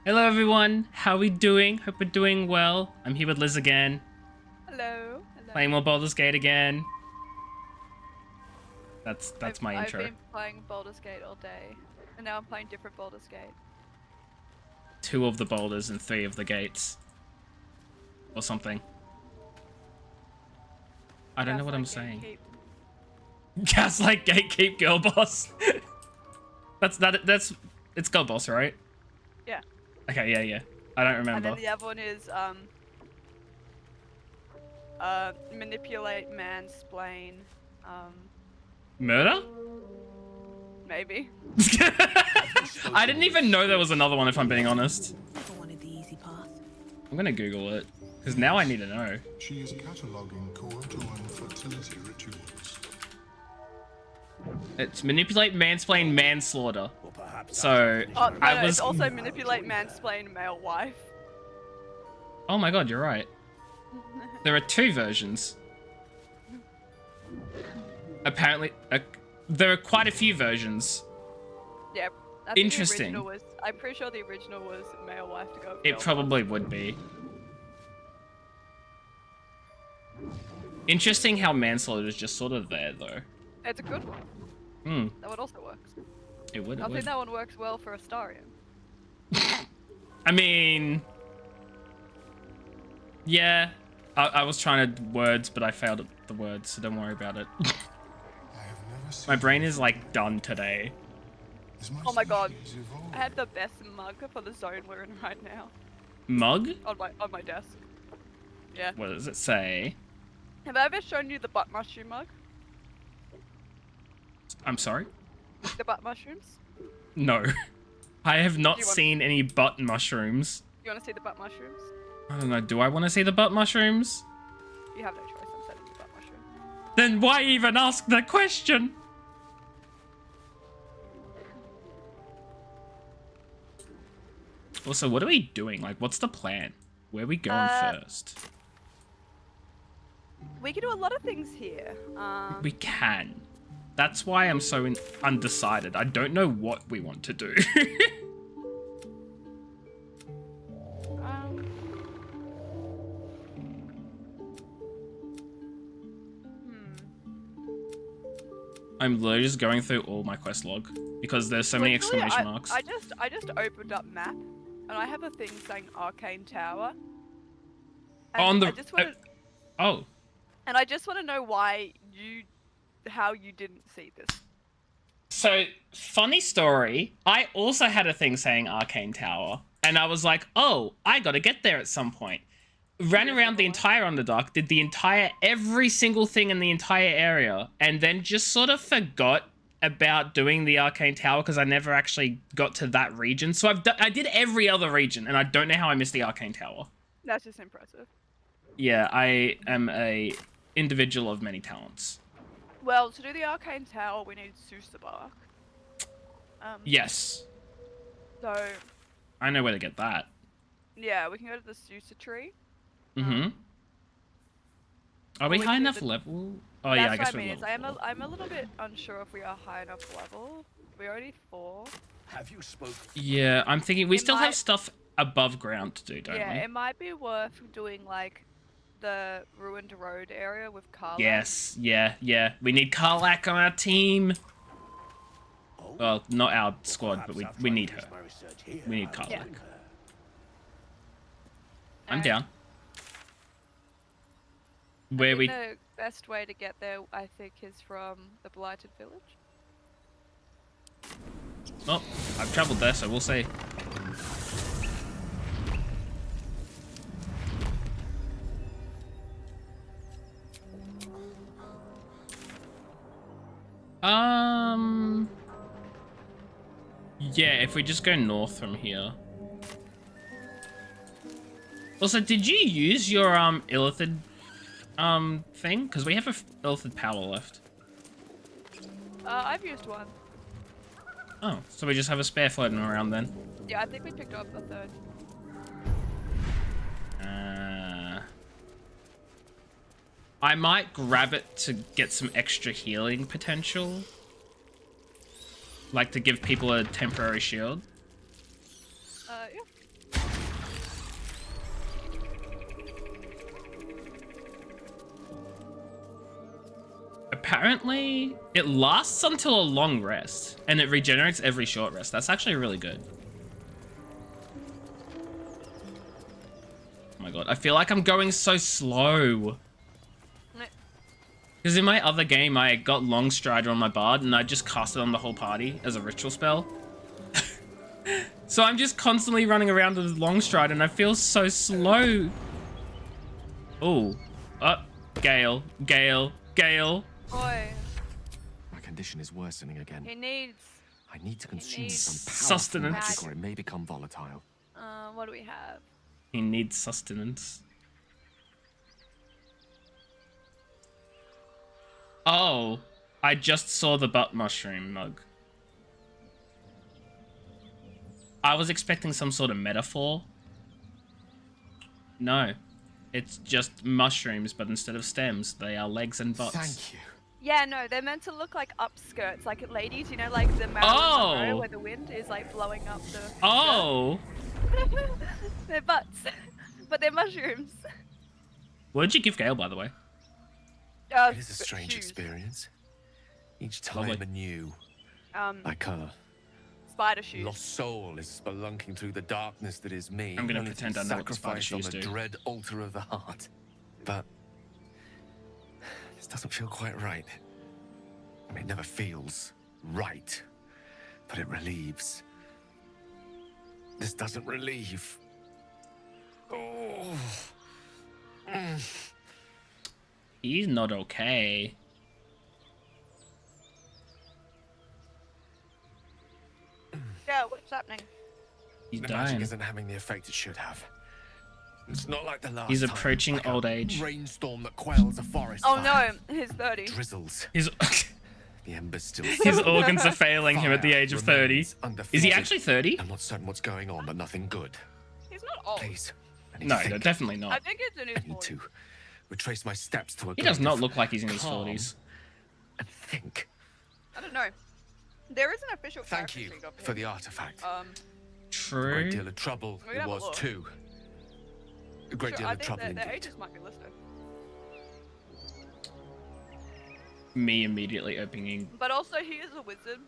Hello everyone, how we doing? Hope we're doing well. I'm here with Liz again. Hello. Hello. Playing more Baldur's Gate again. That's my intro. I've been playing Baldur's Gate all day, and now I'm playing different Baldur's Gate. 2 of the boulders and 3 of the gates. Or something. I don't know what I'm saying. Gaslight Gatekeep Girl Boss. That's it's Girl Boss, right? Yeah. Okay, yeah. I don't remember. And then the other one is manipulate, mansplain, Murder? maybe. I didn't even know there was another one, if I'm being honest. Never wanted the easy path. I'm gonna Google it, because now I need to know. She is cataloguing Korotoan fertility rituals. It's manipulate, mansplain, manslaughter. So It's also manipulate, mansplain, male wife. Oh my god, you're right. There are 2 versions. Apparently, there are quite a few versions. Yeah. I think Interesting. I'm pretty sure the original was male wife to go. It probably would be. Interesting how manslaughter is just sort of there, though. It's a good one. Hmm. That one also works. It would. I think that one works well for Astarion. I mean, yeah. I was trying to words, but I failed at the words, so don't worry about it. My brain is like done today. Oh my god, I had the best mug for the zone we're in right now. Mug? On my desk. Yeah. What does it say? Have I ever shown you the butt mushroom mug? I'm sorry? The butt mushrooms? No. I have not you want- seen any butt mushrooms. You want to see the butt mushrooms? I don't know. Do I want to see the butt mushrooms? You have no choice. I'm sending you butt mushrooms. Then why even ask the question? Also, what are we doing? Like, what's the plan? Where are we going first? We can do a lot of things here. We can. That's why I'm so undecided. I don't know what we want to do. Um, I'm literally just going through all my quest log because there's so many Literally, exclamation marks. I just opened up map, and I have a thing saying Arcane Tower. And On the I just wanted, oh, and I just want to know how you didn't see this. so funny story. I also had a thing saying Arcane Tower, and I was like, oh, I gotta get there at some point. Ran around the entire Underdark, did every single thing in the entire area, and then just sort of forgot about doing the Arcane Tower because I never actually got to that region. So I did every other region, and I don't know how I missed the Arcane Tower. That's just impressive. Yeah, I am a individual of many talents. Well, to do the Arcane Tower, we need Sousa bark. Yes. So, I know where to get that. yeah, we can go to the Sousa tree. Mm-hmm. Are we we high can do enough the- level? Oh yeah, I guess That's what we're I mean. level 4. I'm a little bit unsure if we are high enough level. We're already 4. Have you spoken? Yeah, I'm thinking we It still have might- stuff above ground to do, don't Yeah, we? it might be worth doing like the ruined road area with Carla. Yes, yeah. We need Karlak on our team. Oh, Well, not our squad, but perhaps I'll we try need to use her. my research here. We need I Karlak. Yeah. think, I'm And down. I Where think we... the best way to get there, I think, is from the Blighted Village. Oh, I've travelled there, so we'll see. Yeah, if we just go north from here. Also, did you use your Illithid thing? Because we have a Illithid power left. I've used one. Oh, so we just have a spare floating around then. Yeah, I think we picked up a third. I might grab it to get some extra healing potential. Like to give people a temporary shield. Yeah. Apparently, it lasts until a long rest, and it regenerates every short rest. That's actually really good. Oh my god, I feel like I'm going so slow. Because in my other game, I got Long Strider on my bard, and I just cast it on the whole party as a ritual spell. So I'm just constantly running around with Long Strider, and I feel so slow. Oh. Gale. Boy, My condition is worsening again. he needs. I need to consume needs some powerful sustenance. magic or it may become volatile. What do we have? He needs sustenance. Oh, I just saw the butt mushroom mug. I was expecting some sort of metaphor. No, it's just mushrooms, but instead of stems, they are legs and butts. Thank you. Yeah, no, they're meant to look like upskirts, like ladies, you know, like the Marilyn Oh! Monroe, where the wind is like blowing up the. Oh, They're butts, but they're mushrooms. what did you give Gale, by the way? It is a strange shoes. experience. Each time Lovely. anew, Um, like her spider shoes. lost soul is spelunking through the darkness that is me. I'm gonna only to pretend be I know what the spider sacrificed on shoes the do. dread altar of the heart. But this doesn't feel quite right. It never feels right, but it relieves. This doesn't relieve. Oh. He's not okay. Yeah, what's happening? He's The magic dying. isn't having the effect it should have. It's not like the last He's time, approaching like a old age. rainstorm that quells a forest Oh fire. no, he's 30. Drizzles. His The embers still his organs are failing him at the Fire age of 30. remains Is he undefeated. actually 30? I'm not certain what's going on, but nothing good. He's not old. Please. I need No, to no, think. definitely I not. think it's in his I need 40s. to retrace my steps to a He does not collective look like he's in his calm 40s. and think. I don't know. There is an official Thank character you sheet of for him. the artifact. Um, A great True. deal of trouble We it have a was look. too. A great sure, deal I of think trouble their indeed. ages might be listed. Me immediately opening. But also, he is a wizard.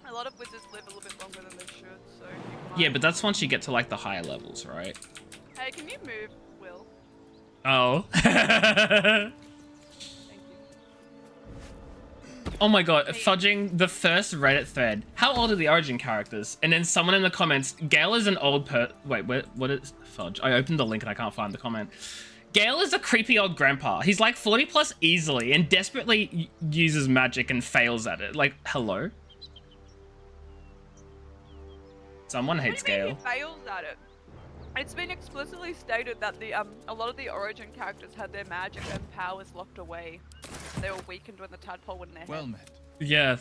A lot of wizards live a little bit longer than they should, so he might... Yeah, but that's once you get to like the higher levels, right? Hey, can you move, Will? Oh. Thank you. Oh my god, fudging the first Reddit thread. How old are the origin characters? And then someone in the comments, Gale is an old Wait, what is... Fudge. I opened the link and I can't find the comment. Gale is a creepy old grandpa. He's like 40 plus easily and desperately uses magic and fails at it. Like, hello? Someone hates What do you mean Gale. he fails at it? It's been explicitly stated that the a lot of the origin characters had their magic and powers locked away. They were weakened when the tadpole went in their Well head. met. Yeah.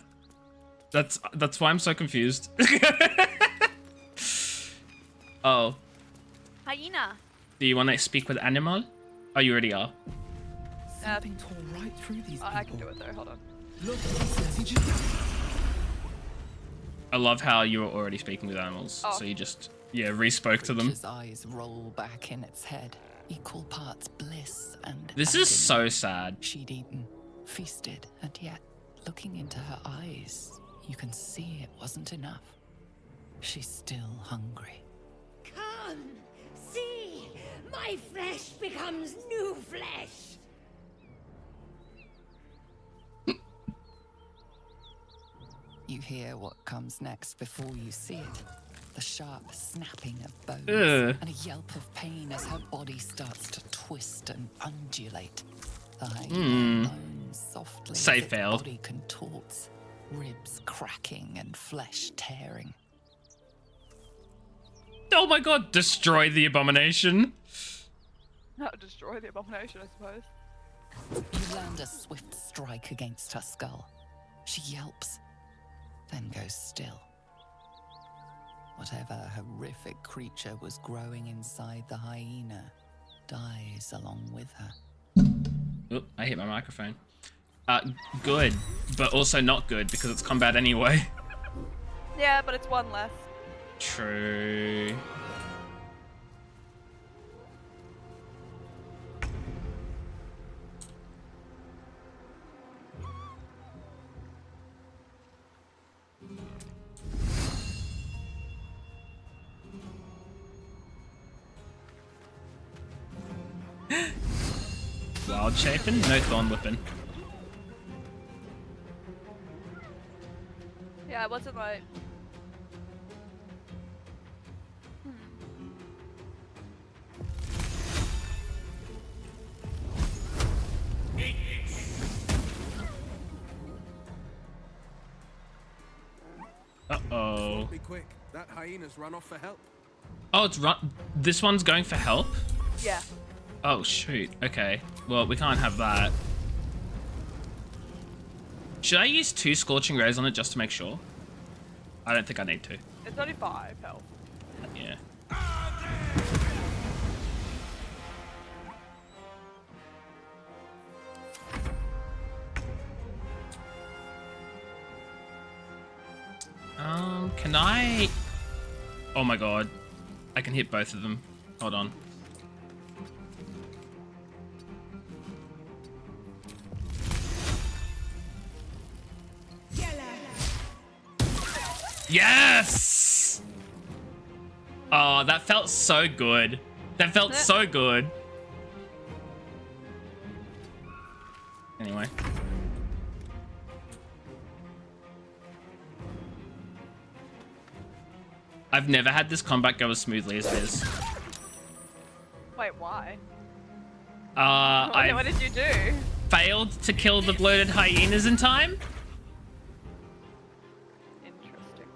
That's why I'm so confused. Oh. Hyena. Do you want to speak with animal? Oh, you already are. Something tore right through these people. I can do it though, hold on. Look, did you... I love how you were already speaking with animals. Oh. So you just, yeah, re-spoke to them. Creature's eyes roll back in its head, equal parts bliss and This is agony. so sad. She'd eaten, feasted, and yet, looking into her eyes, you can see it wasn't enough. She's still hungry. Come, see, my flesh becomes new flesh. You hear what comes next before you see it. The sharp snapping of bones Ugh. and a yelp of pain as her body starts to twist and undulate. The hyena moans softly Say as its failed. body contorts, ribs cracking and flesh tearing. Oh my god, destroy the abomination. Destroy the abomination, I suppose. You land a swift strike against her skull. She yelps, then goes still. Whatever horrific creature was growing inside the hyena dies along with her. Oop, I hit my microphone. Good, but also not good because it's combat anyway. Yeah, but it's one less. True. Wild Chafin? No Thorn Whipping. Yeah, it wasn't like... Uh-oh. Be quick. That hyena's run off for help. Oh, it's run. This one's going for help? Yeah. Oh, shoot. Okay. Well, we can't have that. Should I use 2 Scorching Rays on it just to make sure? I don't think I need to. It's only 5 health. Yeah. Can I... Oh my god. I can hit both of them. Hold on. Yes! Oh, that felt so good. That felt so good. Anyway. I've never had this combat go as smoothly as it is. Wait, why? What I did you do? failed to kill the bloated hyenas in time. Interesting.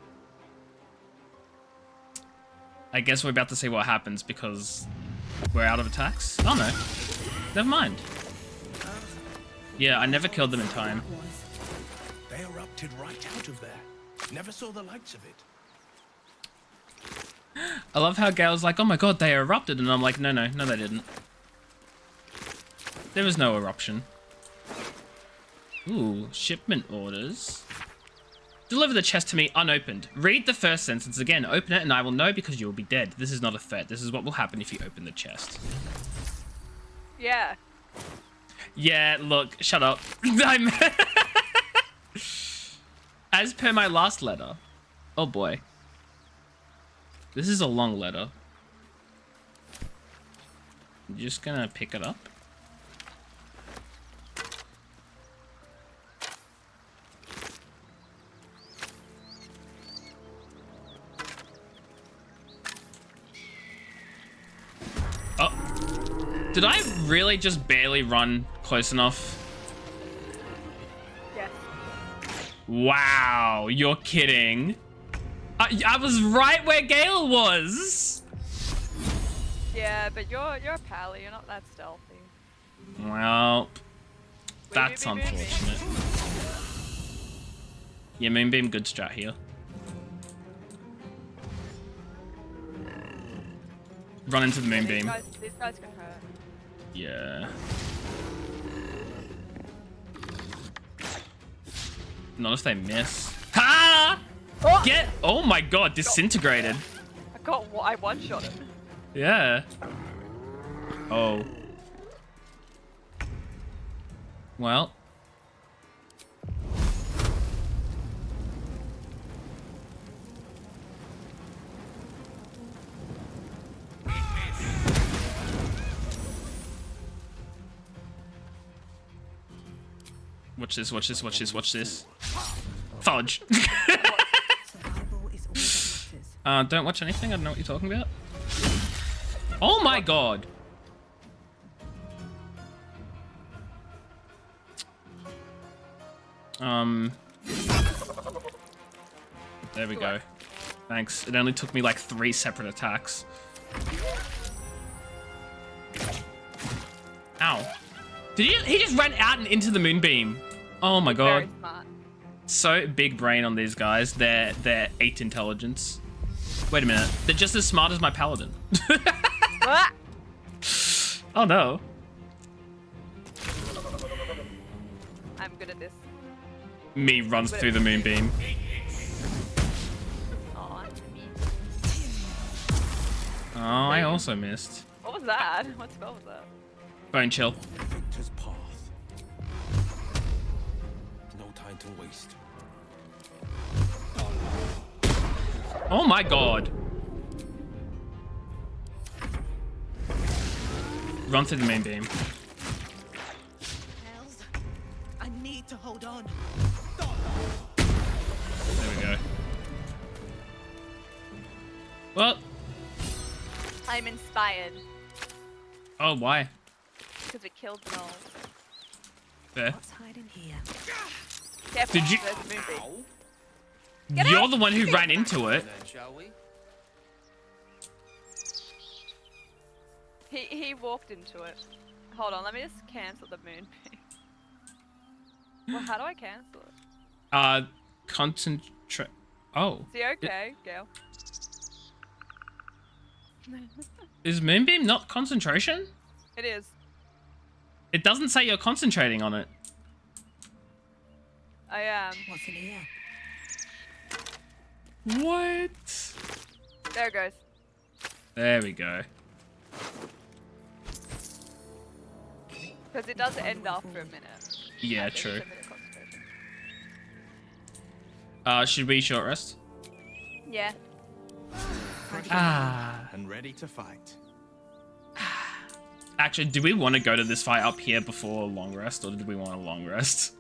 I guess we're about to see what happens because we're out of attacks. Oh no. Never mind. Yeah, I never killed them in time. They erupted right out of there. Never saw the likes of it. I love how Gale's like, oh my god, they erupted. And I'm like, no, they didn't. There was no eruption. Ooh, shipment orders. Deliver the chest to me unopened. Read the first sentence again. Open it and I will know because you will be dead. This is not a threat. This is what will happen if you open the chest. Yeah. Yeah, look, shut up. As per my last letter. Oh boy. This is a long letter. I'm just gonna pick it up. Did I really just barely run close enough? Yes. Wow, you're kidding. I was right where Gale was. Yeah, but you're a pally. You're not that stealthy. Well, that's unfortunate. Yeah, Moonbeam, good strat here. Run into the Moonbeam. These guys can hurt. Yeah. Not if they miss. Ha! Oh! Get! Oh my god, disintegrated. I one-shot it. Yeah. Oh. Well. Watch this, watch this, watch this, watch this. Fudge. Don't watch anything, I don't know what you're talking about. Oh my god! There we go. Thanks. It only took me like 3 separate attacks. Ow. He just ran out and into the Moonbeam. Oh my god. Very smart. So big brain on these guys. They're 8 intelligence. Wait a minute. They're just as smart as my paladin. Ah! Oh no. I'm good at this. Me runs through the Moonbeam. Oh, me. Oh, I also missed. What was that? What spell was that? Bone chill. Victor's path. No time to waste. Oh my god. Run through the Moonbeam. Hells, I need to hold on. There we go. Well. I'm inspired Oh, why? because we killed Noel. Fair. What's hiding here? Careful, Did you- there's a Moonbeam. You're the one who ran into it. Then, shall we? He walked into it. Hold on, let me just cancel the Moonbeam. Well, how do I cancel it? Concentrate. Oh. Is he okay, Gail? Is Moonbeam not concentration? It is. It doesn't say you're concentrating on it. I am. What's in here? What? There it goes. There we go. Because it does end after a minute. Yeah, After true. it's a minute concentration. Should we short rest? Yeah. Ah. And ready to fight. Actually, do we want to go to this fight up here before a long rest, or did we want a long rest?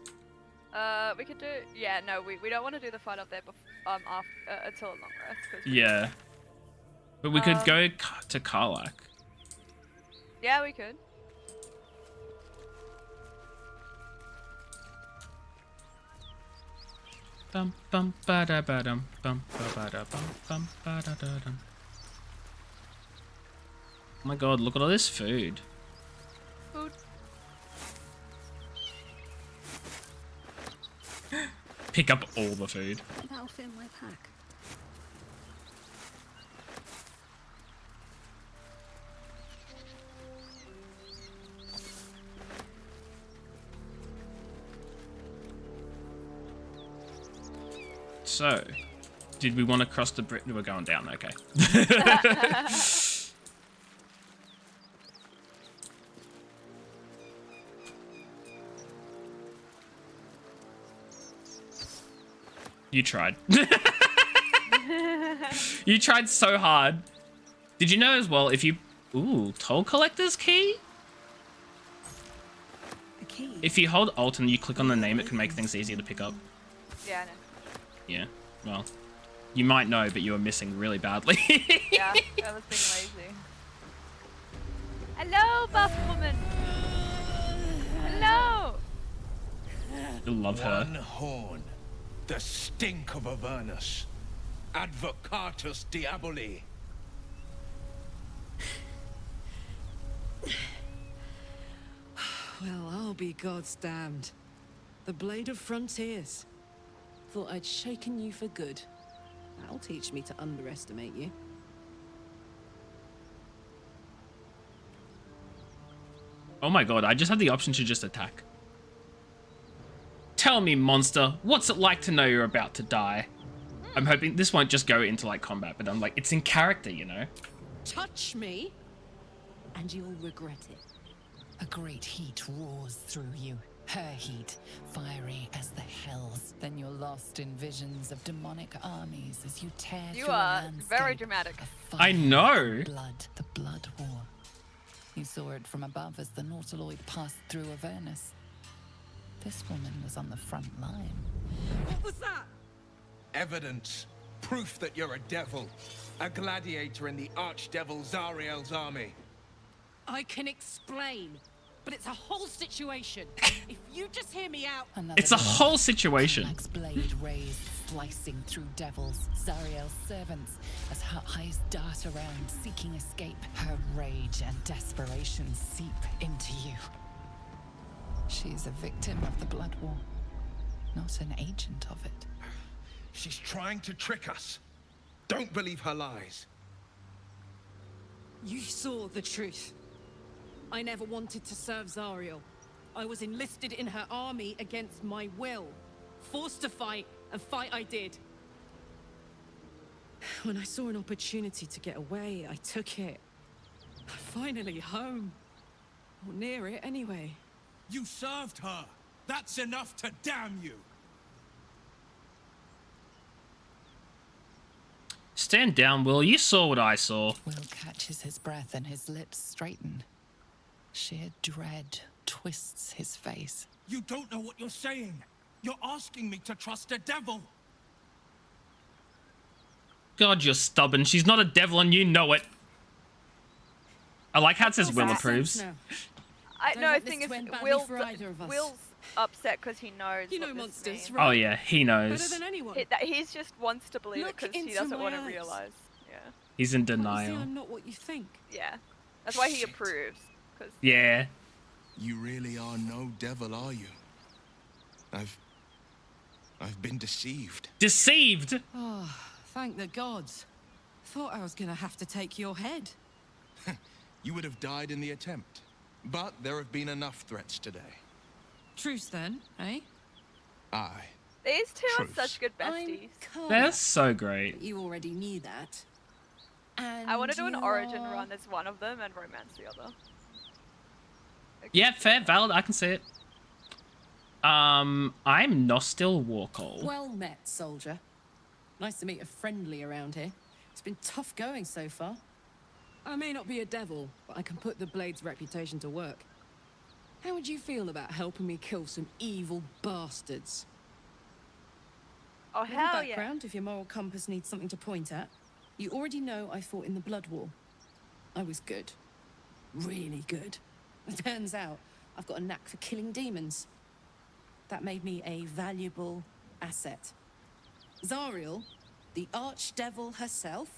We could do. Yeah, no, we don't want to do the fight up there until a long rest. 'Cause Yeah. But we could go to Karlak. Yeah, we could. Bum bum ba da ba dum bum ba da bum bum ba da da dum. Oh my god, look at all this food. Food. Pick up all the food. That'll fit in my pack. So, did we want to cross the bridge? We're going down, okay. You tried. You tried so hard. Did you know as well if you... Ooh, toll collector's key? A key. If you hold Alt and you click on the name, it can make things easier to pick up. Yeah, I know. Yeah, well, you might know, but you were missing really badly. Yeah, I was being lazy. Hello, buff woman. Hello. I love her. One horn. The stink of Avernus. Advocatus Diaboli. Well, I'll be God's damned. The Blade of Frontiers. Thought I'd shaken you for good. That'll teach me to underestimate you. Oh my god, I just had the option to just attack. Tell me, monster, what's it like to know you're about to die? I'm hoping this won't just go into like combat, but I'm like, it's in character, you know? Touch me, and you'll regret it. A great heat roars through you. Her heat, fiery as the hells. Then you're lost in visions of demonic armies as you tear You through a are landscape very dramatic. of I fire, know. Blood, the blood war. You saw it from above as the Nautiloid passed through Avernus. This woman was on the front line. What was that? Evidence. Proof that you're a devil. A gladiator in the archdevil Zariel's army. I can explain, but it's a whole situation. If you just hear me out. Another It's a day, whole situation. Karlach's blade raised, slicing through devils, Zariel's servants, as her eyes dart around, seeking escape. Her rage and desperation seep into you. She's a victim of the Blood War, not an agent of it. She's trying to trick us. Don't believe her lies. You saw the truth. I never wanted to serve Zariel. I was enlisted in her army against my will. Forced to fight, and fight I did. When I saw an opportunity to get away, I took it. Finally home. Or near it, anyway. You served her. That's enough to damn you. Stand down, Will. You saw what I saw. Will catches his breath and his lips straighten. Sheer dread twists his face. You don't know what you're saying. You're asking me to trust a devil. God, you're stubborn. She's not a devil and you know it. I like how it says Will that? approves. No. I Don't no, let thing this is, win badly Will's, for either of us. Will's upset because he knows. You know what this monsters, means. right? Oh yeah, he Better knows. than anyone. He's just wants to believe it Look because he into doesn't my want to eyes. realize. Yeah, He's in Obviously, denial. I'm not what you think. yeah. That's why he Shit. approves. Because Yeah. You really are no devil, are you? I've been deceived. Deceived. Oh, thank the gods. Thought I was gonna have to take your head. You would have died in the attempt. But there have been enough threats today. Truce then, eh? Aye. these two Truce. are such good besties. That's so great. You already knew that. And I want to do an you origin are- run as one of them and romance the other. Yeah, fair, valid. I can see it. I'm Nostil Warcall. Well met, soldier. Nice to meet a friendly around here. It's been tough going so far. I may not be a devil, but I can put the Blade's reputation to work. How would you feel about helping me kill some evil bastards? Oh Little hell yeah! background, if your moral compass needs something to point at. You already know I fought in the Blood War. I was good. Really good. It turns out I've got a knack for killing demons. That made me a valuable asset. Zariel, the archdevil herself,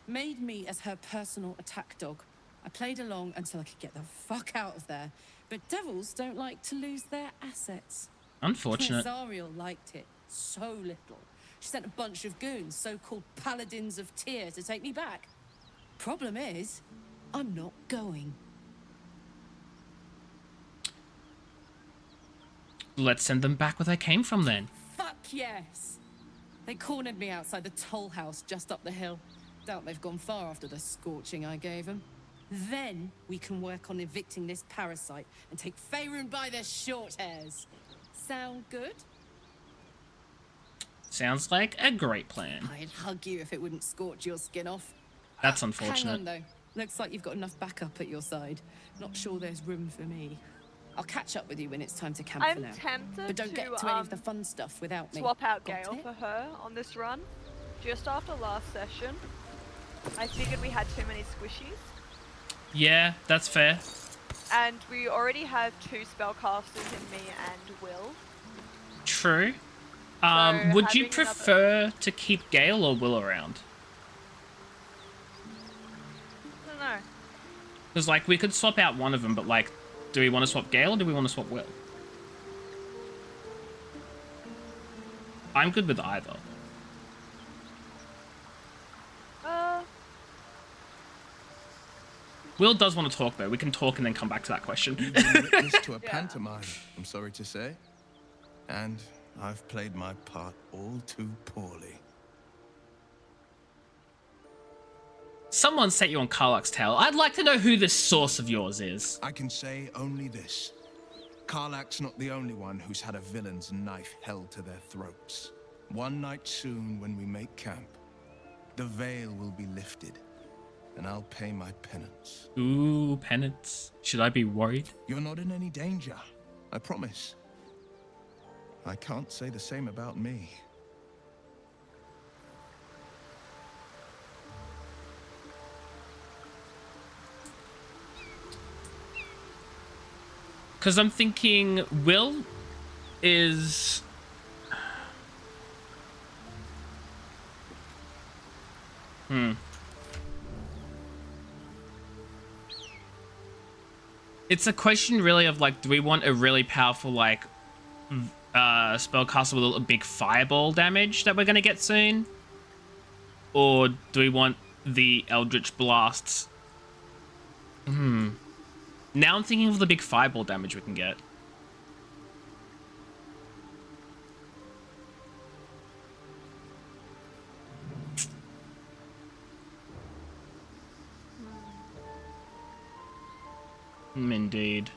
made me as her personal attack dog. I played along until I could get the fuck out of there. But devils don't like to lose their assets. Unfortunate. Zariel liked it so little. She sent a bunch of goons, so-called paladins of Tyr, to take me back. Problem is, I'm not going. Let's send them back where they came from then. Fuck yes! They cornered me outside the toll house just up the hill. Doubt they've gone far after the scorching I gave them. Then we can work on evicting this parasite and take Faerun by the short hairs. Sound good? Sounds like a great plan. I'd hug you if it wouldn't scorch your skin off. That's Hang unfortunate. on though. Looks like you've got enough backup at your side. Not sure there's room for me. I'll catch up with you when it's time to camp for I'm now. tempted But don't to get to any of the fun stuff without me. swap out Got Gale it? for her on this run. Just after last session, I figured we had too many squishies. Yeah, that's fair. And we already have 2 spellcasters in me and Will. True. So Would you having prefer to keep Gale or Will around? I don't know. Because, like, we could swap out one of them, but, like, do we want to swap Gale or do we want to swap Will? I'm good with either. Will does want to talk, though. We can talk and then come back to that question. You've been witness to a Yeah. pantomime, I'm sorry to say. And I've played my part all too poorly. Someone set you on Karlach's tail. I'd like to know who this source of yours is. I can say only this. Karlach's not the only one who's had a villain's knife held to their throats. One night soon, when we make camp, the veil will be lifted, and I'll pay my penance. Ooh, penance. Should I be worried? You're not in any danger, I promise. I can't say the same about me. Because I'm thinking Will is... It's a question really of like, do we want a really powerful like spellcaster with a big fireball damage that we're going to get soon? Or do we want the Eldritch Blasts? Now I'm thinking of the big fireball damage we can get. Indeed.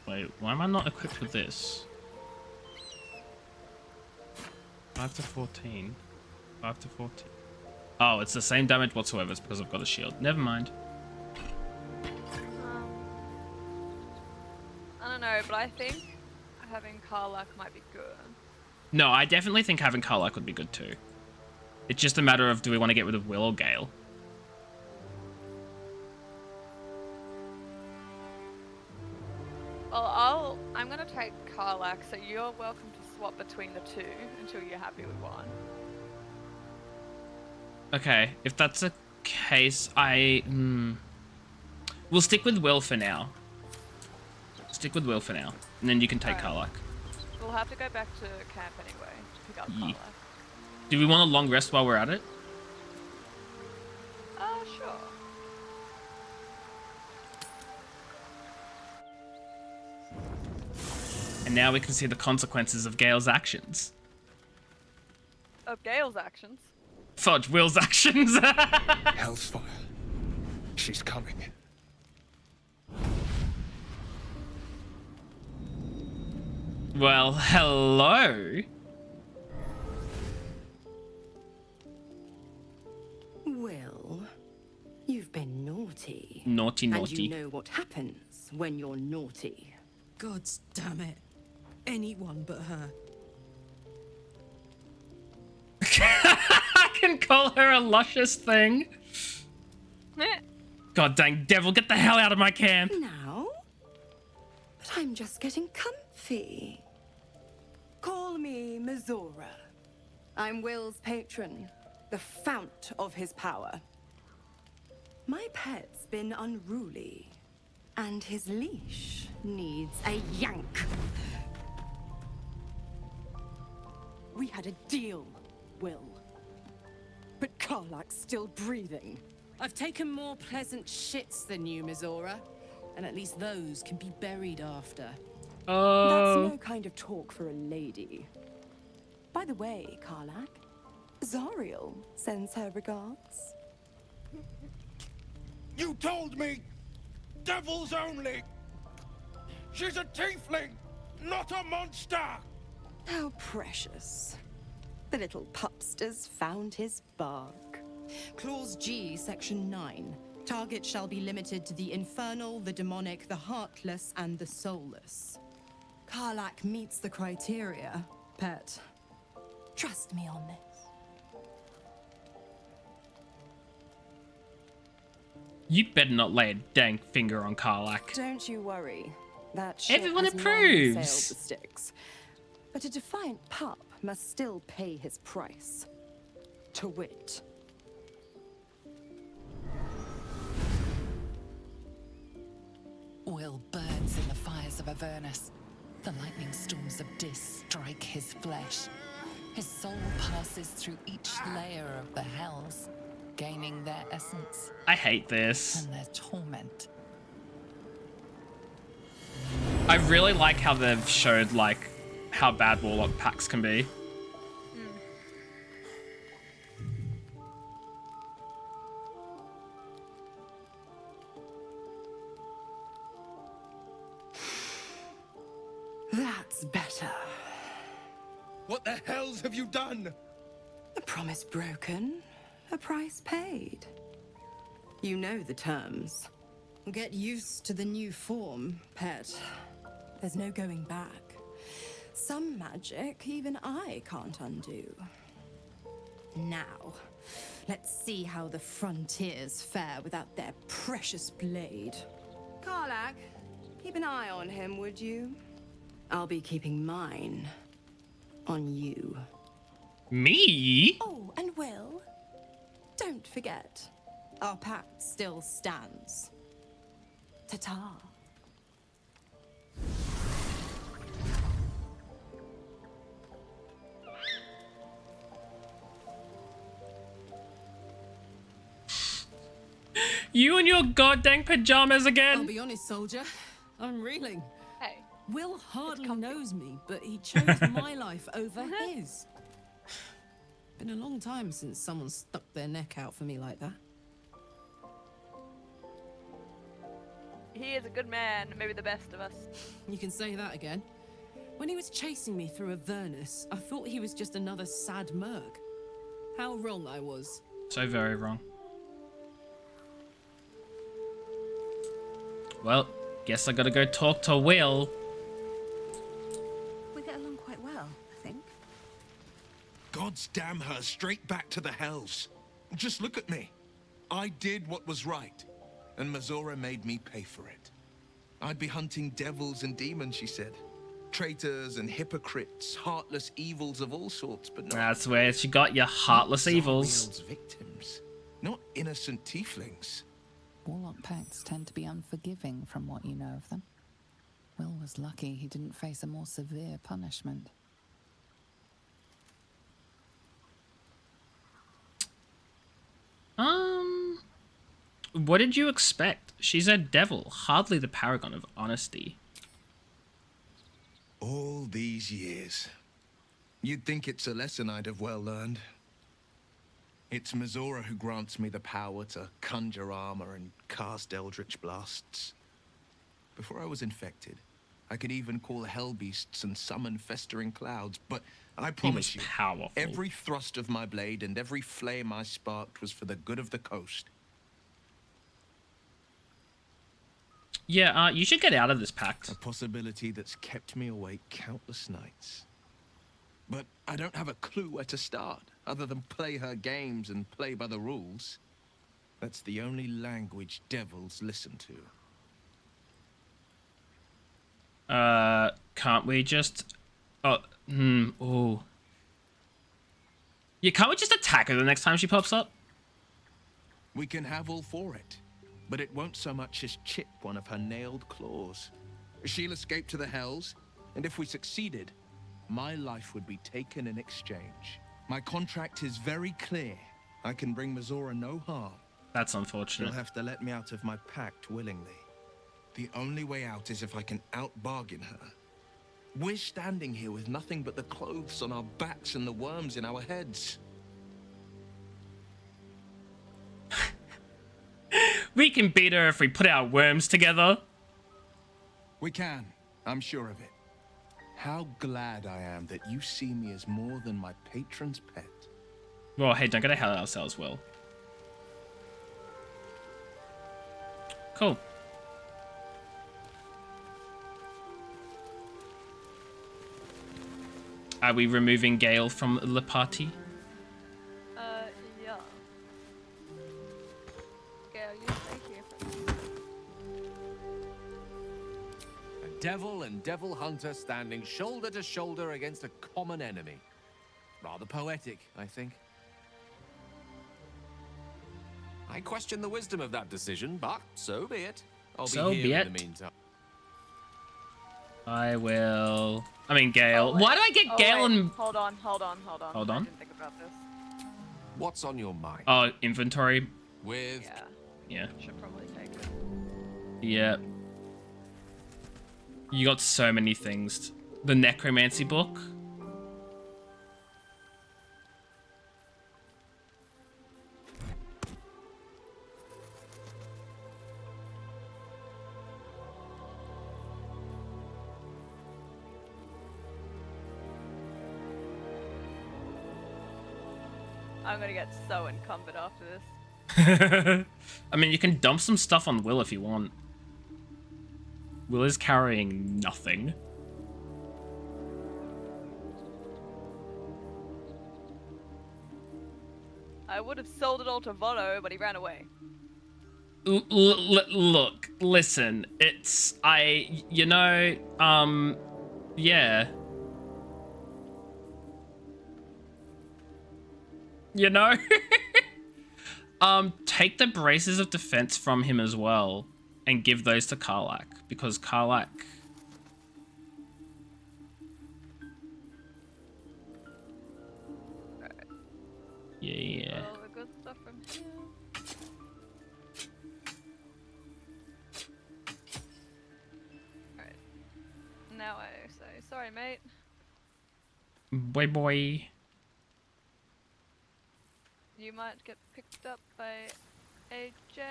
Wait, why am I not equipped with this? 5 to 14. 5 to 14. Oh, it's the same damage whatsoever. It's because I've got a shield. Never mind. I don't know, but I think having Karlach might be good. No, I definitely think having Karlach would be good too. It's just a matter of, do we want to get rid of Will or Gale? Well, I'm gonna take Karlach, so you're welcome to swap between the two until you're happy with one. Okay, if that's the case, we'll stick with Will for now. Stick with Will for now, and then you can take Karlach. We'll have to go back to camp anyway to pick up Yeah. Karlach. Do we want a long rest while we're at it? Sure. And now we can see the consequences of Gale's actions. Of Gale's actions. Fudge, Will's actions. Hellsfire. She's coming. Well, hello. Well, you've been naughty. Naughty, And naughty. you know what happens when you're naughty. God damn it. Anyone but her. I can call her a luscious thing. God dang devil, get the hell out of my camp. Now? But I'm just getting comfy. Call me Mizora. I'm Will's patron, the fount of his power. My pet's been unruly, and his leash needs a yank. We had a deal, Will. But Karlak's still breathing. I've taken more pleasant shits than you, Mizora. And at least those can be buried after. That's no kind of talk for a lady. By the way, Karlak, Zariel sends her regards. You told me! Devils only! She's a tiefling, not a monster! How precious. The little pupster's found his bark. Clause G, Section 9. Target shall be limited to the infernal, the demonic, the heartless, and the soulless. Karlak meets the criteria, pet. Trust me on this. You better not lay a dang finger on Karlak. Don't you worry. That ship Everyone has long approves. sailed the Styx. But a defiant pup must still pay his price. To wit. Will burns in the fires of Avernus. The lightning storms of Dis strike his flesh. His soul passes through each layer of the hells, gaining their essence I hate this. and their torment. I really like how they've showed like how bad warlock packs can be. That's better. What the hells have you done? A promise broken, a price paid. You know the terms. Get used to the new form, pet. There's no going back. Some magic even I can't undo. Now, let's see how the frontiers fare without their precious blade. Karlak, keep an eye on him, would you? I'll be keeping mine on you. Me? Oh, and Will, don't forget, our pact still stands. Ta-ta. You and your goddamn pajamas I'll again? be honest, soldier. I'm reeling. Hey. Will hardly knows me, but he chose my life over his. Been a long time since someone stuck their neck out for me like that. He is a good man, maybe the best of us. You can say that again. When he was chasing me through Avernus, I thought he was just another sad merc. How wrong I was. So very wrong. Well, guess I gotta go talk to Will. We get along quite well, I think. God's damn her straight back to the hells. Just look at me. I did what was right, and Mizora made me pay for it. I'd be hunting devils and demons, she said. Traitors and hypocrites, heartless evils of all sorts, but not... That's where she got your heartless evils. Zariel's victims, not innocent tieflings. Warlock pacts tend to be unforgiving from what you know of them. Will was lucky he didn't face a more severe punishment. What did you expect? She's a devil, hardly the paragon of honesty. All these years. You'd think it's a lesson I'd have well learned. It's Mizora who grants me the power to conjure armor and cast eldritch blasts. Before I was infected, I could even call hell beasts and summon festering clouds, but I promise you, powerful. every thrust of my blade and every flame I sparked was for the good of the coast. Yeah, you should get out of this pact. A possibility that's kept me awake countless nights. But I don't have a clue where to start, other than play her games and play by the rules. That's the only language devils listen to. Can't we just... Oh, oh. Yeah, can't we just attack her the next time she pops up? We can have all for it, but it won't so much as chip one of her nailed claws. She'll escape to the Hells, and if we succeeded, my life would be taken in exchange. My contract is very clear. I can bring Mazora no harm. That's unfortunate. You'll have to let me out of my pact willingly. The only way out is if I can out-bargain her. We're standing here with nothing but the clothes on our backs and the worms in our heads. We can beat her if we put our worms together. We can. I'm sure of it. How glad I am that you see me as more than my patron's pet. Well, hey, don't get ahead of ourselves, Will. Cool. Are we removing Gale from the party? Yeah. Gale, you stay here for A devil and devil hunter standing shoulder to shoulder against a common enemy. Rather poetic, I think. I question the wisdom of that decision, but so be it. I'll So be here be in it. the meantime. I will. I mean, Gale. Why do I get Gale wait. and? Hold on. Hold on. I didn't think about this. What's on your mind? Oh, inventory. With Yeah. Should probably take it. Yeah. You got so many things. The necromancy book. I'm gonna get so encumbered after this. I mean, you can dump some stuff on Will if you want. Will is carrying nothing. I would have sold it all to Volo, but he ran away. Look, listen, it's, yeah. You know? Take the braces of defense from him as well and give those to Karlach, because Karlach... Yeah. All the good stuff from here. Alright. Now I say, sorry mate. Boy. You might get picked up by AJ.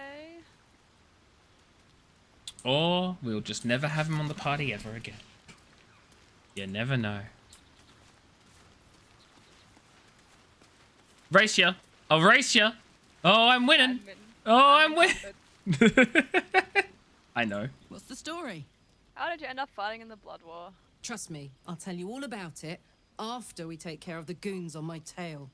Or we'll just never have him on the party ever again. You never know. Race ya! I'll race ya! Oh, I'm winning! Oh, I'm winning! I know. What's the story? How did you end up fighting in the Blood War? Trust me, I'll tell you all about it after we take care of the goons on my tail.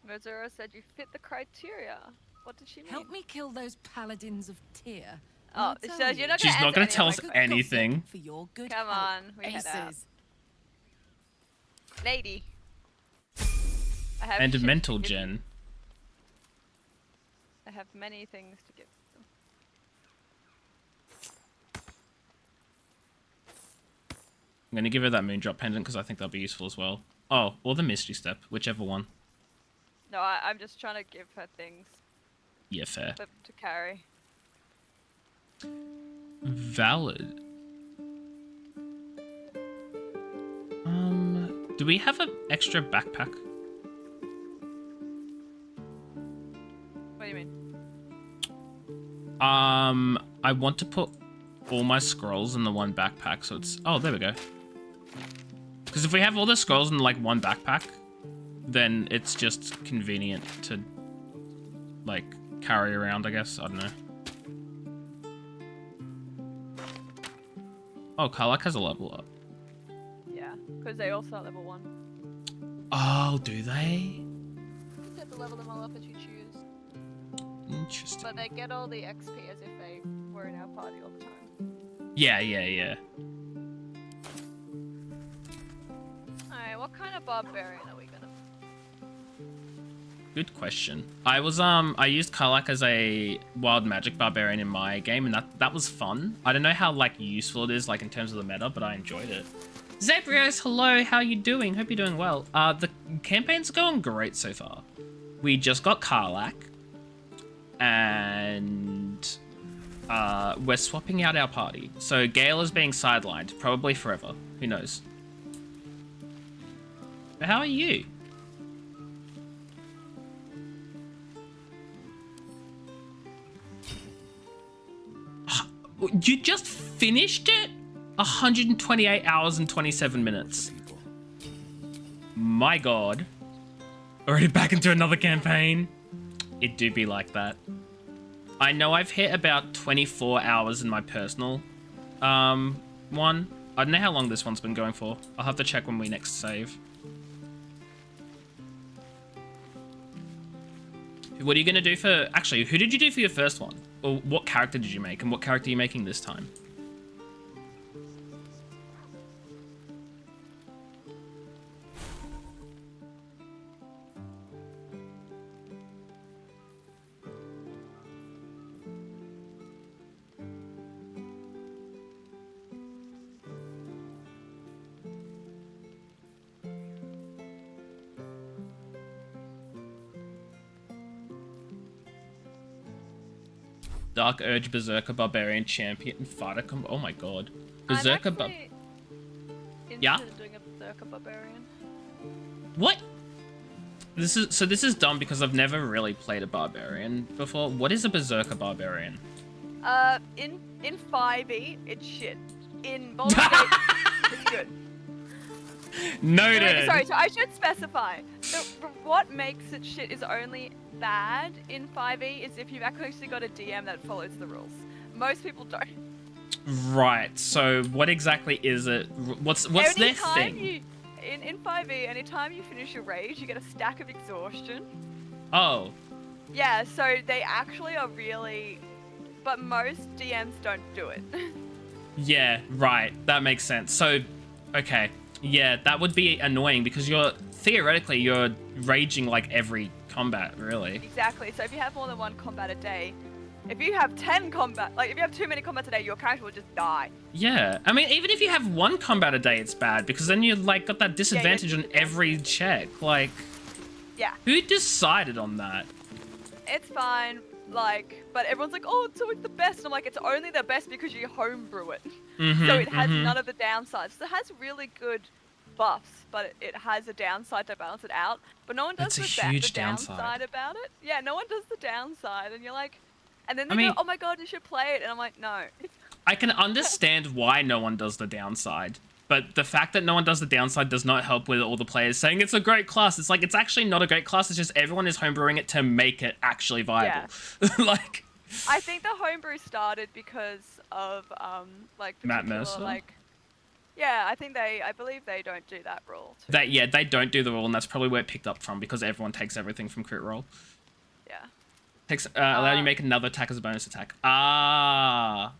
Mozura said you fit the criteria. What did she mean? Help me kill those paladins of Tyr. Oh, it says you're not She's not gonna tell us my anything. For your good Come health. on, we head out. Aces. Lady. I have And shit to mental give you. gen. I have many things to give them. I'm gonna give her that moondrop pendant because I think that'll be useful as well. Oh, or the mystery step, whichever one. No, I'm just trying to give her things Yeah, fair. to carry. Valid. Do we have an extra backpack? What do you mean? I want to put all my scrolls in the one backpack, so it's... Oh, there we go. Because if we have all the scrolls in, like, one backpack, then it's just convenient to, like, carry around, I guess. I don't know. Oh, Karlach has a level up. Yeah, because they also are level 1. Oh, do they? You just have to level them all up as you choose. Interesting. But they get all the XP as if they were in our party all the time. Yeah. Alright, what kind of barbarian are we gonna... Good question. I used Karlak as a wild magic barbarian in my game, and that was fun. I don't know how like useful it is like in terms of the meta, but I enjoyed it. Zebrios, hello, how you doing? Hope you're doing well. The campaign's going great so far. We just got Karlak, and we're swapping out our party. So Gale is being sidelined, probably forever. Who knows? But how are you? You just finished it? 128 hours and 27 minutes. My god. Already back into another campaign. It do be like that. I know I've hit about 24 hours in my personal one. I don't know how long this one's been going for. I'll have to check when we next save. What are you going to do for... Actually, who did you do for your first one? Or what character did you make? And what character are you making this time? Dark Urge, Berserker, Barbarian, Champion, Fighter combo. Oh my god. Berserker, yeah? Doing a Berserker Barbarian. What? This is dumb because I've never really played a Barbarian before. What is a Berserker Barbarian? In 5e, it's shit. In Baldur Gate, it's good. Noted. Sorry, so I should specify. What makes it shit is only bad in 5e is if you've actually got a DM that follows the rules. Most people don't. Right. So what exactly is it? What's their thing? In 5e, anytime you finish your rage, you get a stack of exhaustion. Oh. Yeah, so they actually are really... But most DMs don't do it. Yeah, right. That makes sense. So, okay. Yeah, that would be annoying because theoretically you're raging like every combat, really. Exactly. So if you have more than one combat a day, if you have 10 combat, like if you have too many combats a day, your character will just die. Yeah. I mean, even if you have one combat a day, it's bad because then you like got that disadvantage on every check. Like, yeah. Who decided on that? It's fine. Like, but everyone's like, oh, it's always the best. And I'm like, it's only the best because you homebrew it. So it has none of the downsides. So it has really good buffs, but it has a downside to balance it out. But no one does the downside about it. Yeah, no one does the downside. And you're like, and then they go, oh my god, you should play it. And I'm like, no. I can understand why no one does the downside. But the fact that no one does the downside does not help with all the players saying it's a great class. It's like, it's actually not a great class. It's just everyone is homebrewing it to make it actually viable. Yeah. Like, I think the homebrew started because of, like, Matt Mercer? Like, yeah, I believe they don't do that rule. Yeah, they don't do the rule, and that's probably where it picked up from because everyone takes everything from crit roll. Yeah. Allow you to make another attack as a bonus attack.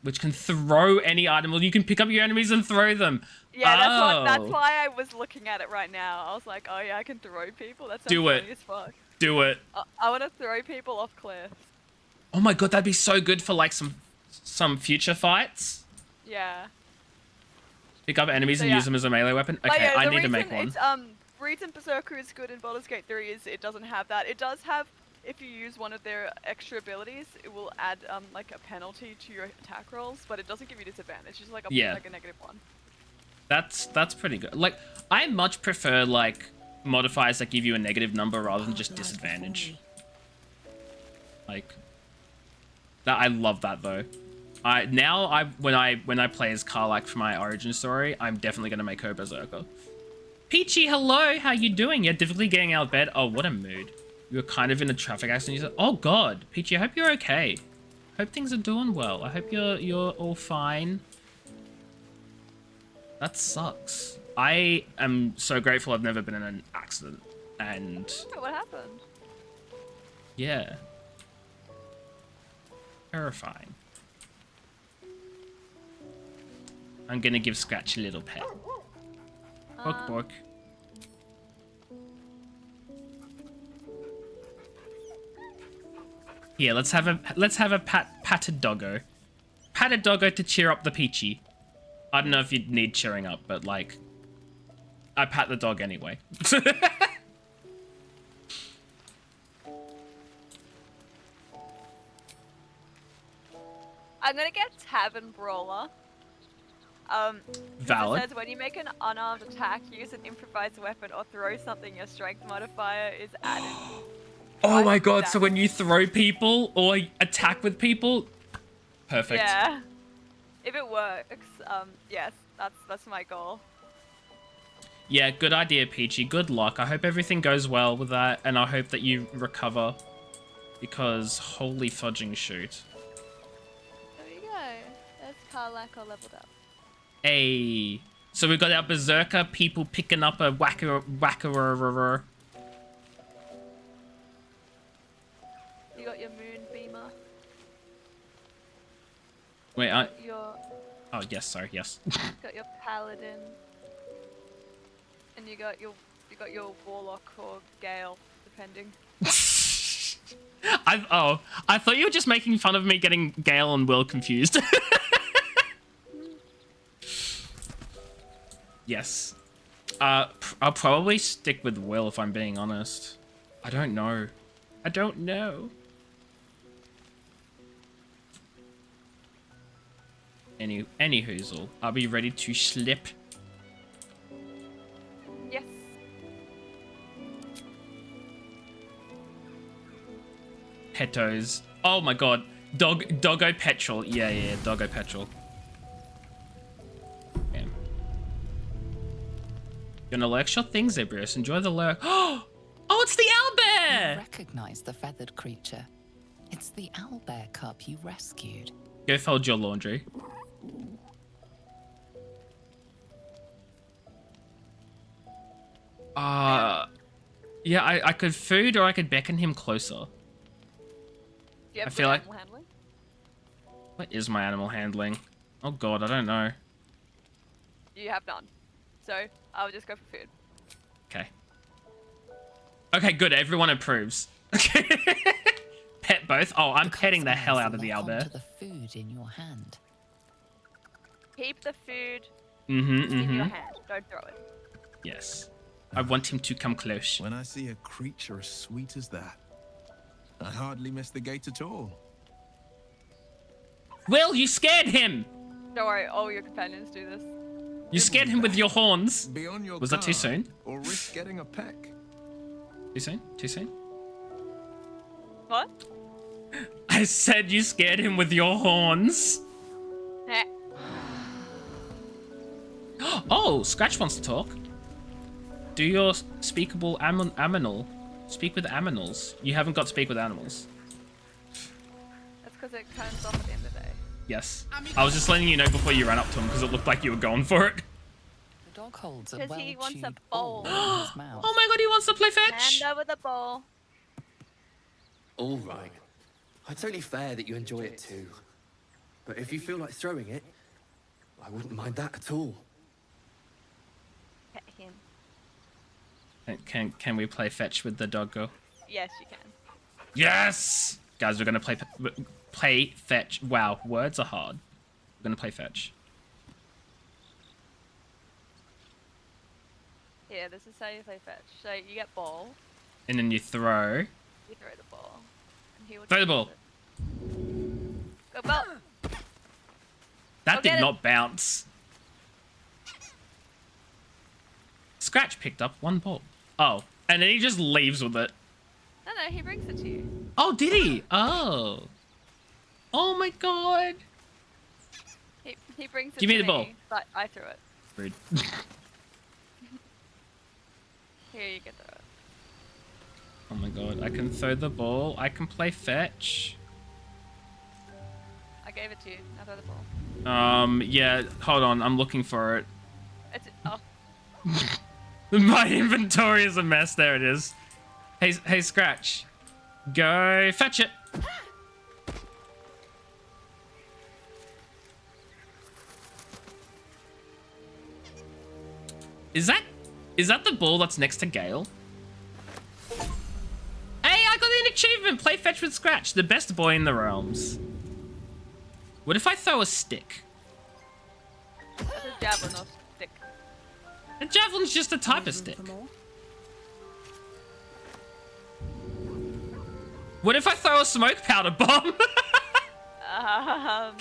Which can throw any item. Well, you can pick up your enemies and throw them. Yeah, that's why I was looking at it right now. I was like, oh yeah, I can throw people. That sounds funny as fuck. Do it. I want to throw people off cliffs. Oh my god, that'd be so good for like some future fights. Yeah. Pick up enemies and use them as a melee weapon. Okay, yeah, I need to make one. Reason Berserker is good in Baldur's Gate 3 is it doesn't have that. It does have, if you use one of their extra abilities, it will add like a penalty to your attack rolls, but it doesn't give you disadvantage. It's just like a -1. That's pretty good. Like, I much prefer like modifiers that give you a negative number rather than just disadvantage. Like, that I love that though. When I play as Karlak for my origin story, I'm definitely gonna make her Berserker. Peachy, hello, how you doing? You're difficultly getting out of bed. Oh, what a mood. You were kind of in a traffic accident. You said, oh god, Peachy, I hope you're okay. Hope things are doing well. I hope you're all fine. That sucks. I am so grateful I've never been in an accident. And what happened? Yeah. Terrifying. I'm gonna give Scratch a little pet. Bork, bork. Here, let's have a patted doggo. Patted doggo to cheer up the Peachy. I don't know if you'd need cheering up, but like, I pat the dog anyway. I'm gonna get Tavern Brawler. Valid. It says when you make an unarmed attack, use an improvised weapon or throw something, your strength modifier is added. Oh my god, so when you throw people or attack with people, perfect. Yeah. If it works, yes, that's my goal. Yeah, good idea, Peachy. Good luck. I hope everything goes well with that, and I hope that you recover. Because holy fudging shoot. There we go. There's Karlak all leveled up. Hey. So we've got our berserker people picking up a whacker. You got your moon beamer. Wait, Your oh yes, sorry, yes. got your paladin. And you got your warlock or gale, depending. I thought you were just making fun of me getting Gale and Will confused. Yes. I'll probably stick with Will if I'm being honest. I don't know. Any hoozle. I'll be ready to slip. Yes. Petos. Oh my god. Doggo petrol. Yeah, doggo petrol. Yeah. Gonna lurk shot things, Zebrius. Enjoy the lurk. Oh, it's the owlbear! Recognize the feathered creature. It's the owlbear cub you rescued. Go fold your laundry. Yeah, I could food or I could beckon him closer. Do you have I feel like... animal handling? What is my animal handling? Oh god, I don't know. You have none. So, I'll just go for food. Okay. Okay, good. Everyone approves. Pet both? Oh, I'm petting the hell out of the owlbear. The food in your hand. Keep the food in your hand. Don't throw it. Yes. I want him to come close. When I see a creature as sweet as that, I hardly miss the gate at all. Will, you scared him! Don't worry, all your companions do this. You scared him with your horns. Be on your Was that too soon? Or risk getting a peck. Too soon? Too soon? What? I said you scared him with your horns. Heh. Oh, Scratch wants to talk. Do your speakable aminal. Speak with aminals. You haven't got speak with animals. That's because it comes off at the end of the day. Yes. I was just letting you know before you ran up to him because it looked like you were going for it. The dog holds a Because he wants a well-chewed bowl. ball in his mouth. Oh my god, he wants to play fetch. Hand over the bowl. All right. It's only fair that you enjoy it too. But if you feel like throwing it, I wouldn't mind that at all. Pet him. Can we play fetch with the doggo? Yes, you can. Yes! Guys, we're gonna play fetch. Wow, words are hard. We're gonna play fetch. Yeah, this is how you play fetch. So you get ball. And then you throw. You throw the ball. And he will Throw the ball. Go ball. That did not bounce. Scratch picked up one ball. Oh, and then he just leaves with it. No, he brings it to you. Oh, did he? Oh. Oh my god. He brings it Give me to the ball. But I threw it. Rude. Here, you can throw it. Oh my god, I can throw the ball. I can play fetch. I gave it to you. Now throw the ball. Yeah, hold on. I'm looking for it. It's oh. My inventory is a mess. There it is. Hey, Scratch. Go fetch it. Is that the ball that's next to Gale? Hey, I got an achievement, play fetch with Scratch, the best boy in the realms. What if I throw a stick? That's a javelin or stick. A javelin's just a type of stick. What if I throw a smoke powder bomb? I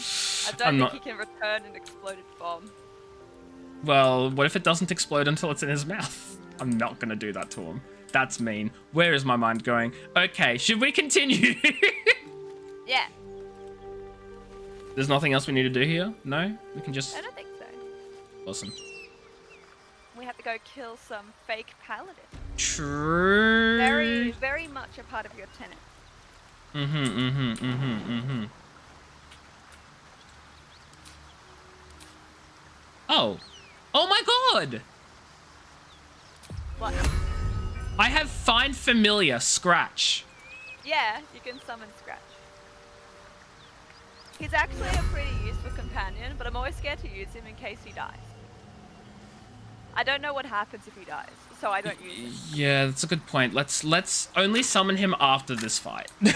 don't think he can return an exploded bomb. Well, what if it doesn't explode until it's in his mouth? I'm not gonna do that to him. That's mean. Where is my mind going? Okay, should we continue? Yeah. There's nothing else we need to do here? No? We can just... I don't think so. Awesome. We have to go kill some fake paladin. True. Very, very much a part of your tenant. Oh. Oh my god! What? I have Find Familiar, Scratch. Yeah, you can summon Scratch. He's actually a pretty useful companion, but I'm always scared to use him in case he dies. I don't know what happens if he dies, so I don't use him. Yeah, that's a good point. Let's only summon him after this fight. He's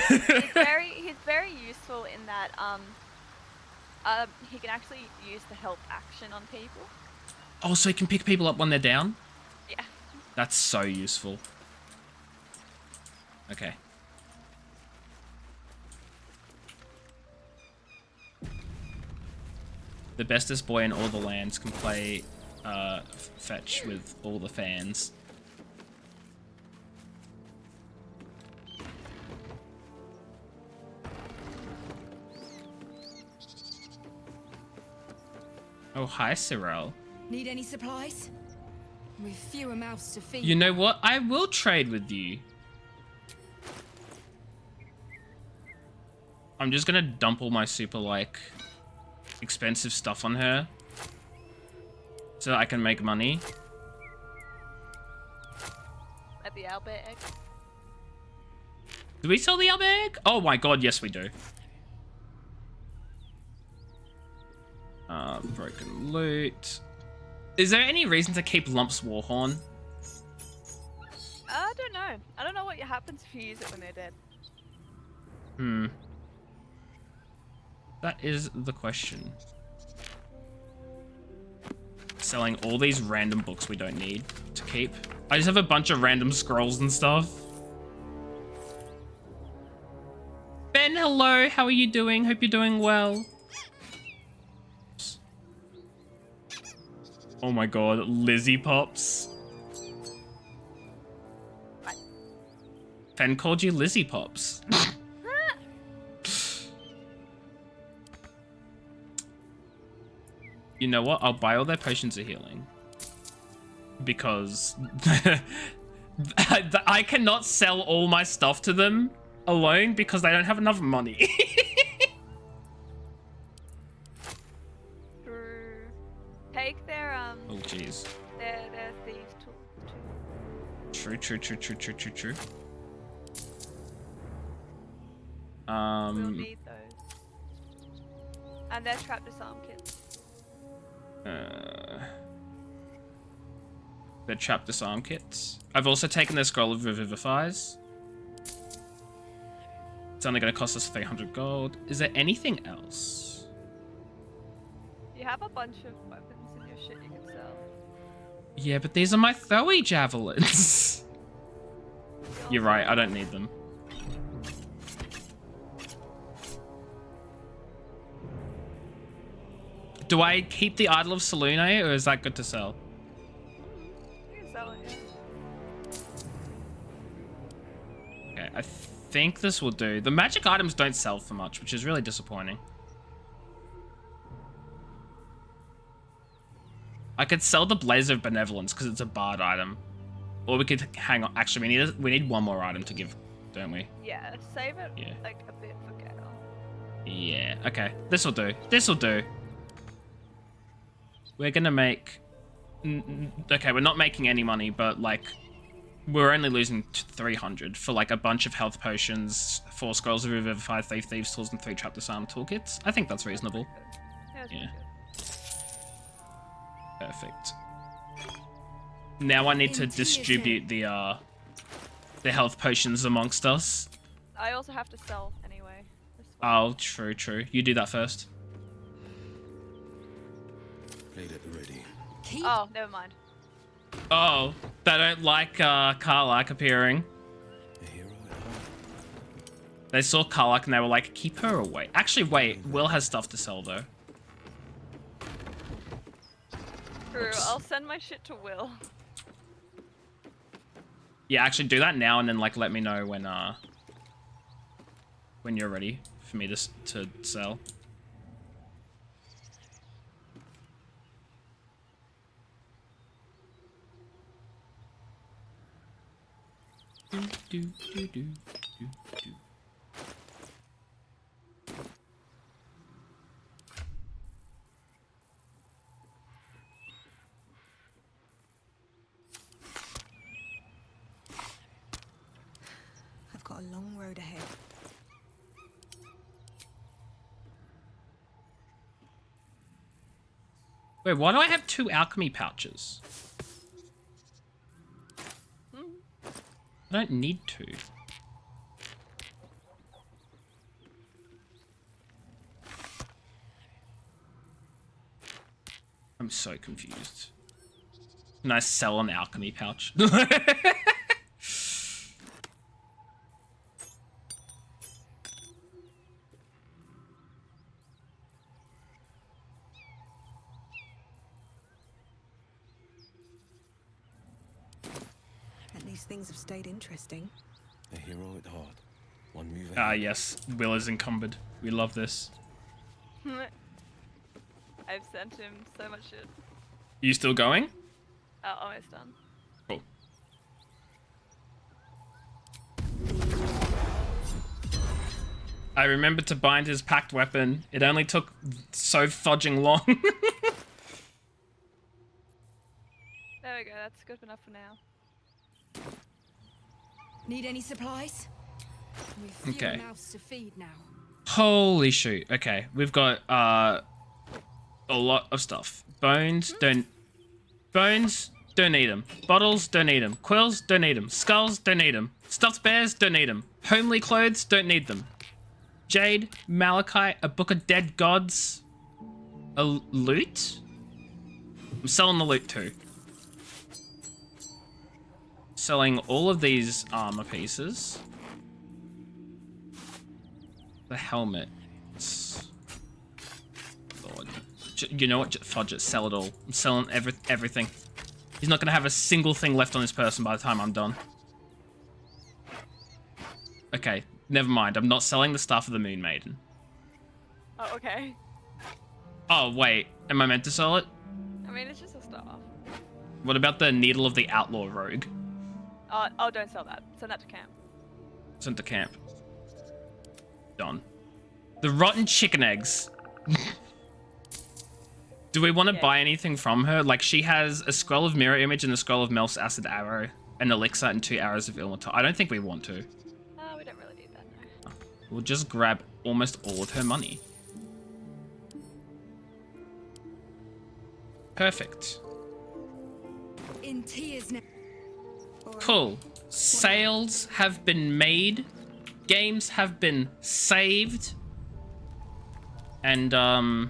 very useful in that he can actually use the help action on people. Oh, so he can pick people up when they're down? Yeah. That's so useful. Okay. The bestest boy in all the lands can play fetch with all the fans. Oh, hi, Cyril. Need any supplies? With fewer mouths to feed. You know what? I will trade with you. I'm just gonna dump all my super, like, expensive stuff on her. So that I can make money. At the owlbear egg. Do we sell the owlbear egg? Oh my god, yes we do. Broken loot. Is there any reason to keep Lump's Warhorn? I don't know. I don't know what happens if you use it when they're dead. That is the question. Selling all these random books we don't need to keep. I just have a bunch of random scrolls and stuff. Ben, hello. How are you doing? Hope you're doing well. Oh my god, Lizzie Pops. What? Fen called you Lizzie Pops. You know what? I'll buy all their potions of healing. Because I cannot sell all my stuff to them alone because they don't have enough money. Take their oh jeez. their thieves too. True. We'll need those. And their trap disarm kits. Their trap disarm kits. I've also taken their scroll of revivifies. It's only going to cost us 300 gold. Is there anything else? You have a bunch of weapons in your shit you can sell. Yeah, but these are my throwy javelins. You're right, I don't need them. Do I keep the Idol of Selune, or is that good to sell? You can sell it, yeah. Okay, I think this will do. The magic items don't sell for much, which is really disappointing. I could sell the Blazer of Benevolence because it's a bard item. Or we could hang on. Actually, we need one more item to give, don't we? Yeah, save it Yeah. like a bit for Gale. Yeah, okay. This'll do. This'll do. We're gonna make... Okay, we're not making any money, but, like, we're only losing 300 for, like, a bunch of health potions, 4 scrolls of Revivify, 3 Thieves' Tools, and 3 Trap Disarm toolkits. I think that's reasonable. Yeah. Perfect. Now I need to distribute the health potions amongst us. I also have to sell anyway. Oh, true, true. You do that first. Blade at the ready. Oh, never mind. Oh, they don't like Karlak appearing. They saw Karlak and they were like, keep her away. Actually, wait, Will has stuff to sell though. True, I'll send my shit to Will. Yeah, actually do that now and then like let me know when you're ready for me to sell. Do. I've got a long road ahead. Wait, why do I have 2 alchemy pouches? I don't need to. I'm so confused. Can I sell an alchemy pouch? At least things have stayed interesting. A hero at heart. One move ahead. Ah, yes. Will is encumbered. We love this. I've sent him so much shit. You still going? Oh, almost done. Cool. I remember to bind his packed weapon. It only took so fudging long. There we go, that's good enough for now. Need any supplies? We've few Okay. mouths to feed now. Holy shoot. Okay, we've got a lot of stuff. Bones, don't need them. Bottles, don't need them. Quills, don't need them. Skulls, don't need them. Stuffed bears, don't need them. Homely clothes, don't need them. Jade, Malachite, a book of dead gods. A loot? I'm selling the loot too. Selling all of these armor pieces. The helmet. Lord. You know what? Fudge it. Sell it all. I'm selling everything. He's not going to have a single thing left on this person by the time I'm done. Okay. Never mind. I'm not selling the Staff of the Moon Maiden. Oh, okay. Oh, wait. Am I meant to sell it? I mean, it's just a staff. What about the Needle of the Outlaw Rogue? Oh, don't sell that. Send that to camp. Sent to camp. Done. The rotten chicken eggs. Do we want to buy anything from her? Like, she has a scroll of mirror image and a scroll of Mel's acid arrow, an elixir, and 2 arrows of Ilmatar. I don't think we want to. We don't really need that, no. We'll just grab almost all of her money. Perfect. In tears now. Cool. Sales have been made. Games have been saved. And, oh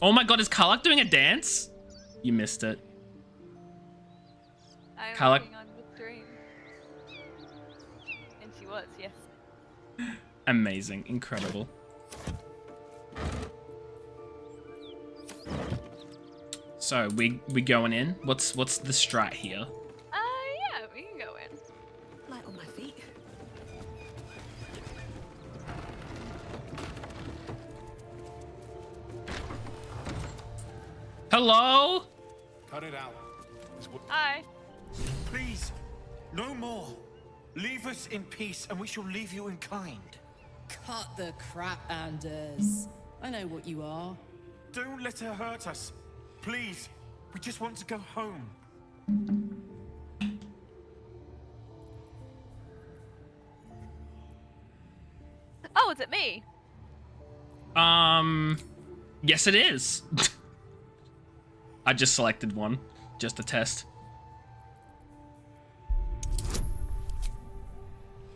my god, is Karlak doing a dance? You missed it. I'm Karlak. working on the dream. And she was, yes. Amazing. Incredible. So, we going in? What's the strat here? Yeah, we can go in. Light on my feet. Hello? Cut it out. Hi. Please, no more. Leave us in peace, and we shall leave you in kind. Cut the crap, Anders. I know what you are. Don't let her hurt us. Please, we just want to go home. Oh, is it me? Yes it is. I just selected one, just to test.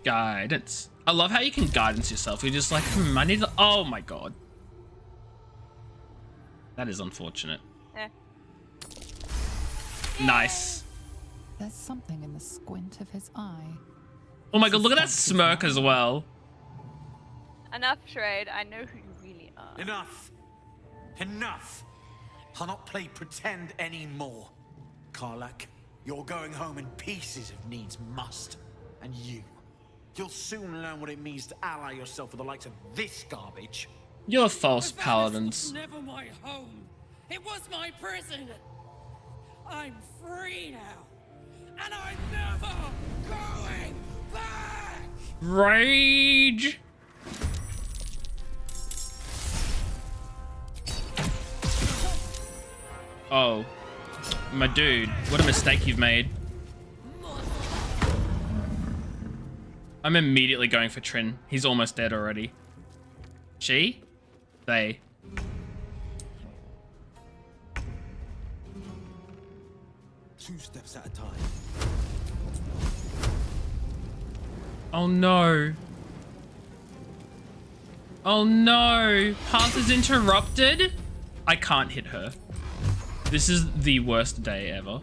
Guidance. I love how you can guidance yourself. You're just like, I need to... Oh my god. That is unfortunate. Eh. Nice. There's something in the squint of his eye. Oh my god, look at that smirk as well. Enough, Shrade. I know who you really are. Enough. Enough. I'll not play pretend anymore. Karlak, you're going home in pieces if needs must. And you'll soon learn what it means to ally yourself with the likes of this garbage. You're false paladins. Never my home. It was my prison. I'm free now. And I'm never going back. Rage. Oh, my dude, what a mistake you've made. I'm immediately going for Trin. He's almost dead already. She? They. Two steps at a time. Oh no. Oh no. Path is interrupted? I can't hit her. This is the worst day ever.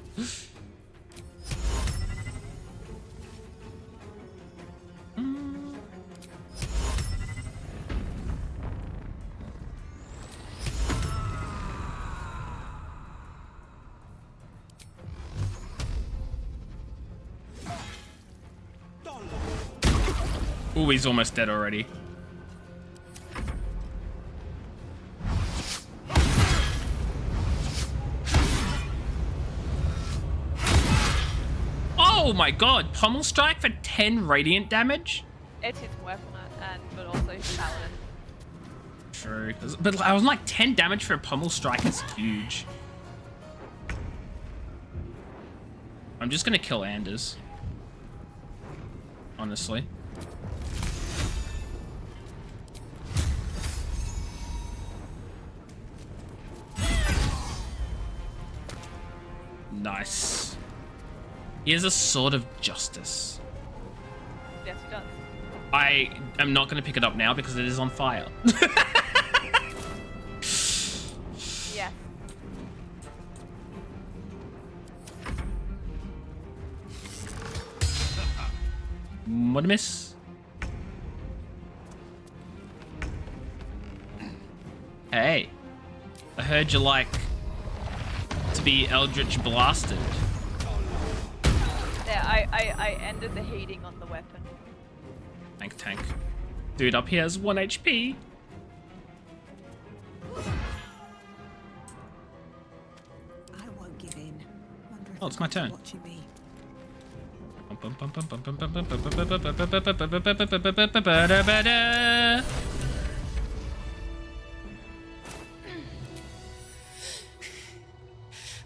Ooh, he's almost dead already. Oh my god, Pommel Strike for 10 radiant damage? It's his weapon, but also his paladin. True. But I was like 10 damage for a Pommel Strike is huge. I'm just gonna kill Anders. Honestly. Nice. He has a sword of justice. Yes, he does. I am not going to pick it up now because it is on fire. Yeah. What a miss. Hey, I heard you like to be Eldritch blasted. There, I ended the heating on the weapon. Tank. Dude up here has 1 HP. I won't give in. Oh, it's my turn. Watching me.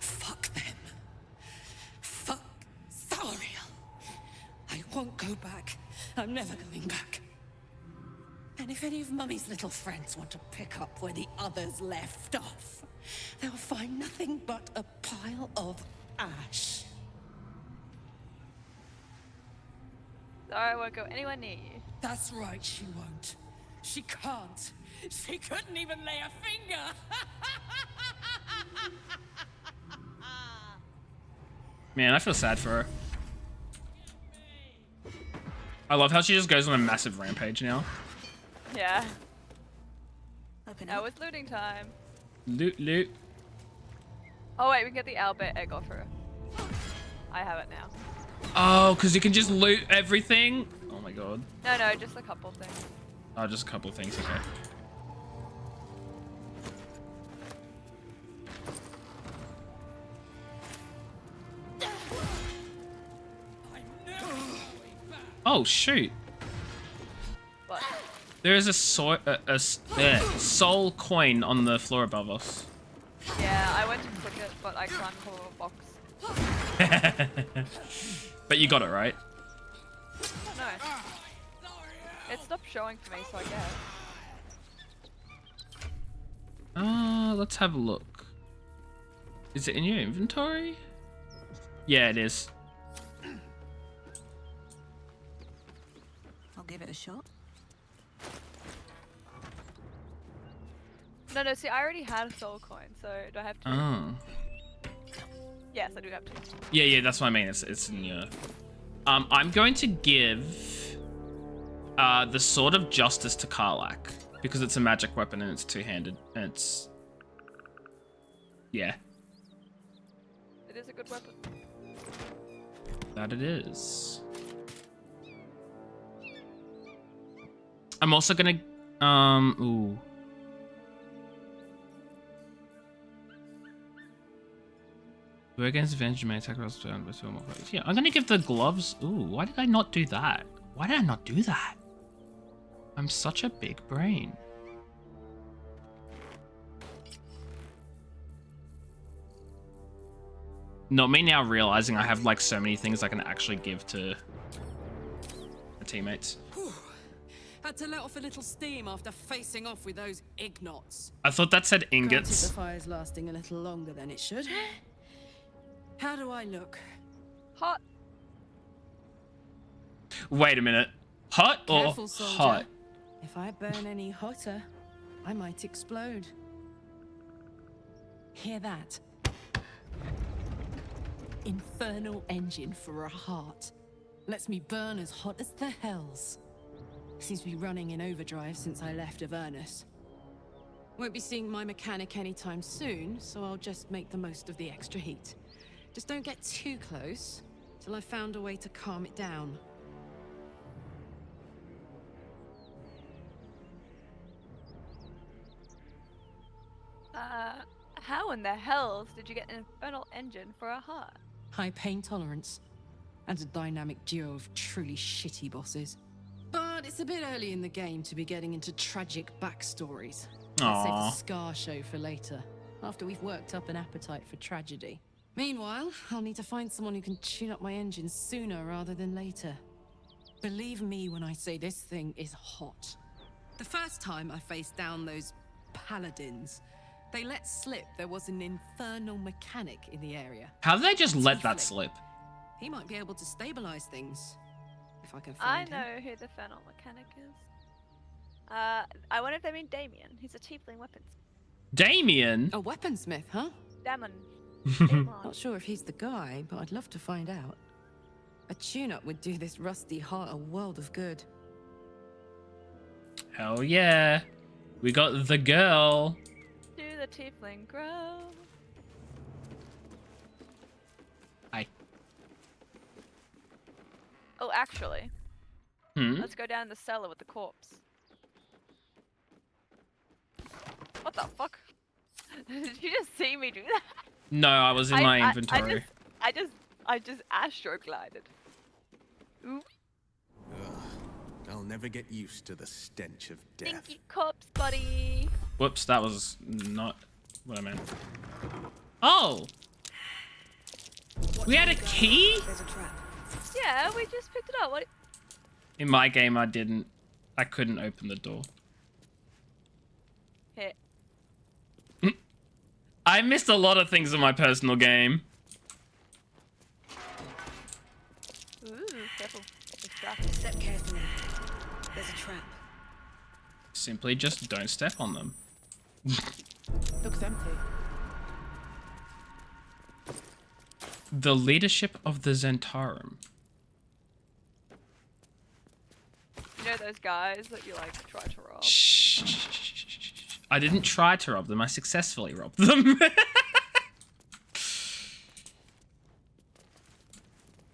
Fuck them. Fuck Zariel. I won't go back. I'm never going back. And if any of Mummy's little friends want to pick up where the others left off, they'll find nothing but a pile of ash. Zara won't go anywhere near you. That's right, she won't. She can't. She couldn't even lay a finger. Man, I feel sad for her. I love how she just goes on a massive rampage now. Yeah. Open Now up. it's looting time. Loot. Oh wait, we can get the Albert egg off her. I have it now. Oh, because you can just loot everything? Oh my god. No, just a couple things. Oh, just a couple of things, okay. Oh, shoot. What? There is a soul coin on the floor above us. Yeah, I went to click it, but I can't pull a box. But you got it, right? No. It stopped showing for me, so I guess. Let's have a look. Is it in your inventory? Yeah, it is. give it a shot. No, see, I already had a soul coin, so do I have to? Oh. Yes, I do have to. Yeah, that's what I mean. It's in your... I'm going to give the Sword of Justice to Karlak because it's a magic weapon and it's two-handed and it's... Yeah. It is a good weapon. That it is. I'm also gonna... Ooh. We're against advantage, may attack rolls down by 2 or more players. Yeah, I'm gonna give the gloves... Ooh, why did I not do that? Why did I not do that? I'm such a big brain. Not me now realizing I have like so many things I can actually give to my teammates. Whew. Had to let off a little steam after facing off with those ignots. I thought that said Granted, ingots. the fire's lasting a little longer than it should. How do I look? Hot. Wait a minute. Hot or Careful, soldier. hot? If I burn any hotter, I might explode. Hear that? Infernal engine for a heart. Lets me burn as hot as the hells. Seems to be running in overdrive since I left Avernus. Won't be seeing my mechanic anytime soon, so I'll just make the most of the extra heat. Just don't get too close till I've found a way to calm it down. How in the hells did you get an infernal engine for a heart? High pain tolerance, and a dynamic duo of truly shitty bosses. But it's a bit early in the game to be getting into tragic backstories. Let's save the scar show for later, after we've worked up an appetite for tragedy. Meanwhile, I'll need to find someone who can tune up my engine sooner rather than later. Believe me when I say this thing is hot. The first time I faced down those paladins, they let slip there was an infernal mechanic in the area. How did they just let that slip? He might be able to stabilize things, if I can find him. I know who the infernal mechanic is. I wonder if they mean Damien. He's a tiefling weapons. Damien? A weaponsmith, huh? Damon. Not sure if he's the guy, but I'd love to find out. A tune-up would do this rusty heart a world of good. Hell yeah. We got the girl. Do the tiefling grow? Hi. Oh, actually. Let's go down the cellar with the corpse. What the fuck? Did you just see me do that? No, I was in my inventory. I just astro glided. Oop. I'll never get used to the stench of death. Stinky corpse, buddy. Whoops, that was not what I meant. Oh! We had a key? There's a trap. Yeah, we just picked it up. What? In my game, I didn't. I couldn't open the door. Here. I missed a lot of things in my personal game. Ooh, careful. Step carefully. There's a trap. Simply just don't step on them. Looks empty. The leadership of the Zentarum. You know those guys that you like try to rob? Shh. I didn't try to rob them. I successfully robbed them.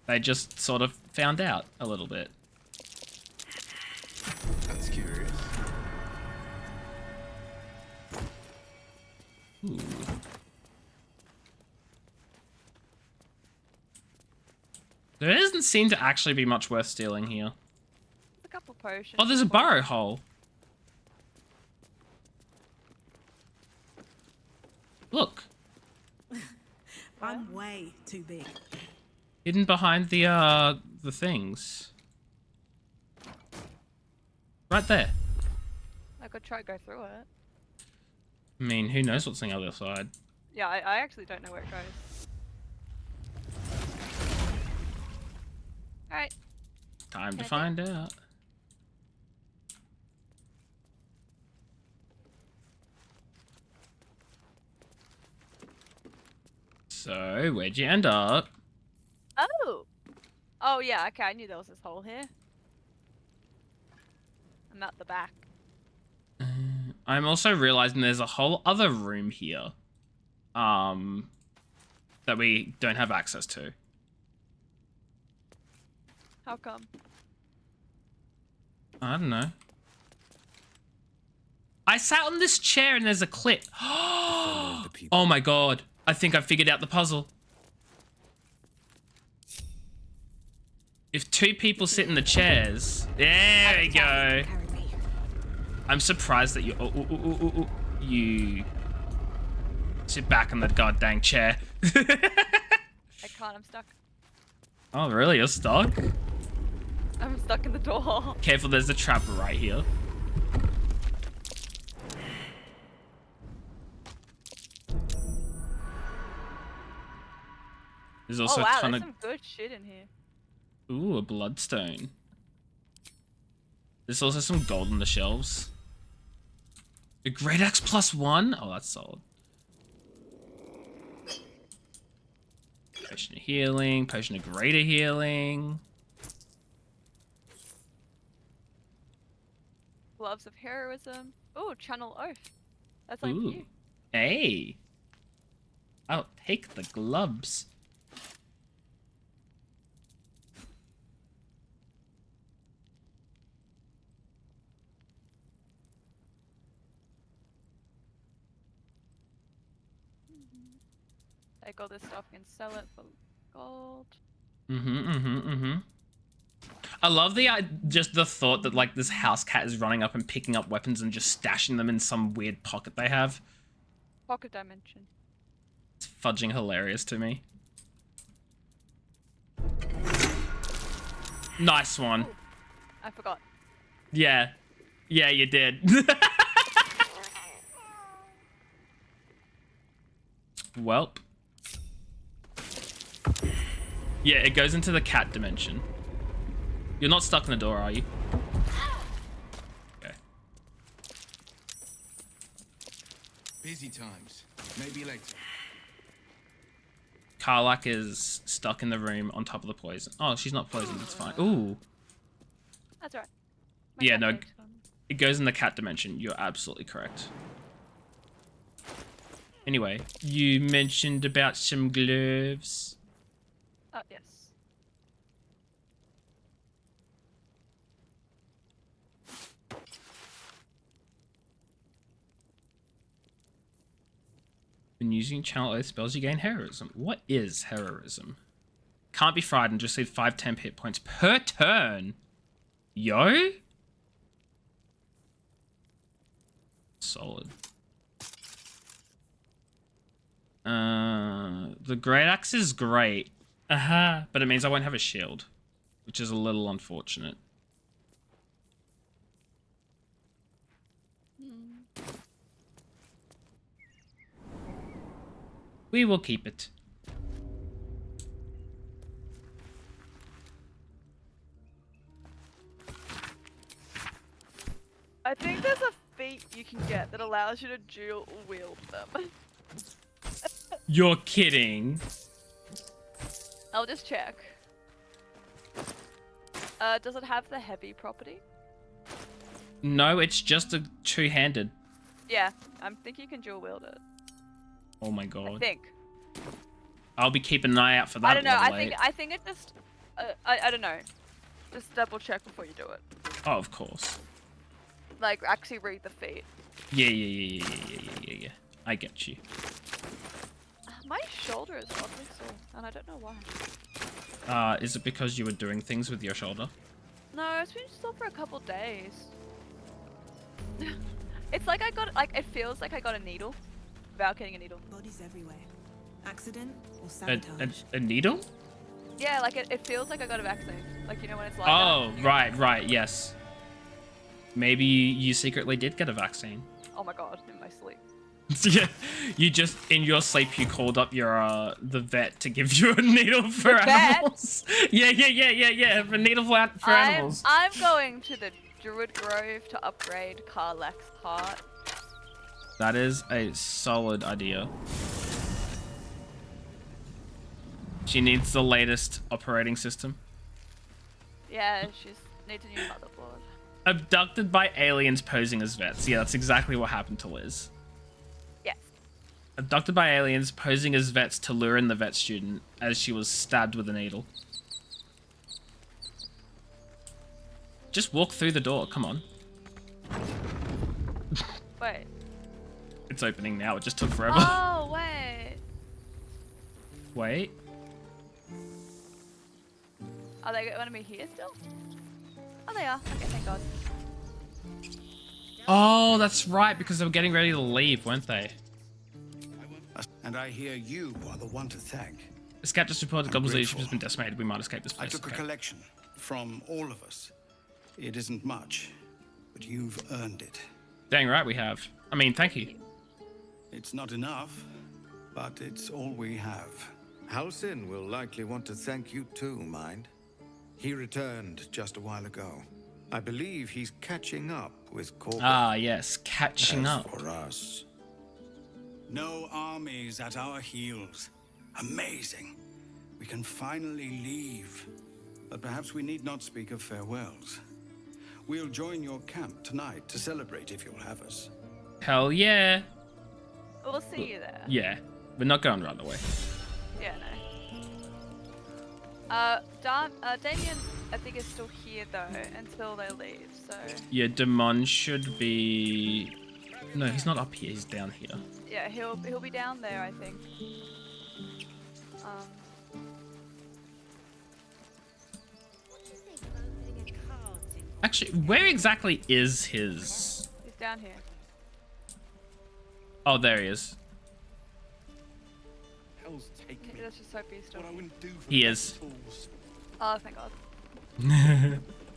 They just sort of found out a little bit. That's curious. Ooh. There doesn't seem to actually be much worth stealing here. There's a couple potions. Oh, there's a burrow hole. Look. I'm way too big. Hidden behind the things. Right there. I could try to go through it. I mean, who knows what's on the other side? Yeah, I actually don't know where it goes. Alright. Time to find out. So, where'd you end up? Oh! Oh, yeah, okay, I knew there was this hole here. I'm at the back. I'm also realizing there's a whole other room here. That we don't have access to. How come? I don't know. I sat on this chair and there's a clip. Oh my god. I think I figured out the puzzle. If two people sit in the chairs... There we go. I'm surprised that you sit back in the goddamn chair. I can't, I'm stuck. Oh, really? You're stuck? I'm stuck in the door. Careful, there's a trap right here. There's also oh wow, a ton there's of... some good shit in here. Ooh, a bloodstone. There's also some gold on the shelves. A great axe +1? Oh, that's solid. Potion of healing, potion of greater healing. Gloves of heroism. Oh, channel oath. That's like Ooh. you. Hey. I'll take the gloves. Take all this stuff and sell it for gold. I love the just the thought that like this house cat is running up and picking up weapons and just stashing them in some weird pocket they have. Pocket dimension. It's fudging hilarious to me. Nice one. Ooh, I forgot. Yeah. Yeah, you did. Welp. Yeah, it goes into the cat dimension. You're not stuck in the door, are you? Okay. Busy times. Maybe later. Karlak is stuck in the room on top of the poison. Oh, she's not poisoned. It's fine. Ooh. That's right. Yeah, no. It goes in the cat dimension. You're absolutely correct. Anyway, you mentioned about some gloves. Oh, yes. When using channel oath spells, you gain heroism. What is heroism? Can't be frightened, just leave 5-10 hit points per turn. Yo? Solid. The great axe is great. But it means I won't have a shield, which is a little unfortunate. We will keep it. I think there's a feat you can get that allows you to dual wield them. You're kidding. I'll just check. Does it have the heavy property? No, it's just a two-handed. Yeah, I think you can dual wield it. Oh my god. I think. I'll be keeping an eye out for that. I don't know. Lovely. I think it just. I don't know. Just double check before you do it. Oh, of course. Like actually read the feat. Yeah. I get you. My shoulder is oddly sore, and I don't know why. Is it because you were doing things with your shoulder? No, it's been sore for a couple days. It's like I got it feels like I got a needle without getting a needle. Bodies everywhere. Accident or sabotage? A needle? Yeah, like it feels like I got a vaccine. Like, you know when it's like Oh, right, yes. Maybe you secretly did get a vaccine. Oh my god, in my sleep. Yeah, you just, in your sleep, you called up your, the vet to give you a needle for animals. Yeah, a needle for animals. I'm going to the Druid Grove to upgrade Karlak's heart. That is a solid idea. She needs the latest operating system. Yeah, she's needs a new motherboard. Abducted by aliens posing as vets. Yeah, that's exactly what happened to Liz. Yes. Abducted by aliens posing as vets to lure in the vet student as she was stabbed with a needle. Just walk through the door, come on. Wait. It's opening now, it just took forever. Oh, wait. Wait. Are they going to be here still? Oh, they are. Okay, thank God. Oh, that's right, because they were getting ready to leave, weren't they? And I hear you are the one to thank. The scout just reported Goblin's leadership has been decimated. We might escape this I place. took a collection from all of us. It isn't much, but you've earned it. Dang right we have. I mean, thank you. It's not enough, but it's all we have. Halsin will likely want to thank you too, Mind. He returned just a while ago. I believe he's catching up with Corbin. Ah, yes, catching As up. for us, No armies at our heels. Amazing. We can finally leave. But perhaps we need not speak of farewells. We'll join your camp tonight to celebrate if you'll have us. Hell yeah. We'll see you there. Yeah, we're not going right away. Yeah, no. Damien, I think, is still here though until they leave. So. Yeah, Damon should be. No, he's not up here. He's down here. Yeah, he'll be down there, I think. Actually, where exactly is his? He's down here. Oh, there he is. Let's just hope he's still. He is. Oh, thank God.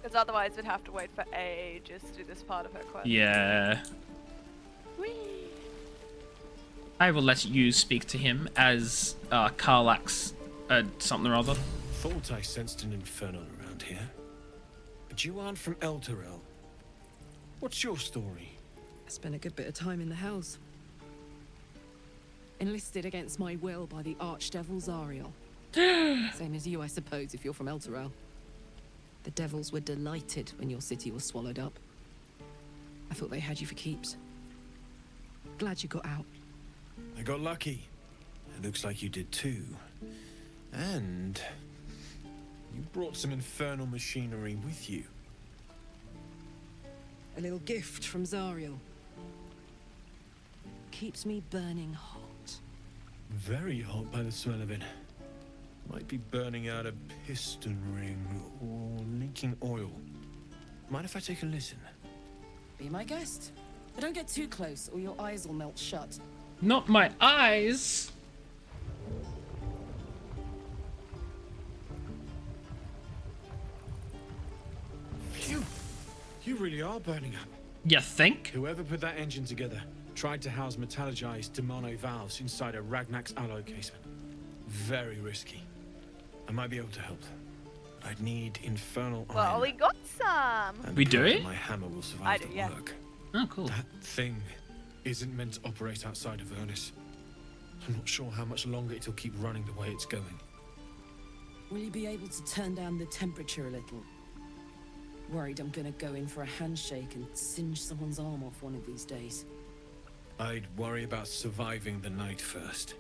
Because otherwise we'd have to wait for ages to do this part of her quest. Yeah. Whee! I will let you speak to him as Karlak's something or other. Thought I sensed an infernal around here. But you aren't from Elturel. What's your story? I spent a good bit of time in the Hells. Enlisted against my will by the Archdevil Zariel. Same as you, I suppose, if you're from Elturel. The devils were delighted when your city was swallowed up. I thought they had you for keeps. Glad you got out. I got lucky. It looks like you did too. And you brought some infernal machinery with you. A little gift from Zariel. Keeps me burning hot. Very hot by the smell of it. Might be burning out a piston ring or leaking oil. Mind if I take a listen? Be my guest. But don't get too close or your eyes will melt shut. Not my eyes. Phew! You really are burning up. You think? Whoever put that engine together tried to house metallurgized Demono valves inside a Ragnak's alloy casement. Very risky. I might be able to help. I'd need infernal iron. Well, we got some. And We do it? My hammer will survive I do, the yeah. work. Oh, cool. That thing isn't meant to operate outside of Vernus. I'm not sure how much longer it'll keep running the way it's going. Will you be able to turn down the temperature a little? Worried I'm gonna go in for a handshake and singe someone's arm off one of these days. I'd worry about surviving the night first.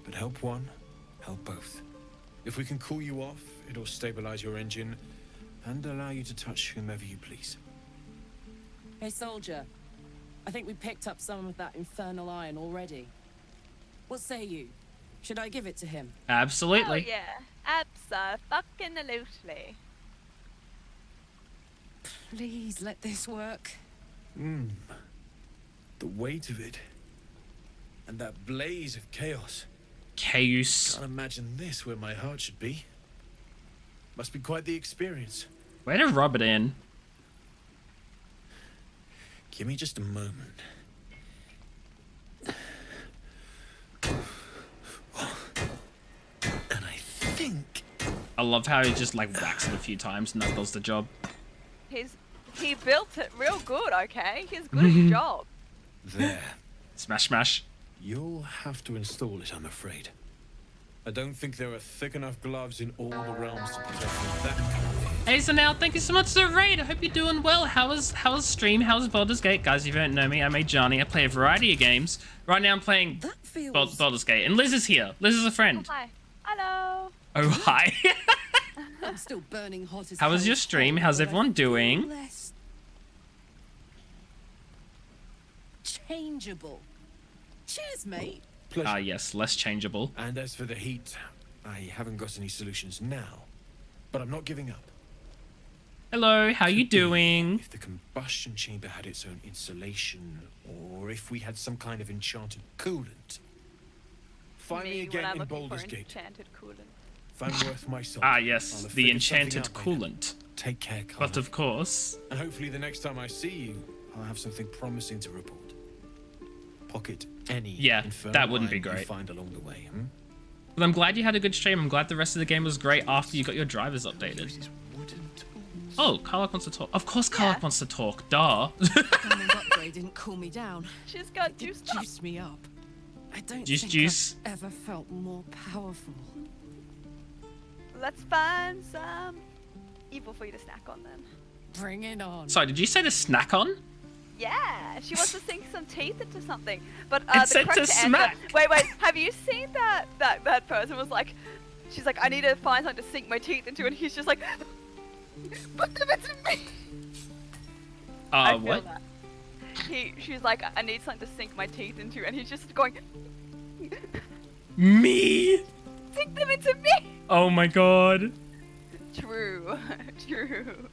But help one, help both. If we can cool you off, it'll stabilize your engine and allow you to touch whomever you please. Hey, soldier. I think we picked up some of that infernal iron already. What say you? Should I give it to him? Absolutely. Oh yeah, abso-fucking-lutely. Please let this work. The weight of it. And that blaze of chaos. Chaos. Can't imagine this where my heart should be. Must be quite the experience. Way to rub it in. Give me just a moment. And I think... I love how he just like whacks it a few times and that does the job. He built it real good, okay? He's good at his job. There. Smash, smash. You'll have to install it, I'm afraid. I don't think there are thick enough gloves in all the realms to protect from that kind of heat. Hey, so now, thank you so much for the raid. I hope you're doing well. How's stream? How's Baldur's Gate? Guys, if you don't know me, I'm Johnny. I play a variety of games. Right now I'm playing Baldur's Gate. And Liz is here. Liz is a friend. Oh, hi. Hello. Oh, hi. I'm still burning hot as How was your stream? How's everyone doing? less changeable. Cheers, mate. Ah, yes, less changeable. And as for the heat, I haven't got any solutions now, but I'm not giving up. Hello, how you doing? If the combustion chamber had its own insulation, or if we had some kind of enchanted coolant. Find me again in Baldur's Gate. Enchanted coolant. If I'm worth my salt. Ah, yes, I'll the figure enchanted something out later. coolant. Take care, Carla. But of course. And hopefully the next time I see you, I'll have something promising to report. Pocket any infernal that wouldn't be iron you great. find along the way. Well, I'm glad you had a good stream. I'm glad the rest of the game was great after you got your drivers updated. Oh, Karlak wants to talk. Of course Karlak wants to talk. Duh. Diamond upgrade didn't cool me down. She's got juice me up. I don't Juice. I've ever felt more powerful. Let's find some evil for you to snack on then. Bring it on. Sorry, did you say to snack on? Yeah, she wants to sink some teeth into something. But It the said correct to answer. smack. Wait, have you seen that person was like, she's like, I need to find something to sink my teeth into, and he's just like, put them into me. I feel What? that. She's like, I need something to sink my teeth into, and he's just going, Me? sink them into me. Oh my god. True.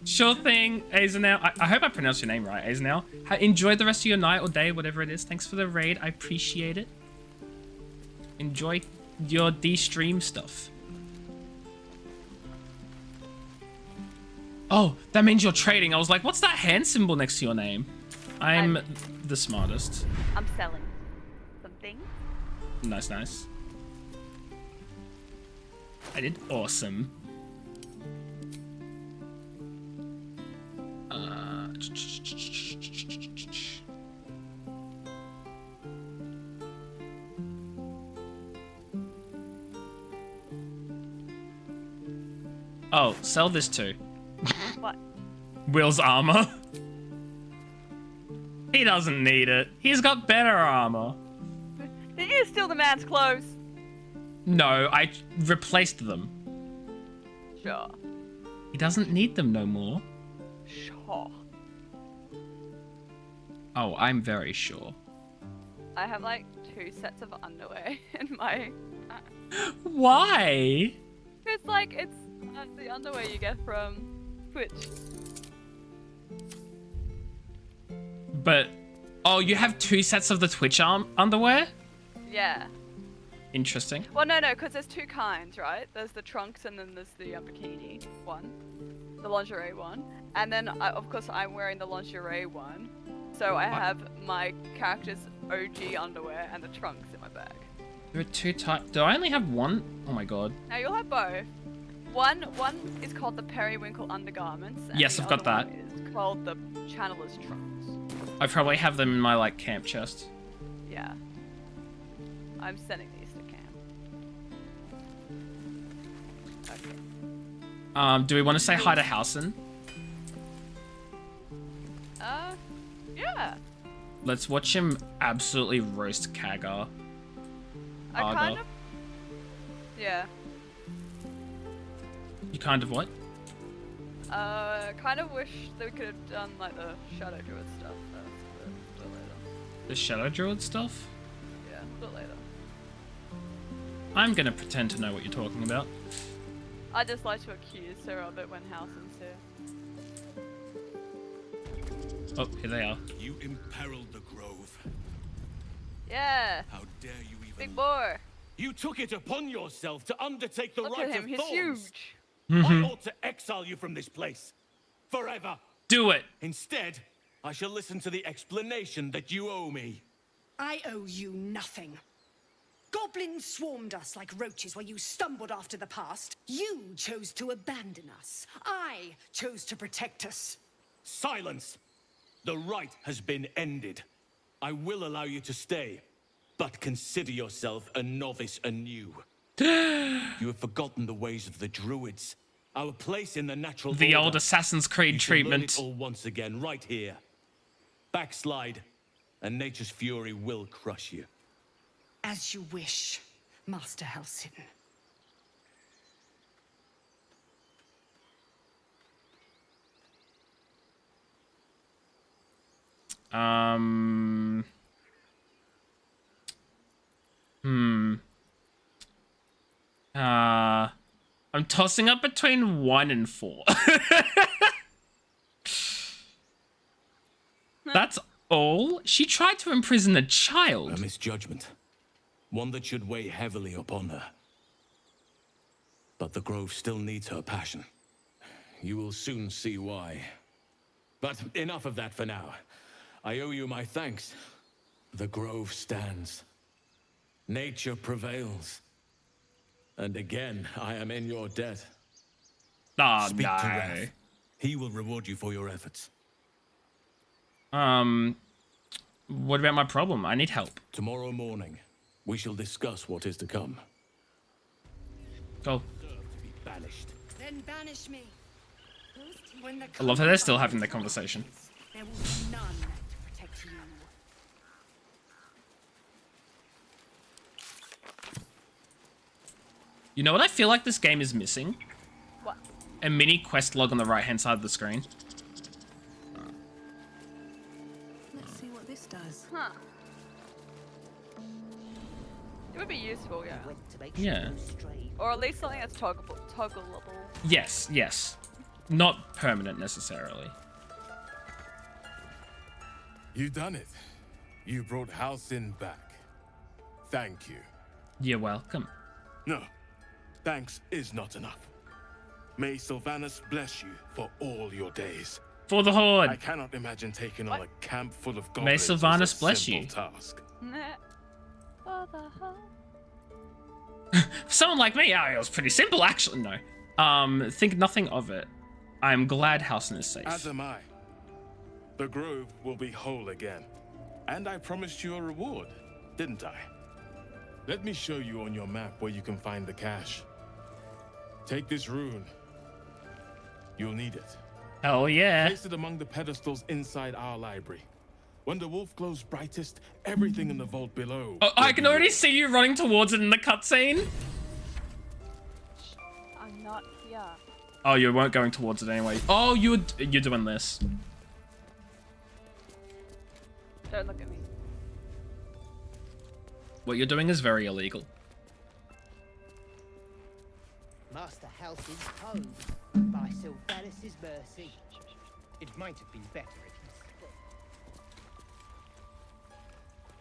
Sure thing, Azanel. I hope I pronounced your name right, Azanel. Enjoy the rest of your night or day, whatever it is. Thanks for the raid. I appreciate it. Enjoy your de-stream stuff. Oh, that means you're trading. I was like, what's that hand symbol next to your name? I'm the smartest. I'm selling something. Nice. I did awesome. Oh, sell this too. What? Will's armor. He doesn't need it. He's got better armor. Did you steal the man's clothes? No, I replaced them. Sure. He doesn't need them no more. Sure. Oh, I'm very sure. I have like 2 sets of underwear in my. Why? It's like it's the underwear you get from Twitch. But, oh, you have 2 sets of the Twitch underwear? Yeah. Interesting. Well, no, because there's 2 kinds, right? There's the trunks and then there's the bikini one, the lingerie one, and then of course I'm wearing the lingerie one, so I have my character's OG underwear and the trunks in my bag. There are 2 types. Do I only have one? Oh my god. Now you'll have both. One is called the periwinkle undergarments. And Yes, the I've got other that. one is called the channeler's trunks. I probably have them in my like camp chest. Yeah. I'm sending these to camp. Okay. Do we want to say hi to Housen? Yeah. Let's watch him absolutely roast Kagar. I kind of. Yeah. You kind of what? Kind of wish they could have done like the Shadow Druid stuff first, but a bit later. The Shadow Druid stuff? Yeah, a bit later. I'm gonna pretend to know what you're talking about. I just like to accuse her of it when Housen's here. Oh, here they are. You imperiled the grove. Yeah. How dare you even... Big boy. You took it upon yourself to undertake the Look rites at him, of he's thorns. huge. I ought to exile you from this place. Forever. Do it. Instead, I shall listen to the explanation that you owe me. I owe you nothing. Goblins swarmed us like roaches while you stumbled after the past. You chose to abandon us. I chose to protect us. Silence! The rite has been ended. I will allow you to stay, but consider yourself a novice anew. You have forgotten the ways of the druids. Our place in the natural The order. old Assassin's Creed You shall learn treatment. it all once again, right here. Backslide, and nature's fury will crush you. As you wish, Master Halsin. I'm tossing up between 1 and 4. That's all? She tried to imprison a child. A misjudgment. One that should weigh heavily upon her. But the Grove still needs her passion. You will soon see why. But enough of that for now. I owe you my thanks. The Grove stands. Nature prevails. And again, I am in your debt. Oh, Speak to Wrath. He will reward you for your efforts. What about my problem? I need help. Tomorrow morning, we shall discuss what is to come. Go. Banished. Then banish me. When the I love how they're still having the conversation. there will be none to protect you. You know what I feel like this game is missing? What? A mini quest log on the right-hand side of the screen. Let's see what this does. Huh. It would be useful, yeah. Yeah. Or at least something that's toggleable. Yes, yes. Not permanent necessarily. You've done it. You brought Halsin back. Thank you. You're welcome. No, thanks is not enough. May Sylvanas bless you for all your days. For the Horde. I cannot imagine taking on a camp full of May goblins. as a Sylvanas bless you. simple task. For the hell? For someone like me, it was pretty simple, actually. No. Think nothing of it. I'm glad Halsin is safe. As am I. The Grove will be whole again. And I promised you a reward, didn't I? Let me show you on your map where you can find the cache. Take this rune. You'll need it. Hell yeah. Place it among the pedestals inside our library. When the wolf glows brightest, everything in the vault below. Oh, I can already see you running towards it in the cutscene. I'm not here. Oh, you weren't going towards it anyway. Oh, you're doing this. Don't look at me. What you're doing is very illegal. Master Halsin's home by Sylvanas' mercy. It might have been better if he spoke.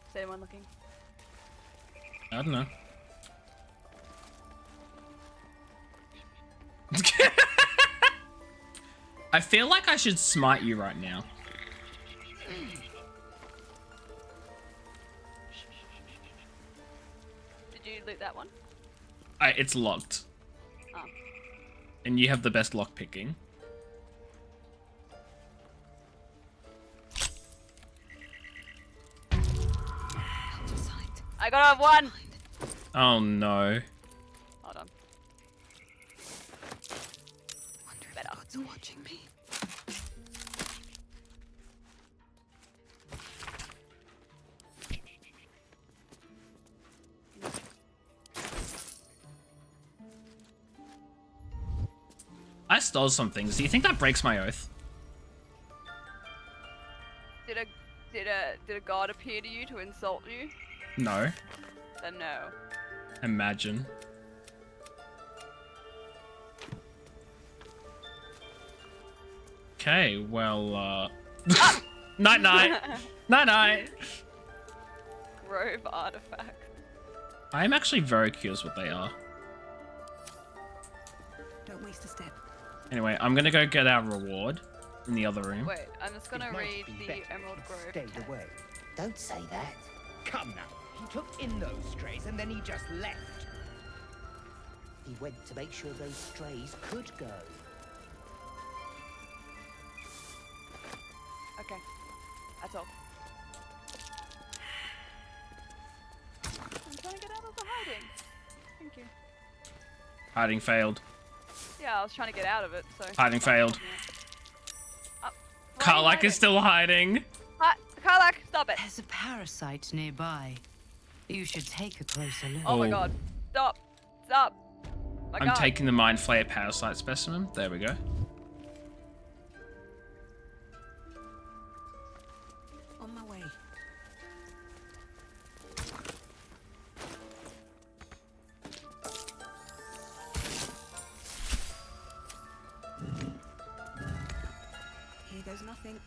Is anyone looking? I don't know. I feel like I should smite you right now. Did you loot that one? It's locked. Oh. And you have the best lock picking. I got one! Oh no. Hold on. Better. Gods are watching me. I stole some things. Do you think that breaks my oath? Did a god appear to you to insult you? No. Then no. Imagine. Okay, well, night night. Night night. Grove artifact. I'm actually very curious what they are. Don't waste a step. Anyway, I'm gonna go get our reward in the other room. Wait, I'm just gonna read the Emerald Grove. Stayed away. Don't say that. Come now. He took in those strays and then he just left. He went to make sure those strays could go. Okay, that's all. I'm trying to get out of the hiding. Thank you. Hiding failed. Yeah, I was trying to get out of it, so... Hiding failed. Why are you Karlak hiding? is still hiding. Hi, Karlak, stop it. There's a parasite nearby. You should take a closer look. Oh my god. Stop. Stop. My I'm god. taking the Mind Flayer parasite specimen. There we go. On my way. Here goes nothing.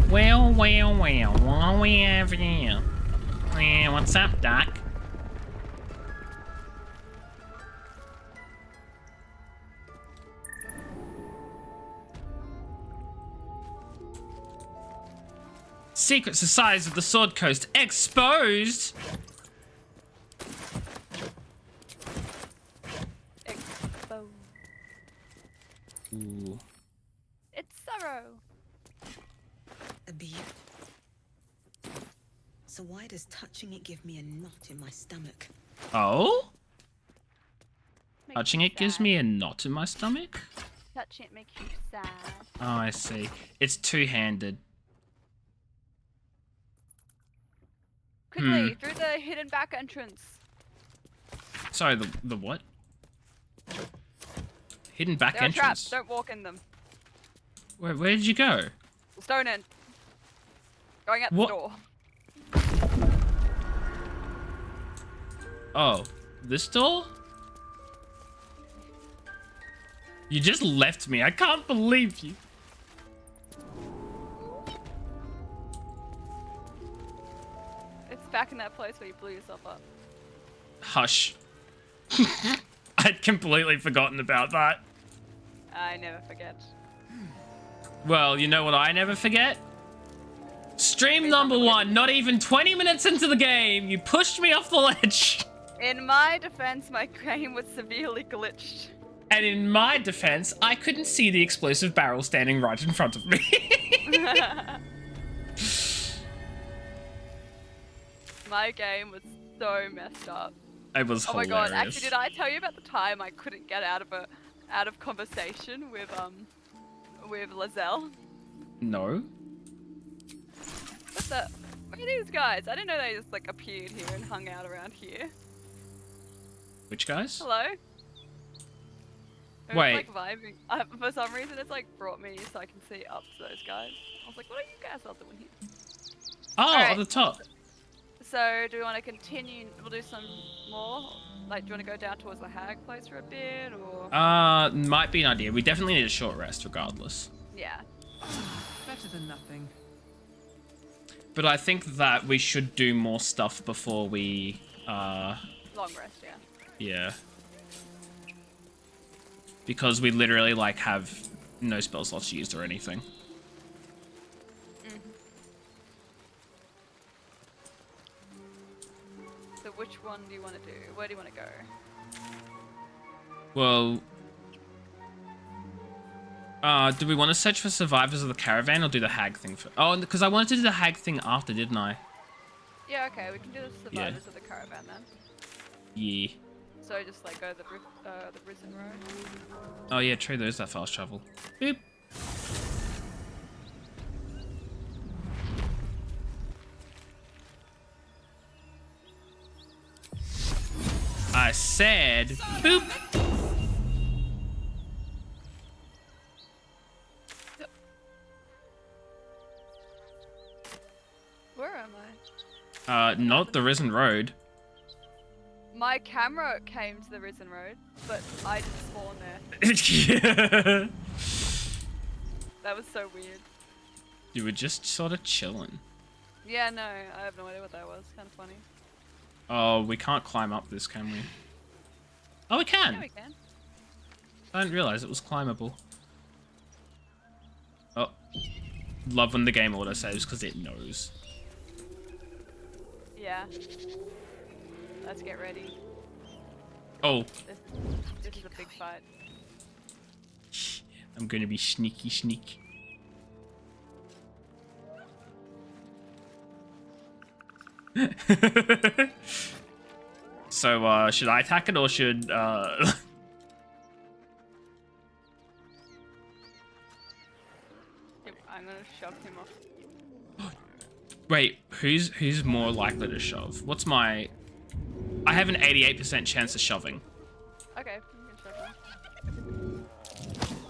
Well, what we have here? Yeah, what's up, Doc? Secret societies of the Sword Coast exposed! Exposed. Ooh. It's sorrow. A bee. So why does touching it give me a knot in my stomach? Oh? Makes Touching you it gives sad. me a knot in my stomach? Touching it makes you sad. Oh, I see. It's two-handed. Quickly, through the hidden back entrance. Sorry, the what? Hidden back There are entrance. traps. Don't walk in them. Where did you go? Stone in. Going out What? the door. Oh, this door? You just left me. I can't believe you. It's back in that place where you blew yourself up. Hush. I'd completely forgotten about that. I never forget. Well, you know what I never forget? Stream number 1, not even 20 minutes into the game, you pushed me off the ledge. In my defense, my game was severely glitched. And in my defense, I couldn't see the explosive barrel standing right in front of me. My game was so messed up. It was Oh my hilarious. god, actually did I tell you about the time I couldn't get out of conversation with Lizelle? No. Where are these guys? I didn't know they just like appeared here and hung out around here. Which guys? Hello? It was, Wait. like vibing. For some reason it's like brought me so I can see up to those guys. I was like, what are you guys all doing here? Oh, Alright. at the top. So do we want to continue? We'll do some more? Like, do you want to go down towards the hag place for a bit, or? Might be an idea. We definitely need a short rest regardless. Yeah. Better than nothing. But I think that we should do more stuff before we, Long rest, yeah. yeah. Because we literally, like, have no spell slots used or anything. So which one do you want to do? Where do you want to go? Well, do we want to search for survivors of the caravan or do the hag thing for? Oh, because I wanted to do the hag thing after, didn't I? Yeah, okay, we can do the survivors of the caravan then. Yeah. So just like go the Risen Road. Oh yeah, true. There's that fast travel. Boop. I said boop. Where am I? Not the Risen Road. My camera came to the Risen Road, but I didn't spawn there. Yeah. That was so weird. You were just sort of chilling. Yeah, no, I have no idea what that was. Kind of funny. Oh, we can't climb up this, can we? Oh, we can. Yeah, we can. I didn't realize it was climbable. Oh. Love when the game auto-saves because it knows. Yeah. Let's get ready. Oh. This is a big fight. I'm gonna be sneaky sneak. So, should I attack it or should, I'm gonna shove him off. Wait, who's more likely to shove? What's my... I have an 88% chance of shoving. Okay, you can shove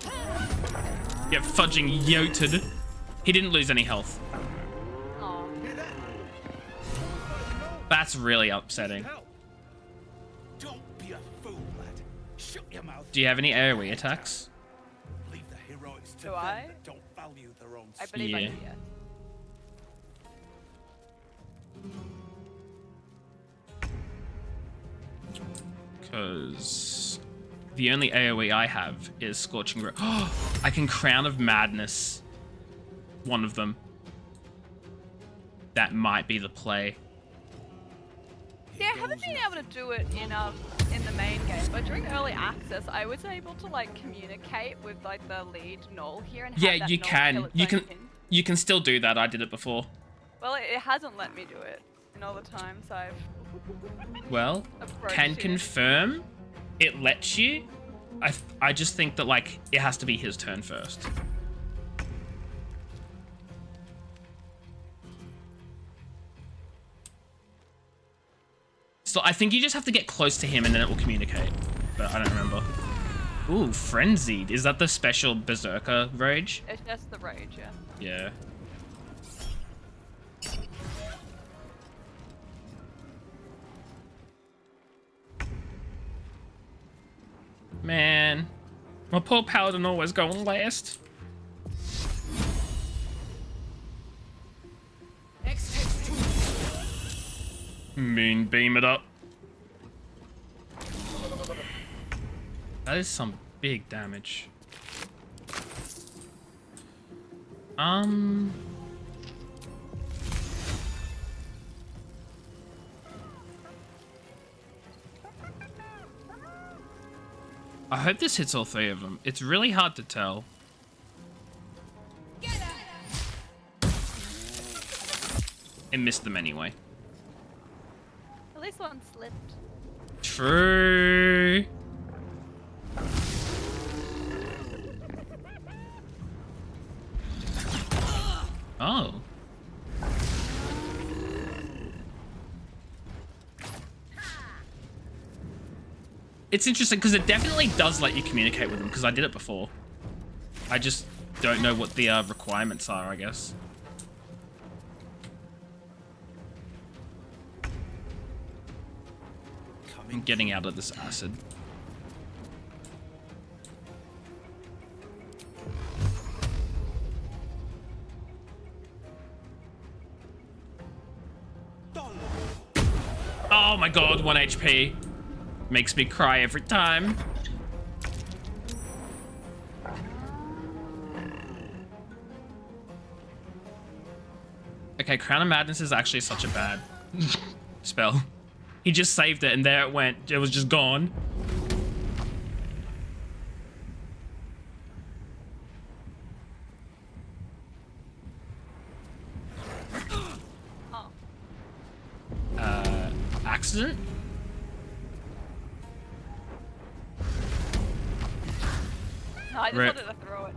him. Get fudging yoted. He didn't lose any health. Aw. That's really upsetting. Don't be a fool, lad. Shut your mouth. Do you have any AoE attacks? Leave the heroics to Do them I? that don't value their own I believe I Yeah. do, yes. Because the only AoE I have is Scorching Ray. Oh, I can Crown of Madness one of them. That might be the play. Yeah, I haven't been able to do it in the main game, but during early access, I was able to like communicate with like the lead Knoll here and have Yeah, that you Knoll can. kill its You own can. kin. You can still do that. I did it before. Well, it hasn't let me do it in all the times I've. Well, approached can it. confirm it lets you. I just think that like it has to be his turn first. So I think you just have to get close to him and then it will communicate. But I don't remember. Ooh, Frenzied. Is that the special Berserker rage? It's just the rage, yeah. Yeah. Man. My poor paladin always going last. Moonbeam it up. That is some big damage. I hope this hits all three of them. It's really hard to tell. It missed them anyway. At least one slipped. True. Oh. It's interesting because it definitely does let you communicate with them because I did it before. I just don't know what the requirements are, I guess. I'm getting out of this acid. Oh my god, 1 HP. Makes me cry every time. Okay, Crown of Madness is actually such a bad spell. He just saved it and there it went. It was just gone. Accident? No, I just Rip. wanted to throw it.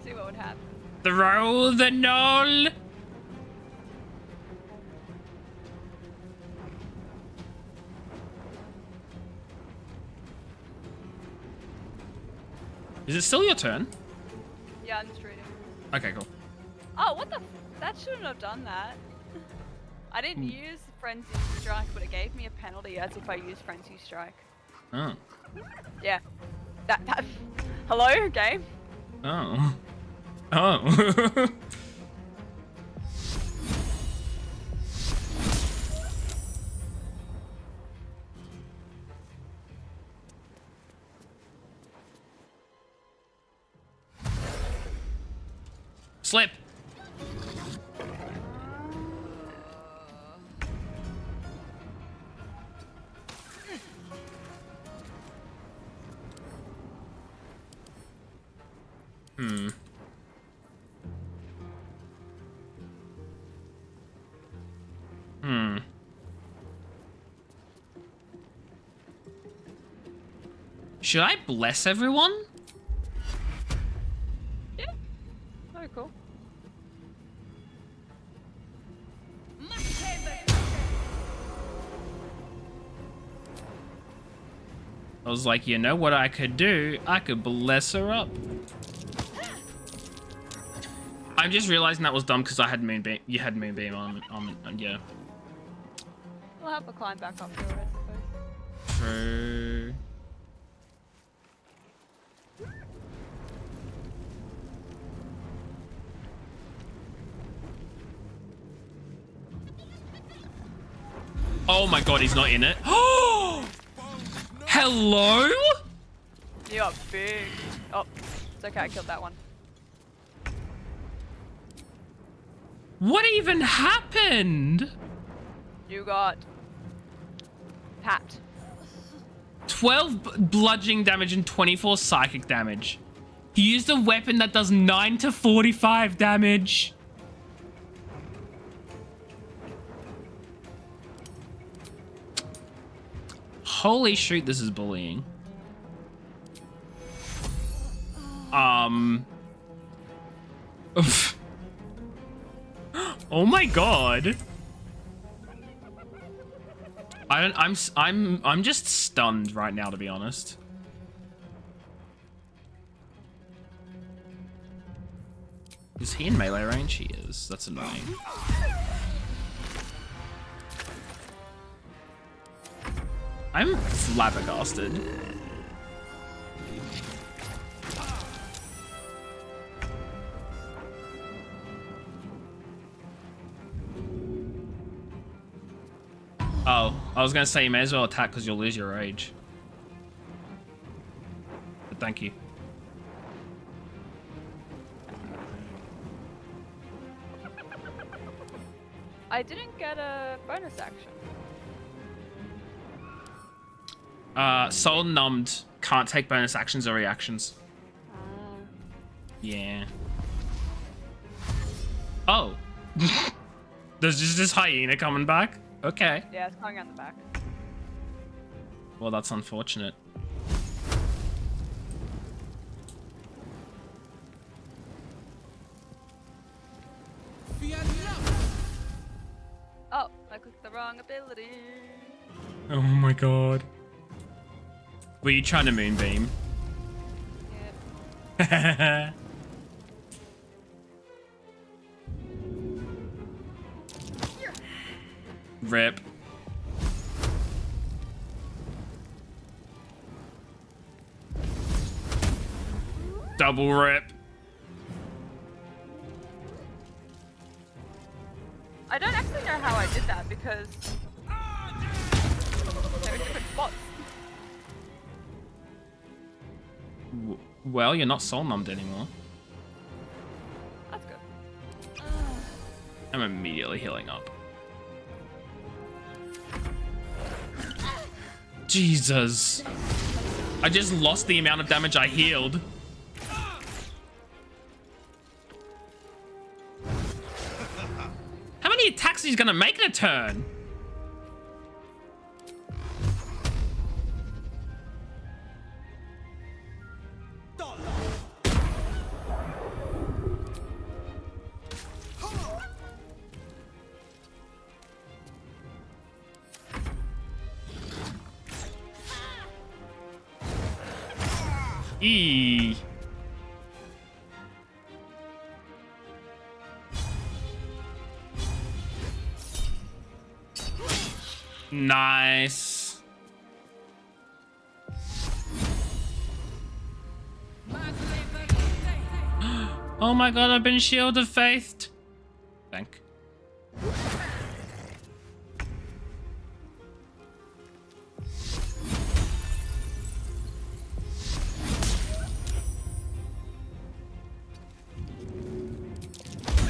See what would happen. Throw the knoll. Is it still your turn? Yeah, I'm just reading. Okay, cool. Oh, what the? That shouldn't have done that. I didn't use Frenzy Strike, but it gave me a penalty as if I used Frenzy Strike. Oh. Yeah. That. Hello, game. Oh. Oh. Slip. Hmm. Should I bless everyone? Yeah. Very cool. I was like, you know what I could do? I could bless her up. I'm just realizing that was dumb because I had moonbeam. You had moonbeam on yeah. We'll have to climb back up here, I suppose. True. Oh my god, he's not in it. Oh! Hello? You got big. Oh, it's okay, I killed that one. What even happened? You got Pat. 12 bludgeoning damage and 24 psychic damage. He used a weapon that does 9 to 45 damage. Holy shoot, this is bullying. Oh my god. I'm just stunned right now, to be honest. Is he in melee range? He is. That's annoying. I'm flabbergasted. Oh, I was gonna say you may as well attack because you'll lose your rage. But thank you. I didn't get a bonus action. Soul numbed. Can't take bonus actions or reactions. Yeah. Oh. There's just this hyena coming back? Okay. Yeah, it's coming on the back. Well, that's unfortunate. Oh, I clicked the wrong ability. Oh my god. Were you trying to moonbeam? Yeah. Rip. Double rip. I don't actually know how I did that because there were different spots. Well, you're not soul numbed anymore. That's good. I'm immediately healing up. Jesus. I just lost the amount of damage I healed. How many attacks is he gonna make in a turn? E. Nice. Oh my god, I've been shield of faith. Thank.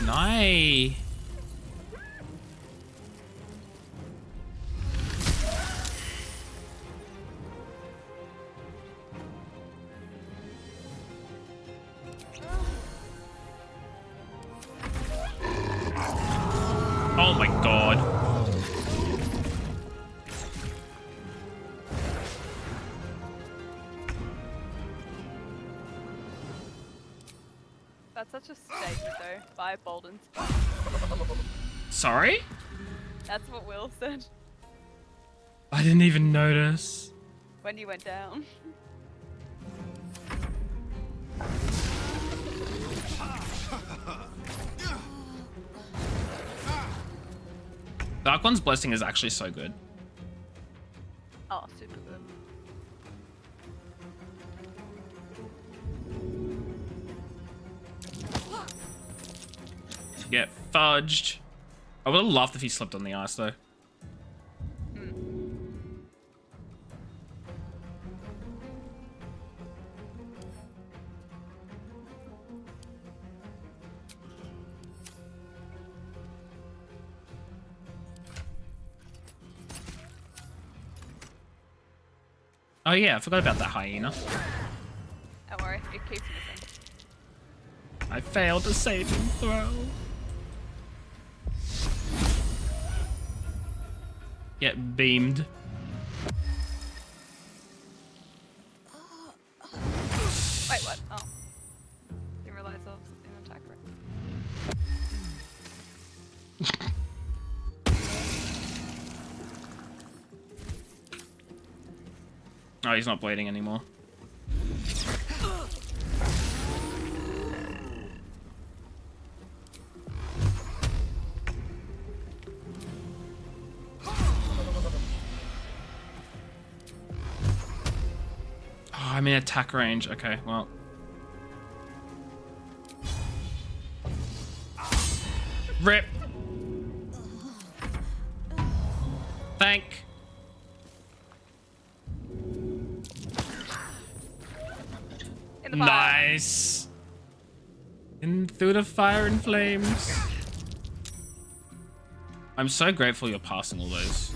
Nice. Oh my god. That's such a statement though, by Bolden's. Sorry? That's what Will said I didn't even notice. when you went down. Dark One's Blessing is actually so good. Oh, super good. Get fudged. I would have laughed if he slipped on the ice though. Oh yeah, I forgot about that hyena. Don't worry, it keeps missing. I failed a saving throw. Get beamed. Wait, what? Oh. Didn't realize I was in attack right. Oh, he's not bleeding anymore. Oh, I'm in attack range. Okay, well. Rip. Thank. Nice. In through the fire and flames. I'm so grateful you're passing all those.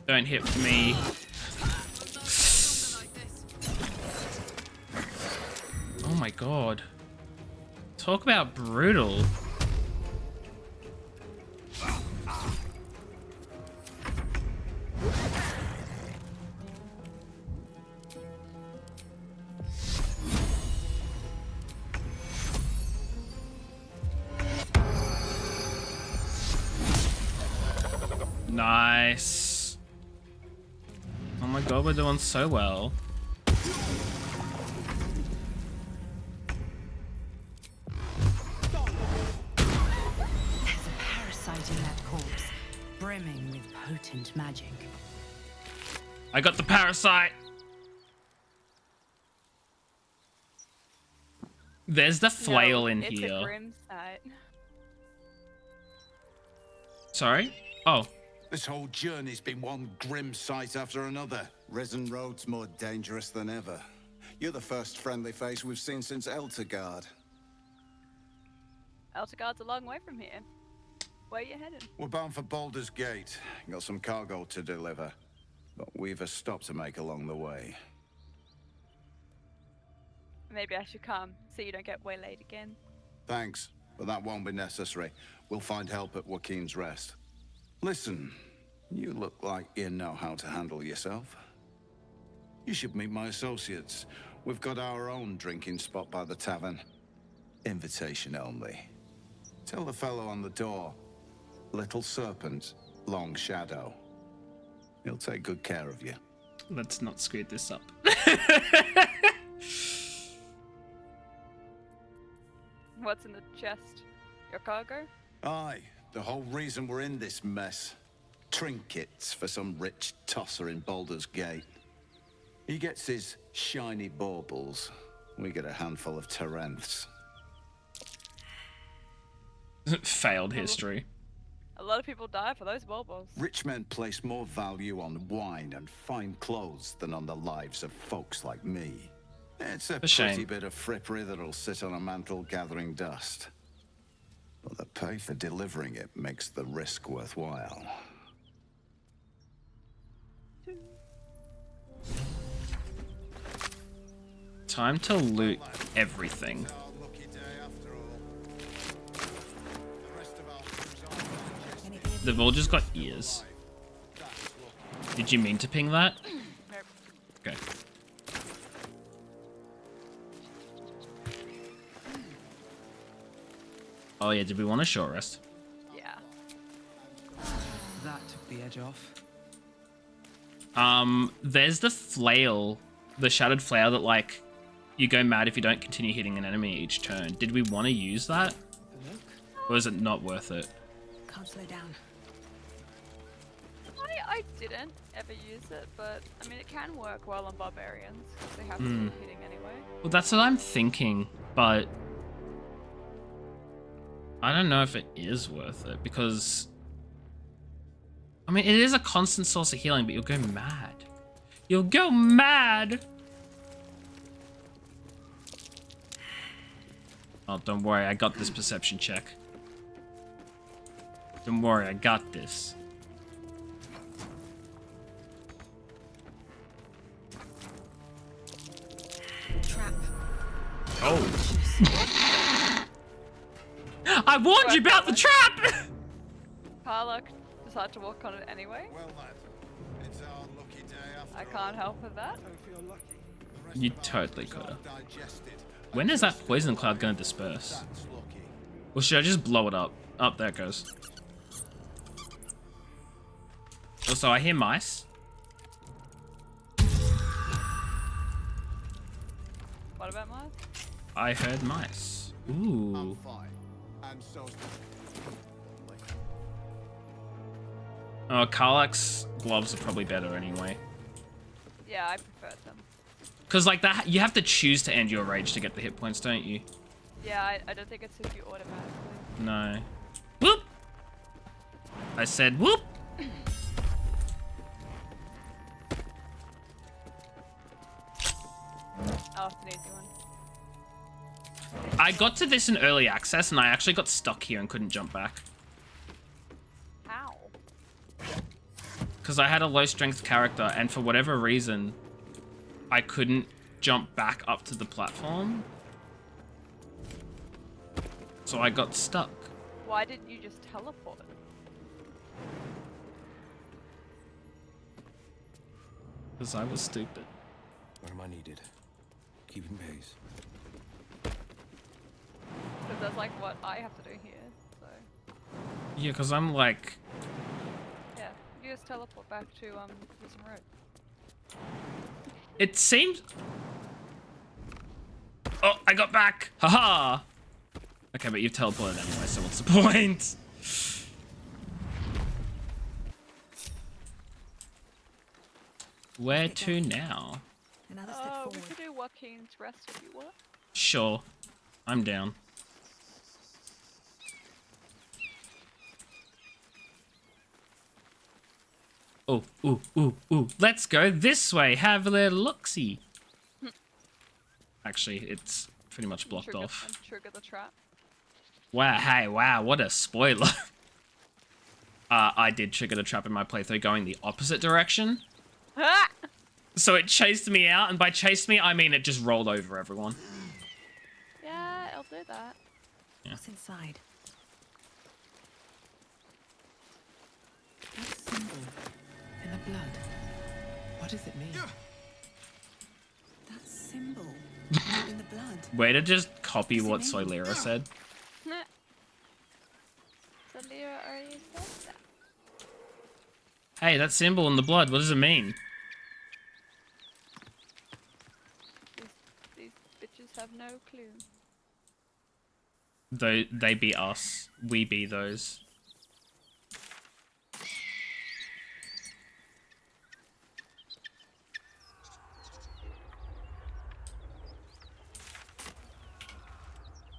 Don't hit me. Oh my god. Talk about brutal. Nice. Oh my god, we're doing so well. Brimming with potent magic. I got the parasite. There's the flail in it's here. A grim sight. Sorry? Oh. This whole journey's been one grim sight after another. Risen Road's more dangerous than ever. You're the first friendly face we've seen since Eltergard. Eltergard's a long way from here. Where are you headed? We're bound for Baldur's Gate. Got some cargo to deliver. But we've a stop to make along the way. Maybe I should come, so you don't get waylaid again. Thanks, but that won't be necessary. We'll find help at Joaquin's Rest. Listen, you look like you know how to handle yourself. You should meet my associates. We've got our own drinking spot by the tavern. Invitation only. Tell the fellow on the door. Little Serpent, Long Shadow. He'll take good care of you. Let's not screw this up. What's in the chest? Your cargo? Aye, the whole reason we're in this mess. Trinkets for some rich tosser in Baldur's Gate. He gets his shiny baubles. We get a handful of Terenths. Failed history. A lot of people die for those baubles. Rich men place more value on wine and fine clothes than on the lives of folks like me. It's a pretty bit of frippery that'll sit on a mantle gathering dust. But the pay for delivering it makes the risk worthwhile. Time to loot everything. They've all just got ears. Did you mean to ping that? Nope. Okay. Oh yeah, did we want a short rest? Yeah. That took the edge off. There's the flail, the shattered flail that like you go mad if you don't continue hitting an enemy each turn. Did we want to use that? Or is it not worth it? Can't slow down. I didn't ever use it, but I mean it can work well on barbarians because they have to keep hitting anyway. Well, that's what I'm thinking, but I don't know if it is worth it because I mean it is a constant source of healing, but you'll go mad. You'll go mad. Oh, don't worry, I got this perception check. Don't worry, I got this. Trap. Oh. I warned you about the trap! Karlach decided to walk on it anyway. Well, lad, it's our lucky day after I can't help with that. You totally could have. When is that poison cloud going to disperse? Or should I just blow it up? Up, there it goes. Also, I hear mice. What about mine? I heard mice. Ooh. Oh, Karlach's gloves are probably better anyway. Yeah, I prefer them. Because like that, you have to choose to end your rage to get the hit points, don't you? Yeah, I don't think it's if you automatically. No. Whoop! I said whoop! Oh, it's an easy one. I got to this in early access and I actually got stuck here and couldn't jump back. How? Because I had a low strength character and for whatever reason, I couldn't jump back up to the platform. So I got stuck. Why didn't you just teleport? Because I was stupid. Where am I needed? Keeping pace. Because that's like what I have to do here, so. Yeah, because I'm like... Yeah, you just teleport back to Prison Road. It seems... Oh, I got back! Haha! Okay, but you've teleported anyway, so what's the point? Where to now? Another step forward. We could do Joaquin's rest if you want. Sure. I'm down. Oh, ooh, ooh, ooh. Let's go this way. Have a little look-see. Actually, it's pretty much blocked off. Trigger the trap. Wow, hey, wow, what a spoiler. I did trigger the trap in my playthrough going the opposite direction. Ah! So it chased me out, and by chased me, I mean it just rolled over everyone. Yeah, I'll do that. Yeah. What's inside? That symbol in the blood. What does it mean? That symbol in the blood. Way to just copy what Solera said. Solera already said that. Hey, that symbol in the blood, what does it mean? These bitches have no clue. They be us. We be those.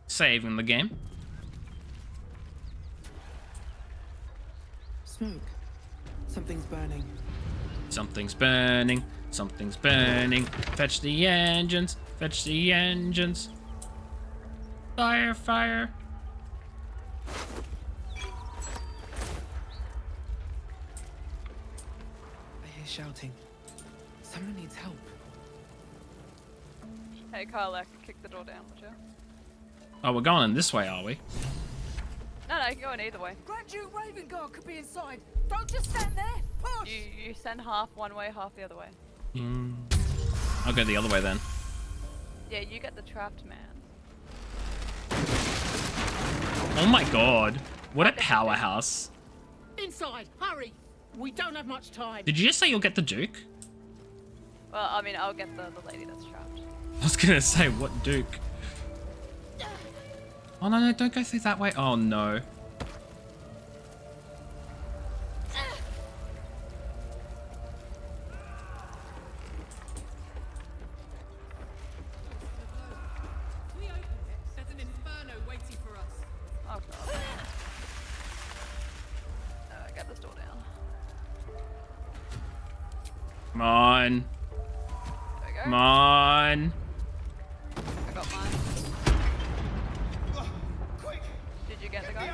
Saving the game. Smoke. Something's burning. Something's burning. Something's burning. Fetch the engines. Fetch the engines. Fire, fire. I hear shouting. Someone needs help. Hey, Karlach, kick the door down, would you? Oh, we're going in this way, are we? No, no, you're going either way. Grand Duke Ravengard could be inside. Don't just stand there. Push! You send half one way, half the other way. I'll go the other way then. Yeah, you get the trapped man. Oh my god. What a powerhouse. Inside, hurry! We don't have much time. Did you just say you'll get the Duke? Well, I mean, I'll get the lady that's trapped. I was gonna say, what Duke? Oh no, no, don't go through that way. Oh no. We open it, there's an inferno waiting for us. Oh god. Get this door down. Come on. There we go. Come on. I got mine. Did you get the guy?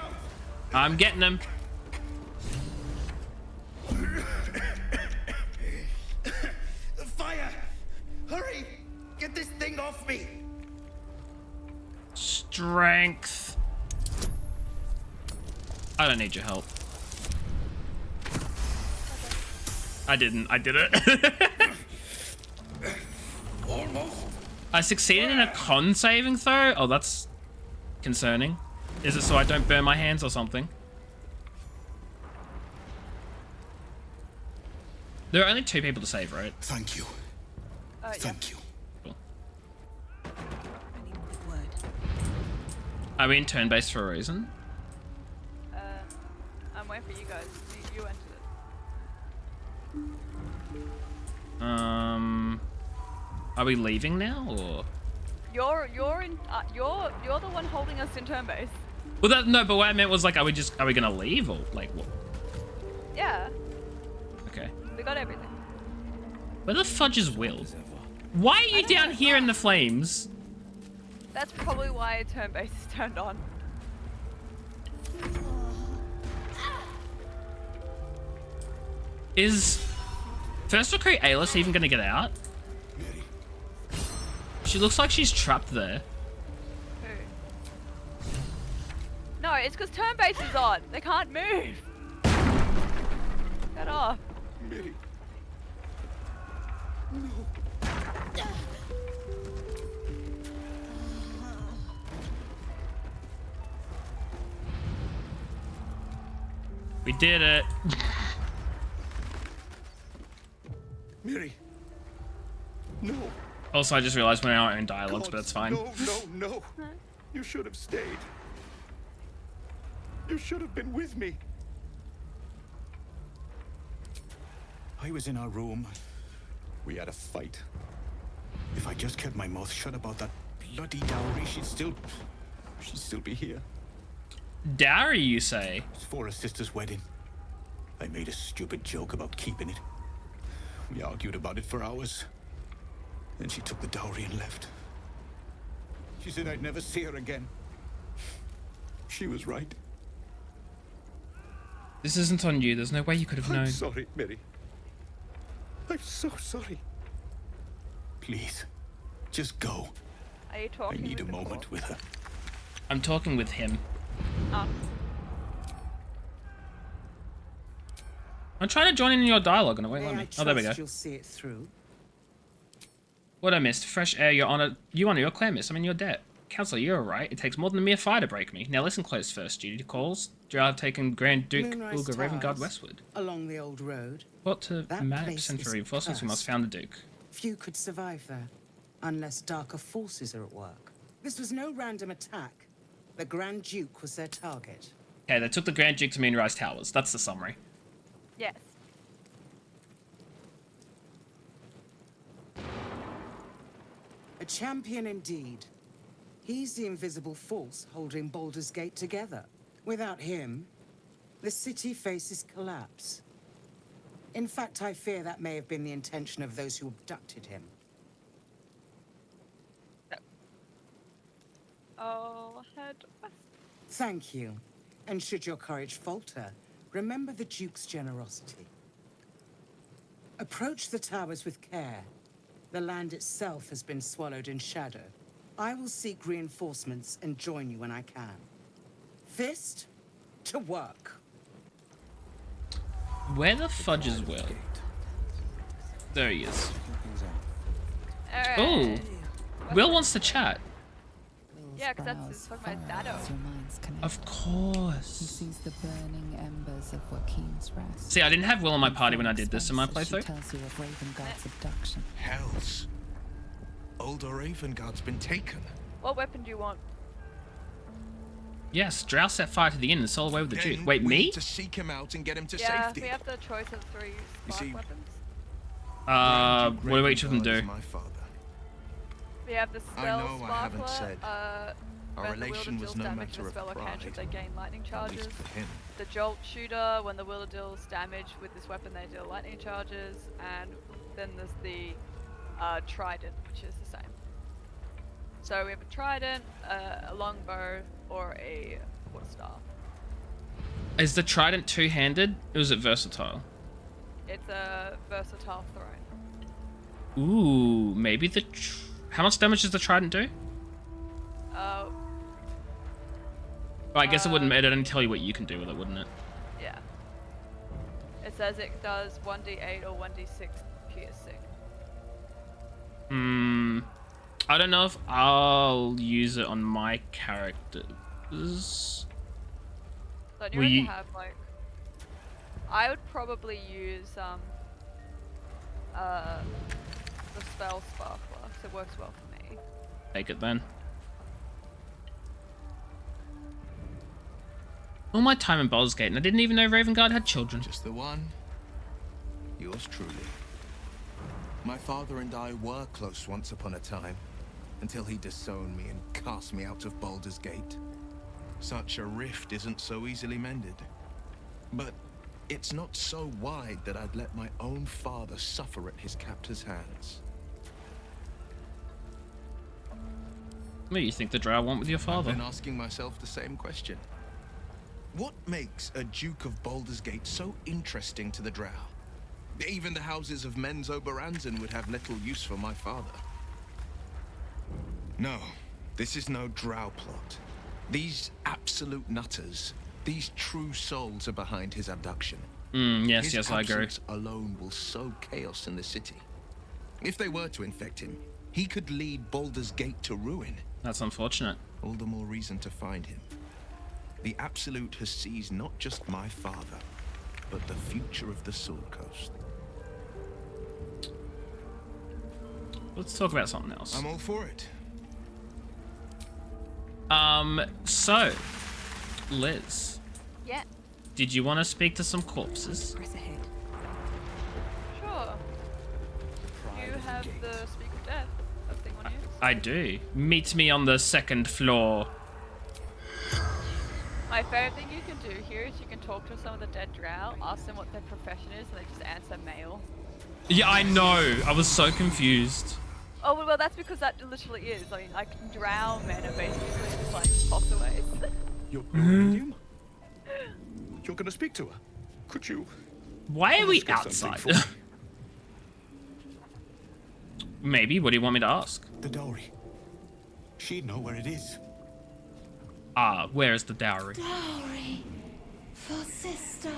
I'm getting him. The fire! Hurry! Get this thing off me! Strength. I don't need your help. I didn't. I did it. Almost. I succeeded in a con saving throw? Oh, that's concerning. Is it so I don't burn my hands or something? There are only 2 people to save, right? Thank you. Thank you. Cool. Are we in turn-based for a reason? I'm waiting for you guys. You entered it. Are we leaving now, or? You're the one holding us in turn base. Well, that, no, but what I meant was like, are we gonna leave, or like what? Yeah. Okay. We got everything. Where the fudge is Will? Why are you down here in the flames? That's probably why turn base is turned on. Is First Recruit Aylis even gonna get out? She looks like she's trapped there. Who? No, it's because turn base is on. They can't move. Get off. Mary. We did it. Mary. No. Also, I just realized we're in our own dialogues, but that's fine. No, no, no. You should have stayed. You should have been with me. I was in our room. We had a fight. If I just kept my mouth shut about that bloody dowry, she'd still be here. Dowry, you say? It's for a sister's wedding. I made a stupid joke about keeping it. We argued about it for hours. Then she took the dowry and left. She said I'd never see her again. She was right. This isn't on you. There's no way you could have known. I'm sorry, Mary. I'm so sorry. Please, just go. Are you talking? I need a with the moment dwarf? with her. I'm talking with him. Oh. I'm trying to join in your dialogue and it won't let me. Oh, there we go. You'll see it through. What I missed? Fresh air, your honor. You honor your clan miss. I'm in your debt. Counselor, you're alright. It takes more than a mere fire to break me. Now listen close first. Duty calls. Gerard have taken Grand Duke Moonrise Ulga Ravengard Towers, westward. along the old road. What to That maps place and for is reinforcements we must cursed. found the Duke. Few could survive there, unless darker forces are at work. This was no random attack. The Grand Duke was their target. Okay, they took the Grand Duke to Moonrise Towers. That's the summary. Yes. A champion indeed. He's the invisible force holding Baldur's Gate together. Without him, the city faces collapse. In fact, I fear that may have been the intention of those who abducted him. Oh, head west. Thank you. And should your courage falter, remember the Duke's generosity. Approach the towers with care. The land itself has been swallowed in shadow. I will seek reinforcements and join you when I can. Fist, To work. Where the fudge is Will? There he is. Oh, Will wants to chat. Yeah, because that's talking about Dado. Of course. He sees the burning embers of Joaquin's rest. See, I didn't have Will on my party when I did this in my She playthrough. tells you of Ravengard's abduction. Hells. Older Ravengard's been taken. What weapon do you want? Yes, Drow set fire to the inn and stole away with the Duke. Wait, We me? need to seek him out and get him to Yeah, safety. we have the choice of 3 spark weapons. What do each of them do? My father. We have the I spell know I haven't said. Our when the relation wielder was deals no damage matter with a of spell or cantrip, they pride, gain lightning at charges. least for him. The jolt shooter, when the wielder deals damage with this weapon, they deal lightning charges. And then there's the trident, which is the same. So we have a trident, a longbow, or a quarterstaff. Is the trident two-handed, or is it versatile? It's a versatile throne. Ooh, maybe the... How much damage does the trident do? Well, I guess it wouldn't. It'd only tell you what you can do with it, wouldn't it? Yeah. It says it does 1d8 or 1d6 piercing. I don't know if I'll use it on my characters. So you already have like... I would probably use the spell sparkler, because it works well for me. Take it then. All my time in Baldur's Gate, and I didn't even know Ravengard had children. Just the one. Yours truly. My father and I were close once upon a time, until he disowned me and cast me out of Baldur's Gate. Such a rift isn't so easily mended. But it's not so wide that I'd let my own father suffer at his captor's hands. What do you think the Drow want with your father? I've been asking myself the same question. What makes a Duke of Baldur's Gate so interesting to the Drow? Even the houses of Menzo Baranzan would have little use for my father. No, this is no Drow plot. These absolute nutters, these true souls are behind his abduction. Yes, I agree. His absence alone will sow chaos in the city. If they were to infect him, he could lead Baldur's Gate to ruin. That's unfortunate. All the more reason to find him. The Absolute has seized not just my father, but the future of the Sword Coast. Let's talk about something else. I'm all for it. So, Liz. Yeah. Did you want to speak to some corpses? Press ahead. Sure. You have the Speak of Death thing on you. I do. Meet me on the second floor. My favorite thing you can do here is you can talk to some of the dead drow, ask them what their profession is, and they just answer male. Yeah, I know. I was so confused. Oh, well, that's because that literally is. I mean, like, drow men are basically just like foxaways. You're medium? You're gonna speak to her? Could you? Why are we ask her something outside? for me? Maybe. What do you want me to ask? The dowry. She'd know where it is. Where is the dowry? Dowry for sister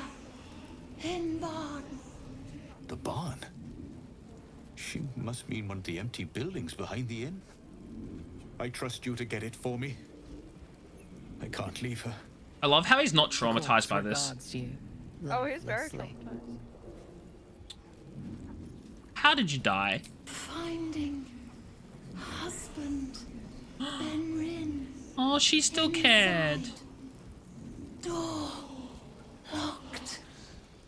in barn. The barn? She must mean one of the empty buildings behind the inn. I trust you to get it for me. I can't leave her. I love how he's not traumatized by this. Oh, he's very traumatized. How did you die? Finding husband Benrin. Oh, she still cared. Door locked,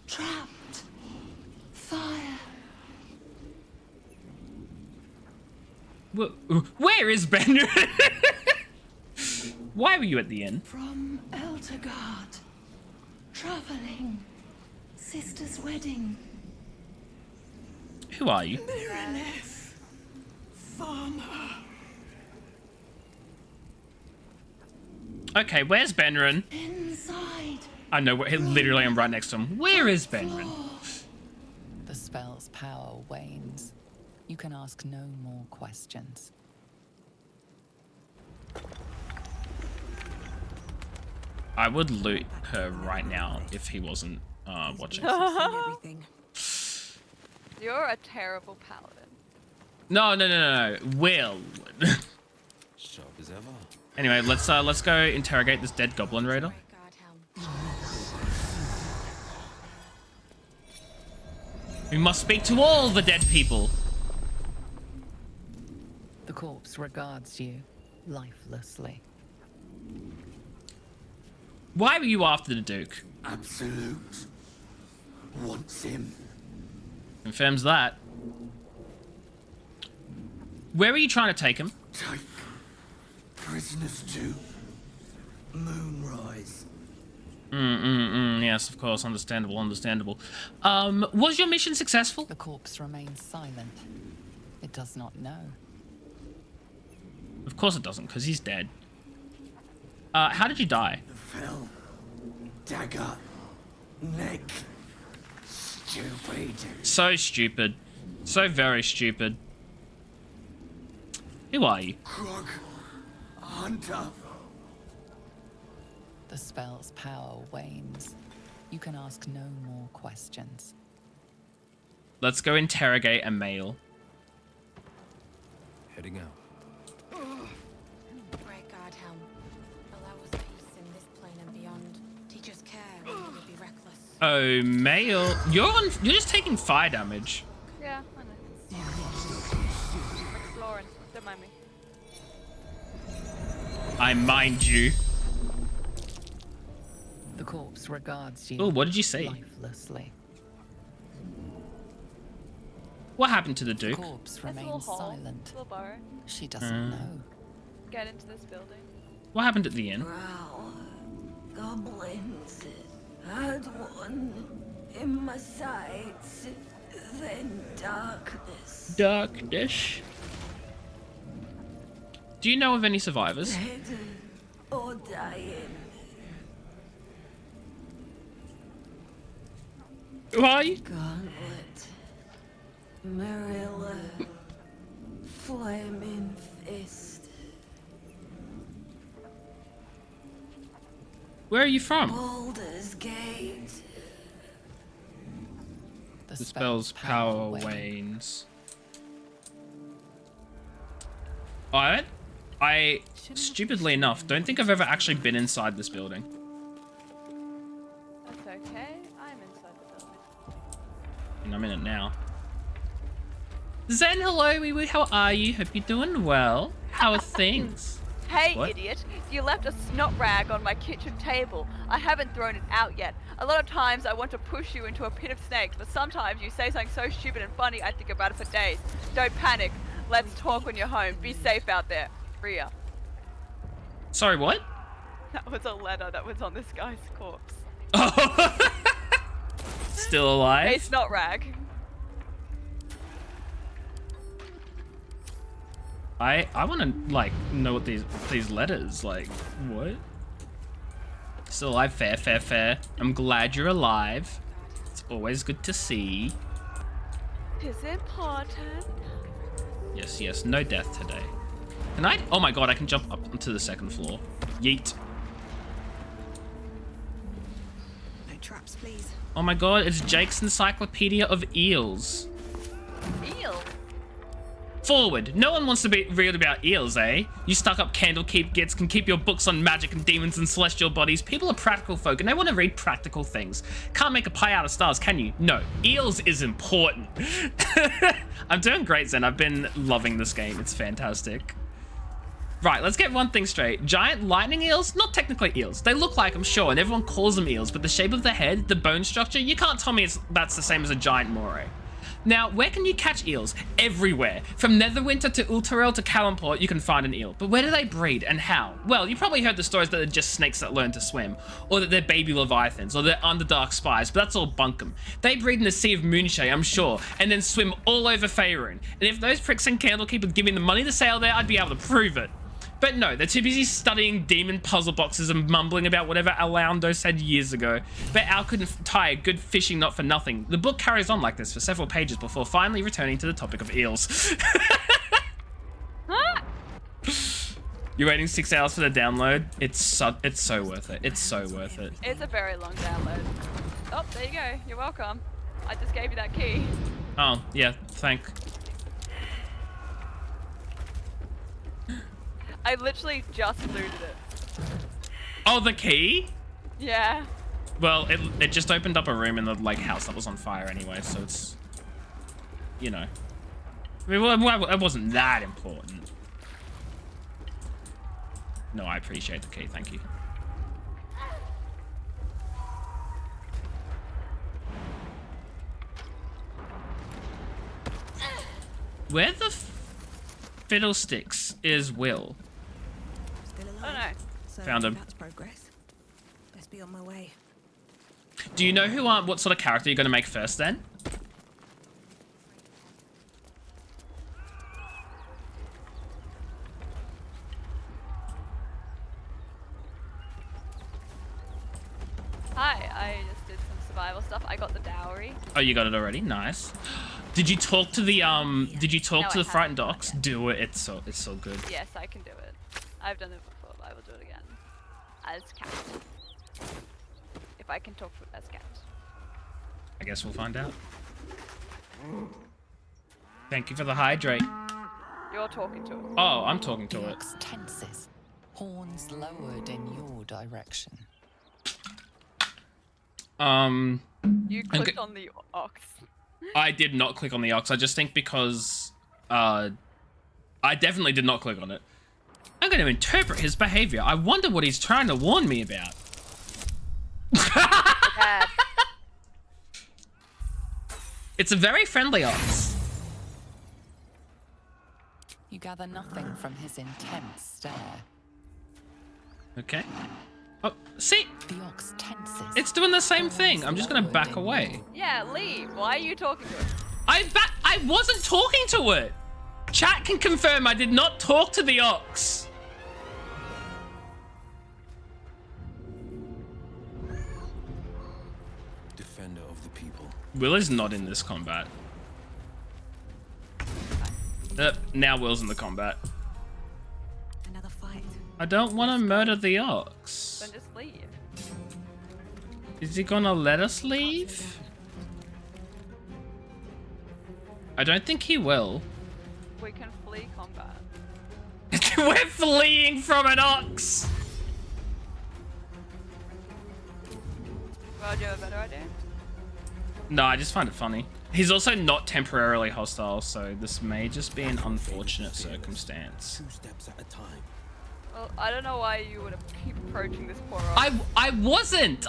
trapped, fire. Where is Ben? Why were you at the inn? From Eltergard, traveling, sister's wedding. Who are you? Miraneth, farmer. Okay, where's Benrin? Inside. I know, literally I'm right next to him. Where is Benrin? The spell's power wanes. You can ask no more questions. I would loot her right now if he wasn't watching. You're a terrible paladin. No. Will. Sharp as ever. Anyway, let's go interrogate this dead goblin raider. We must speak to all the dead people. The corpse regards you lifelessly. Why were you after the Duke? Absolute wants him. Confirms that. Where are you trying to take him? Take prisoners to Moonrise. Yes, of course. Understandable. Was your mission successful? The corpse remains silent. It does not know. Of course it doesn't, because he's dead. How did you die? Fell. Dagger. Neck. Stupid. So stupid. So very stupid. Who are you? Krog. Hunter. The spell's power wanes. You can ask no more questions. Let's go interrogate a male. Heading out. Great Guardhelm, allow us peace in this plane and beyond. Teach us care and we will be reckless. Oh, male. You're just taking fire damage. Yeah, I know. Exploring. Don't mind me. I mind you. The corpse regards you. Oh, what did you say? Lifelessly. What happened to the Duke? The corpse There's a little remains hole, silent. little burrow. She doesn't know. Get into this building. What happened at the inn? Goblins had one in my sights, then darkness. Darkness. Do you know of any survivors? Dead or dying. Who are you? Gauntlet, Marilla, Flaming Fist. Where are you from? Baldur's Gate. The spell's power wanes. I stupidly enough, don't think I've ever actually been inside this building. That's okay. I'm inside the building. And I'm in it now. Zen, hello, wee wee, how are you? Hope you're doing well. How are things? Hey, What? idiot! You left a snot rag on my kitchen table. I haven't thrown it out yet. A lot of times I want to push you into a pit of snakes, but sometimes you say something so stupid and funny I think about it for days. Don't panic. Let's talk when you're home. Be safe out there. Rhea. Sorry, what? That was a letter that was on this guy's corpse. Still alive? Hey, snot rag. I want to like know what these letters like. What? Still alive? Fair. I'm glad you're alive. It's always good to see. Is important. Yes. No death today. Can I? Oh my god! I can jump up onto the second floor. Yeet. No traps, please. Oh my god! It's Jake's Encyclopedia of Eels. Eel. Forward. No one wants to read about eels, eh? You stuck-up Candlekeep gits can keep your books on magic and demons and celestial bodies. People are practical folk, and they want to read practical things. Can't make a pie out of stars, can you? No. Eels is important. I'm doing great, Zen. I've been loving this game. It's fantastic. Right, let's get one thing straight. Giant lightning eels? Not technically eels. They look like them, sure, and everyone calls them eels, but the shape of the head, the bone structure, you can't tell me that's the same as a giant moray. Now, where can you catch eels? Everywhere. From Netherwinter to Ultarel to Calimport, you can find an eel. But where do they breed and how? Well, you probably heard the stories that they're just snakes that learn to swim, or that they're baby leviathans, or they're Underdark spies, but that's all bunkum. They breed in the Sea of Moonshae, I'm sure, and then swim all over Faerun. And if those pricks in Candlekeep would give me the money to sail there, I'd be able to prove it. But no, they're too busy studying demon puzzle boxes and mumbling about whatever Alaundo said years ago. But Al couldn't tie a good fishing knot for nothing. The book carries on like this for several pages before finally returning to the topic of eels. You're waiting 6 hours for the download. It's so worth it. It's so worth it. It's a very long download. Oh, there you go. You're welcome. I just gave you that key. Oh, yeah, thank. I literally just looted it. Oh, the key? Yeah. Well, it just opened up a room in the like house that was on fire anyway, so it's, you know. I mean, well, it wasn't that important. No, I appreciate the key, thank you. Where the fiddlesticks is Will? Still alive. Oh no. So Found him. That's progress. Best be on my way. Do you know who what sort of character you're gonna make first then? Hi, I just did some survival stuff. I got the dowry. Oh, you got it already. Nice. Did you talk to the Did you talk No, to I the frightened haven't docs? Do it. It's so good. Yes, I can do it. I've done it before, but I will do it again. As cat. If I can talk as cat. I guess we'll find out. Thank you for the hydrate. You're talking to it. Oh, I'm talking to The it. ox tenses, horns lowered in your direction. You clicked on the ox. I did not click on the ox. I just think because I definitely did not click on it. I'm going to interpret his behavior. I wonder what he's trying to warn me about. It's a very friendly ox. You gather nothing from his intense stare. Okay. Oh, see? The ox tenses. It's doing the same thing. I'm just going to back away. Yeah, leave. Why are you talking to it? I wasn't talking to it. Chat can confirm I did not talk to the ox. Defender of the people. Will is not in this combat. Now Will's in the combat. Another fight. I don't want to murder the ox. Then just leave. Is he gonna let us leave? I don't think he will. We can flee combat. We're fleeing from an ox! Well, do you have a better idea? No, I just find it funny. He's also not temporarily hostile, so this may just be an unfortunate circumstance. 2 steps at a time. Well, I don't know why you would keep approaching this poor ox. I wasn't!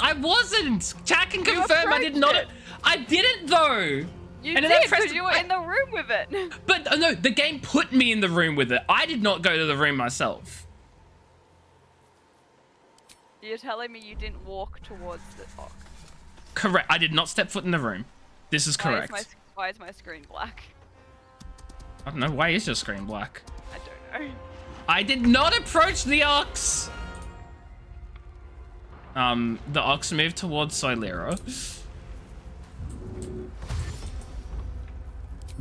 Chat can confirm I did not. I didn't though! You And then did, I pressed because you were in the room with it. But no, the game put me in the room with it. I did not go to the room myself. You're telling me you didn't walk towards the ox. Correct. I did not step foot in the room. This is correct. Why is my screen black? I don't know. Why is your screen black? I don't know. I did not approach the ox. The ox moved towards Solero.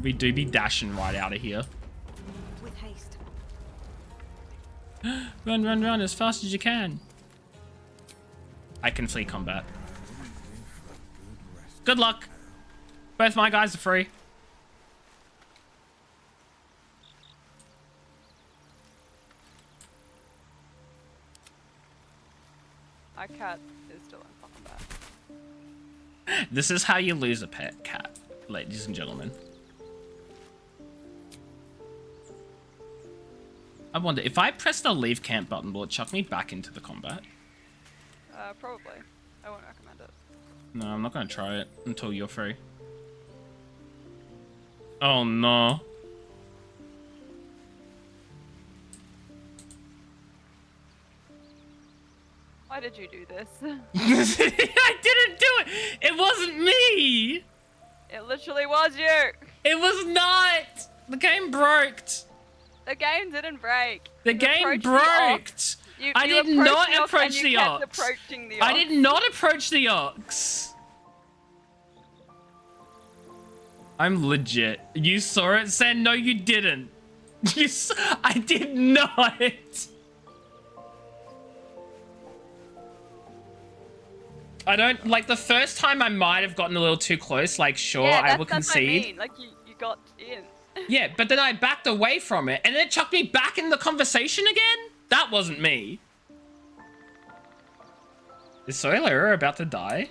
We do be dashing right out of here. With haste. Run, run, run as fast as you can. I can flee combat. Good luck. Both my guys are free. My cat is still in combat. This is how you lose a pet cat, ladies and gentlemen. I wonder, if I press the leave camp button, will it chuck me back into the combat? Probably. I won't recommend it. No, I'm not going to try it until you're free. Oh, no. Why did you do this? I didn't do it! It wasn't me! It literally was you! It was not! The game broke! The game didn't break. The game broke! I did not approach the ox. I did not approach the ox. I'm legit. You saw it, Sen? No, you didn't. I did not. I don't like the first time I might have gotten a little too close. Like, sure, Yeah, I will that's what I concede. mean. Like you got in. Yeah, but then I backed away from it, and then it chucked me back in the conversation again? That wasn't me. Is Soylera about to die?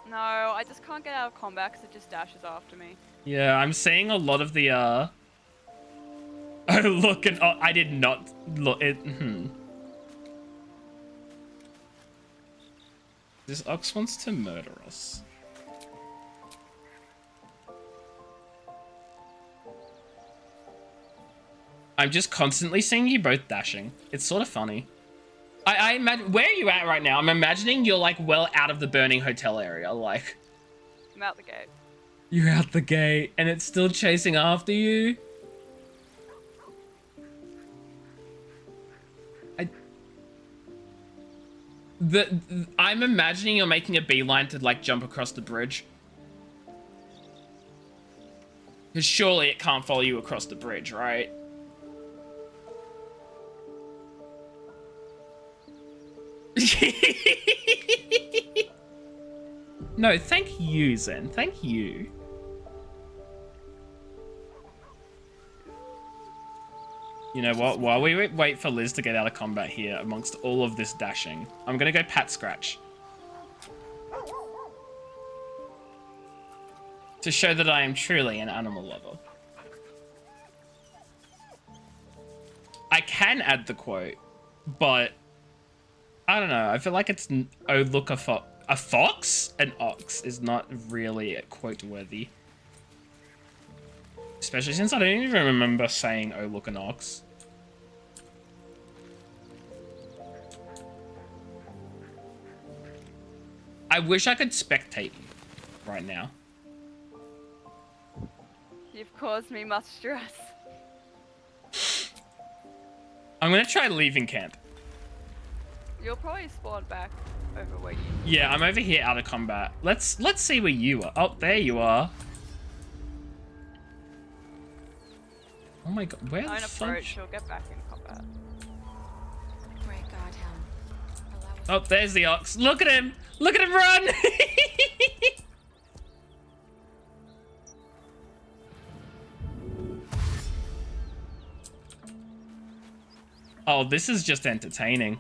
No, I just can't get out of combat because it just dashes after me. Yeah, I'm seeing a lot of the, Oh, look, and I did not look it. This ox wants to murder us. I'm just constantly seeing you both dashing. It's sort of funny. I imagine, where are you at right now? I'm imagining you're like well out of the burning hotel area, like. I'm out the gate. You're out the gate and it's still chasing after you? I'm imagining you're making a beeline to like jump across the bridge. Because surely it can't follow you across the bridge, right? No, thank you, Zen. Thank you. You know what? While we wait for Liz to get out of combat here, amongst all of this dashing, I'm gonna go pat scratch. To show that I am truly an animal lover. I can add the quote, but I don't know. I feel like it's, oh, look, a fox? An ox is not really quote worthy. Especially since I don't even remember saying, oh, look, an ox. I wish I could spectate you right now. You've caused me much stress. I'm gonna try leaving camp. You'll probably spawn back over where you... Yeah, I'm over here out of combat. Let's see where you are. Oh, there you are. Oh my god, where the Don't fuck? approach, you'll get back in combat. Great God, Helm. Oh, there's the ox. Look at him! Look at him run! Oh, this is just entertaining.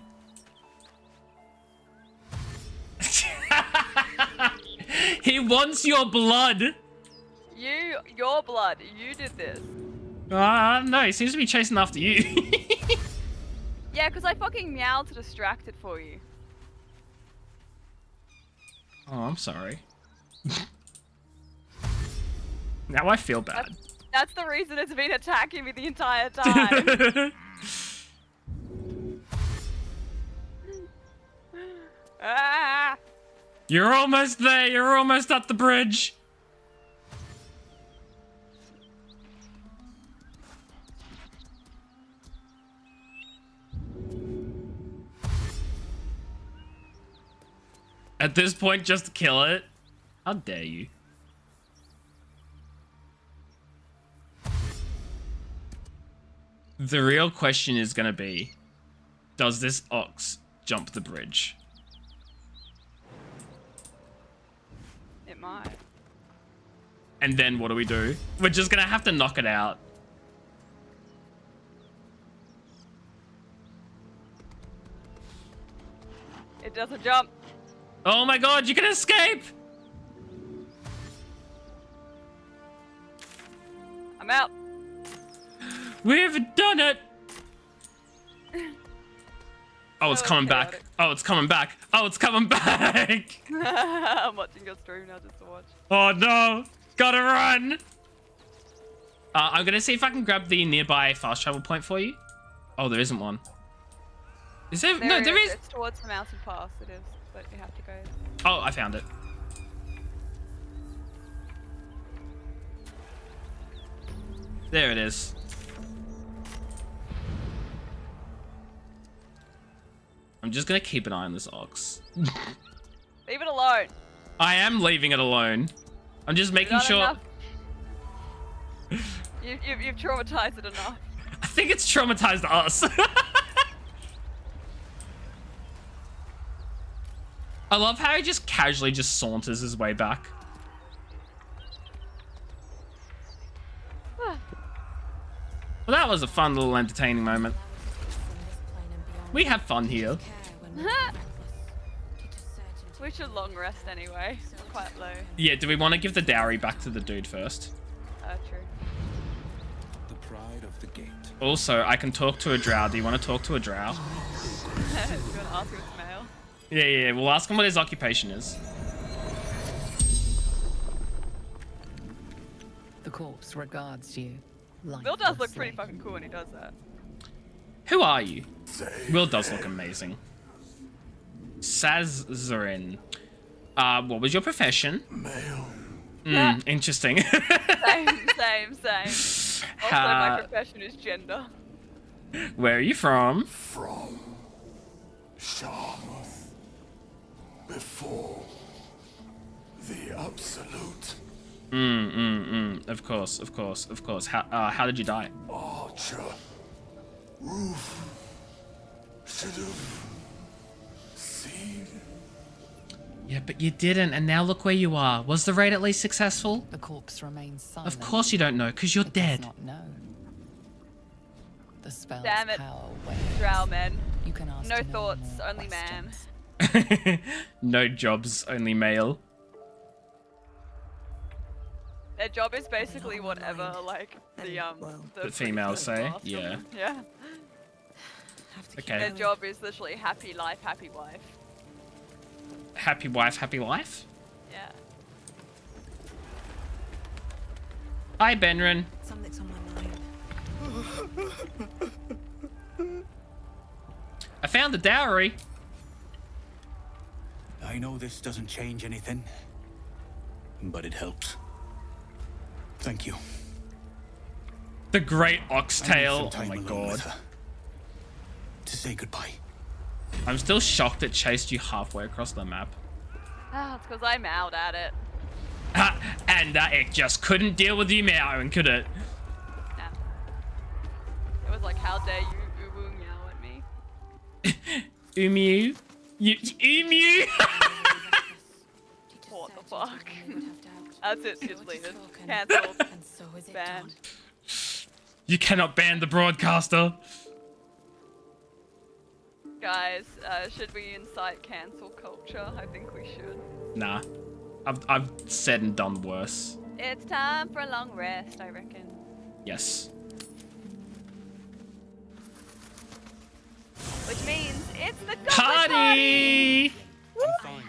He wants your blood! Your blood, you did this. No, he seems to be chasing after you. Yeah, because I fucking meowed to distract it for you. Oh, I'm sorry. Now I feel bad. That's the reason it's been attacking me the entire time. Ah! You're almost there. You're almost at the bridge. At this point, just kill it. How dare you? The real question is going to be, does this ox jump the bridge? It might. And then what do we do? We're just going to have to knock it out. It doesn't jump. Oh my god, you can escape! I'm out. We've done it! Oh, it's coming back. Oh, it's coming back. Oh, it's coming back! I'm watching your stream now just to watch. Oh no! Gotta run! I'm gonna see if I can grab the nearby fast travel point for you. Oh, there isn't one. Is there? No, there is. It's towards the mountain pass, it is, but you have to go. Oh, I found it. There it is. I'm just gonna keep an eye on this ox. Leave it alone. I am leaving it alone. I'm just making sure. You've traumatized it enough. I think it's traumatized us. I love how he just casually just saunters his way back. Well, that was a fun little entertaining moment. We have fun here. We should long rest anyway. We're quite low. Yeah, do we want to give the dowry back to the dude first? True. The pride of the gate. Also, I can talk to a drow. Do you want to talk to a drow? Do you want to ask if it's male? Yeah, we'll ask him what his occupation is. The corpse regards you. Will does look pretty fucking cool when he does that. Who are you? Will does look amazing. Sazarin. What was your profession? Male. Interesting. Same. Also, my profession is gender. Where are you from? From Sharmuth. Before the Absolute. Of course. How did you die? Archer. Roof. Should have seen. Yeah, but you didn't, and now look where you are. Was the raid at least successful? The corpse remains silent. Of course you don't know, because you're dead. Does not know. The spell's Damn it, power wanes. drow men. You can ask no no thoughts, more only man. No jobs, only male. Their job is basically whatever, like, the females say, ask yeah. them. Yeah. Okay. Their job is literally happy life, happy wife. Happy wife, happy life? Yeah. Hi, Benrin. Something's on my mind. I found the dowry. I know this doesn't change anything, but it helps. Thank you. The great I need oxtail. some Oh time my alone god. with her to say goodbye. I'm still shocked it chased you halfway across the map. Ah, it's because I'm out at it. And it just couldn't deal with you meowing, could it? Nah. It was like, how dare you uwu meow at me? Umew? Umew? What the fuck? That's it, it's deleted. Cancelled. Banned. You cannot ban the broadcaster. Guys, should we incite cancel culture? I think we should. Nah. I've said and done worse. It's time for a long rest, I reckon. Yes. Which means it's the goblin Party! Fine.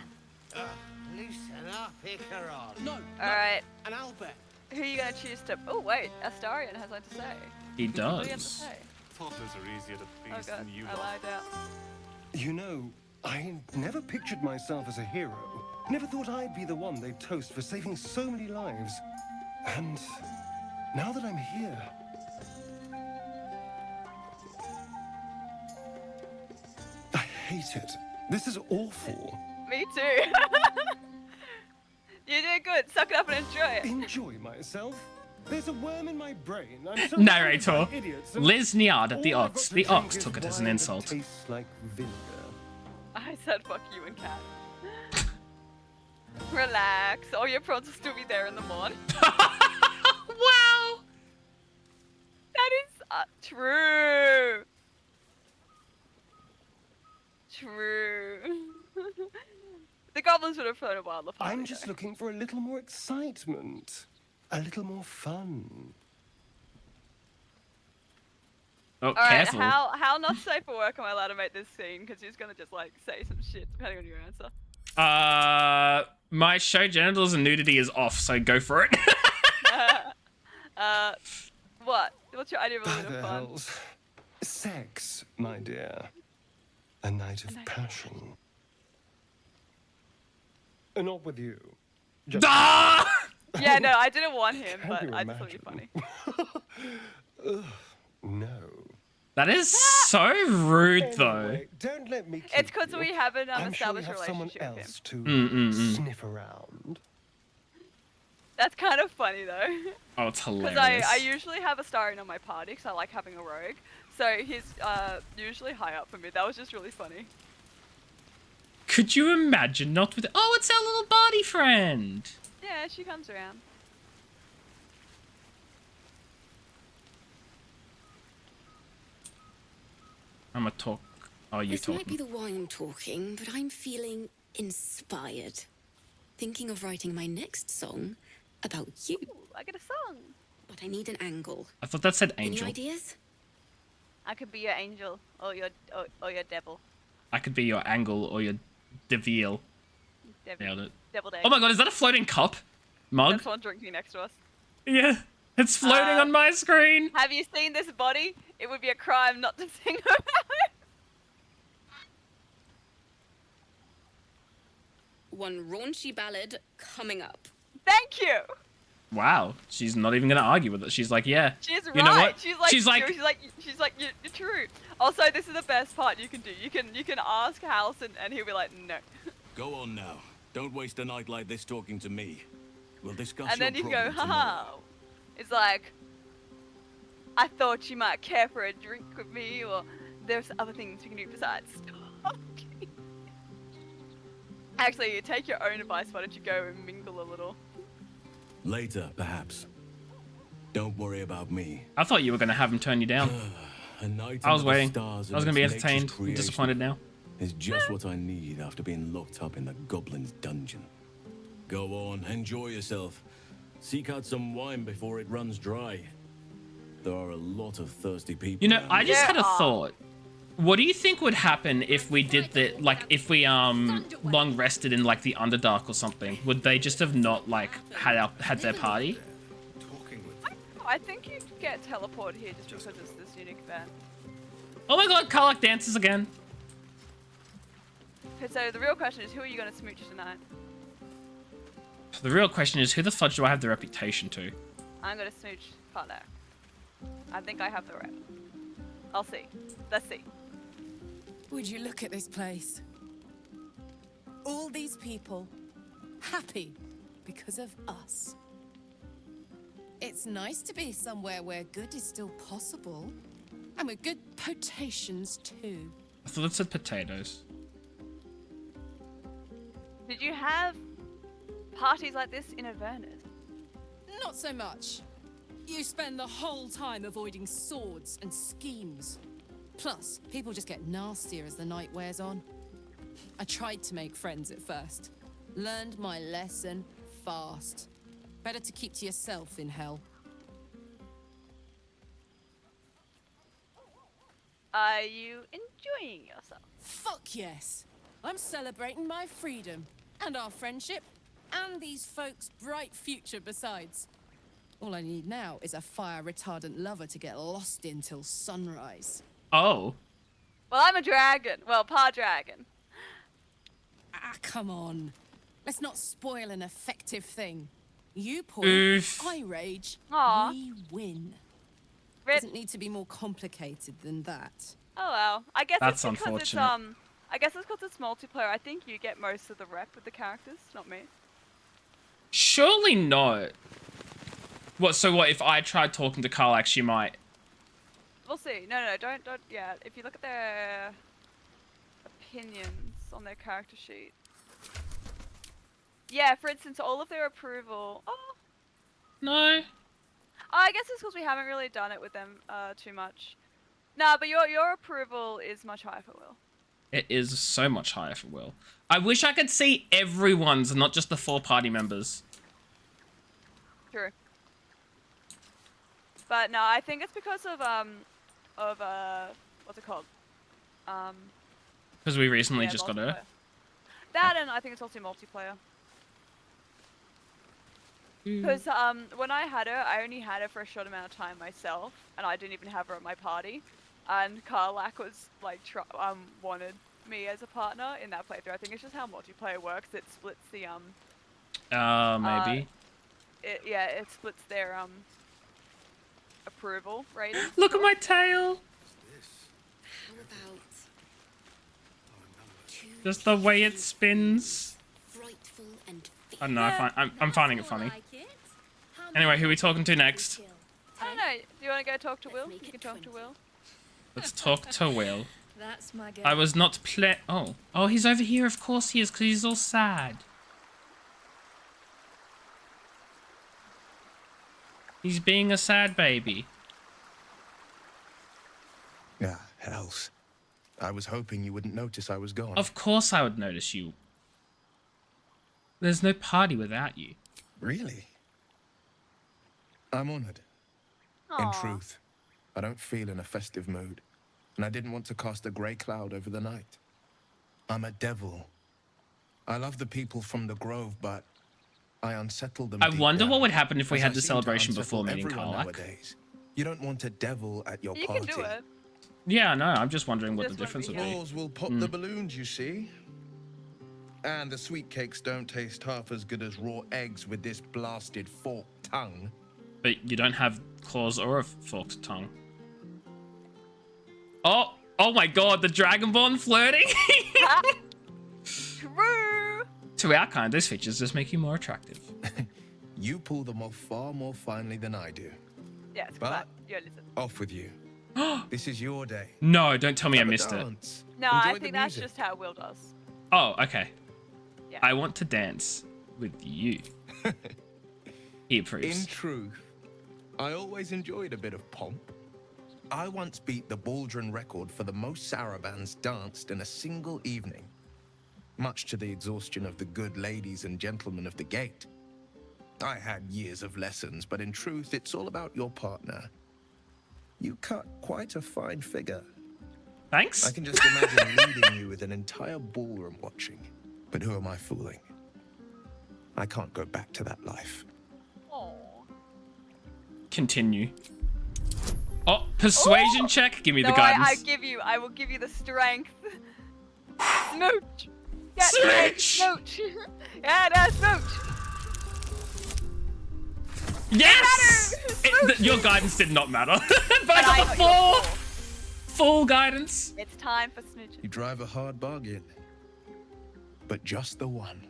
Loosen up, Icaron. No. Alright. And Albert. Who are you gonna choose to? Oh wait, Astarion has something to say. He What do you have to does. say? Toddlers are easier to Oh please god, than you I lot. lied out. You know, I never pictured myself as a hero. Never thought I'd be the one they'd toast for saving so many lives. And now that I'm here, I hate it. This is awful. Me too. You did good. Suck it up and enjoy it. Enjoy myself? There's a worm in my brain. I'm so Narrator. idiots, and Liz Niard at the all I've Ox. got to The drink Ox is took it as an wine that insult. tastes like vinegar. I said fuck you and cat. Relax. All your prawns will still be there in the morning. Wow. That is true. True. The goblins would have thrown a wildlife. I'm just looking for a little more excitement. A little more fun. Oh, All right, careful. how not safe for work am I allowed to make this scene? Because he's gonna just like say some shit depending on your answer. My show genitals and nudity is off, so go for it. What? What's your idea of a By little the fun? hells. Sex, my dear. A night of passion. Not with you. Just Yeah, no, I didn't want him, Can but you I just thought it'd be funny. Ugh, no. That is so rude, though. Anyway, don't let me keep It's because you. we haven't I'm sure you established have a someone relationship with else him. to sniff around. That's kind of funny though. Oh, it's Because hilarious. I usually have Astarion on my party because I like having a rogue. So he's usually high up for me. That was just really funny. Could you imagine not with... Oh, it's our little Barty friend. Yeah, she comes around. I'm gonna talk. Oh, you This talking. might be the wine talking, but I'm feeling inspired. Thinking of writing my next song about you. Ooh, I get a song. But I need an angle. I thought that said angel. Any ideas? I could be your angel or your devil. I could be your angle or your devil. Nailed it. Deviled egg. Oh my god, is that a floating cup? Mug? There's one drinking next to us. Yeah, it's floating on my screen. Have you seen this body? It would be a crime not to sing about it. One raunchy ballad coming up. Thank you. Wow, she's not even gonna argue with it. She's like, yeah. She's you know right. what? She's like, you're true. Also, this is the best part you can do. You can ask House and he'll be like, no. Go on now. Don't waste a night like this talking to me. We'll discuss And your then you can go, problem haha. tomorrow. It's like, I thought you might care for a drink with me, or there's other things we can do besides talking. Actually, you take your own advice. Why don't you go and mingle a little? Later, perhaps. Don't worry about me. I thought you were gonna have him turn you down. A night I was under the waiting. stars I was and gonna be its nature's entertained. I'm creation disappointed now. Is just what I need after being locked up in the goblin's dungeon. Go on, enjoy yourself. Seek out some wine before it runs dry. There are a lot of thirsty people. You know, around I here. just had a thought. What do you think would happen if we did the if we long rested in like the Underdark or something? Would they just have not like had their party? I think you get teleported here just because it's this unique event. Oh my god, Karlach dances again. Okay, so the real question is, who are you going to smooch tonight? The real question is, who the fudge do I have the reputation to? I'm going to smooch Karlach. I think I have the rep. I'll see. Let's see. Would you look at this place? All these people happy because of us. It's nice to be somewhere where good is still possible. And with good potations too. I thought it said potatoes. Did you have parties like this in Avernus? Not so much. You spend the whole time avoiding swords and schemes. Plus, people just get nastier as the night wears on. I tried to make friends at first. Learned my lesson fast. Better to keep to yourself in hell. Are you enjoying yourself? Fuck yes. I'm celebrating my freedom, and our friendship, and these folks' bright future besides. All I need now is a fire-retardant lover to get lost in till sunrise. Oh. Well, I'm a dragon. Well, dragon. Ah, come on. Let's not spoil an effective thing. You point, Oof. I rage, Aw. we win. Rip. Doesn't need to be more complicated than that. Oh well. I guess That's it's because unfortunate. it's I guess it's because it's multiplayer. I think you get most of the rep with the characters, not me. Surely not. What? So what? If I tried talking to Karlach, she might. We'll see. No, don't. Yeah, if you look at their opinions on their character sheet. Yeah, for instance, all of their approval. Oh. No. I guess it's because we haven't really done it with them too much. Nah, but your approval is much higher for Will. It is so much higher for Will. I wish I could see everyone's, not just the 4 party members. True. But no, I think it's because of what's it called? Because we recently Yeah, just got her. multiplayer. That, and I think it's also multiplayer. Because when I had her, I only had her for a short amount of time myself, and I didn't even have her at my party. And Karlach was like wanted me as a partner in that playthrough. I think it's just how multiplayer works. It splits the maybe. It splits their approval rating. Look at my tail. How about Just the way it spins. frightful and I don't know. I'm finding it funny. Anyway, who are we talking to next? I don't know. Do you want to go talk to Will? You can talk to Will. Let's talk to Will. That's my girl. I was not Oh. Oh, he's over here. Of course he is, because he's all sad. He's being a sad baby. Ah, hells. I was hoping you wouldn't notice I was gone. Of course I would notice you. There's no party without you. Really? I'm honored. In truth, I don't feel in a festive mood, and I didn't want to cast a grey cloud over the night. I'm a devil. I love the people from the Grove, but I unsettle them. I deep wonder down, what would happen if we as had I the seem to celebration unsettle before meeting everyone Karlach. nowadays. You don't want a devil at your You party. can do it. Yeah, no, I'm just wondering what Just the difference would be. Balls will pop the balloons, you see. And the sweet cakes don't taste half as good as raw eggs with this blasted forked tongue. But you don't have claws or a forked tongue. Oh my god, the Dragonborn flirting! True! To our kind, those features just make you more attractive. You pull them off far more finely than I do. Yes, But you're listen. off with you. This is your day. No, don't tell me I Have a missed it. dance. No, Enjoy I the think that's music. just how Will does. Oh, okay. Yeah. I want to dance with you. He In approves. truth, I always enjoyed a bit of pomp. I once beat the Baldrin record for the most sarabands danced in a single evening, much to the exhaustion of the good ladies and gentlemen of the gate. I had years of lessons, but in truth, it's all about your partner. You cut quite a fine figure. Thanks. I can just imagine leading you with an entire ballroom watching. But who am I fooling? I can't go back to that life. Continue. Oh, persuasion check. Give me the guidance. I will give you the strength. Smooch. Yeah, Smooch! Smooch. Yeah, no, smooch. Yes! Your guidance did not matter. But I got the full guidance. It's time for smooching. You drive a hard bargain, but just the one.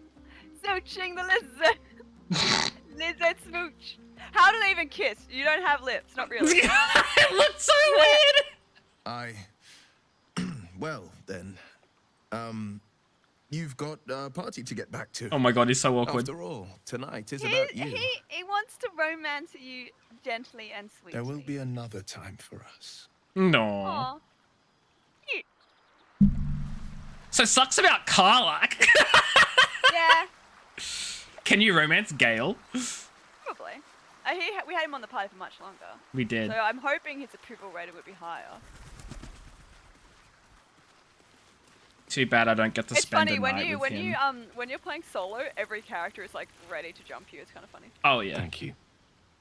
Smooching the lizard. Lizard smooch. How do they even kiss? You don't have lips, not really. It looks so weird. Well then, you've got a party to get back to. Oh my god, he's so awkward. After all, tonight is about you. He wants to romance you gently and sweetly. There will be another time for us. No. Aw. So sucks about Karlach. Yeah, Can you romance Gale? probably. We had him on the party for much longer. We did. So I'm hoping his approval rating would be higher. Too bad I don't get to It's spend funny a when night you with him. when you're playing solo, every character is like ready to jump you. It's kind of funny. Oh yeah. Thank you.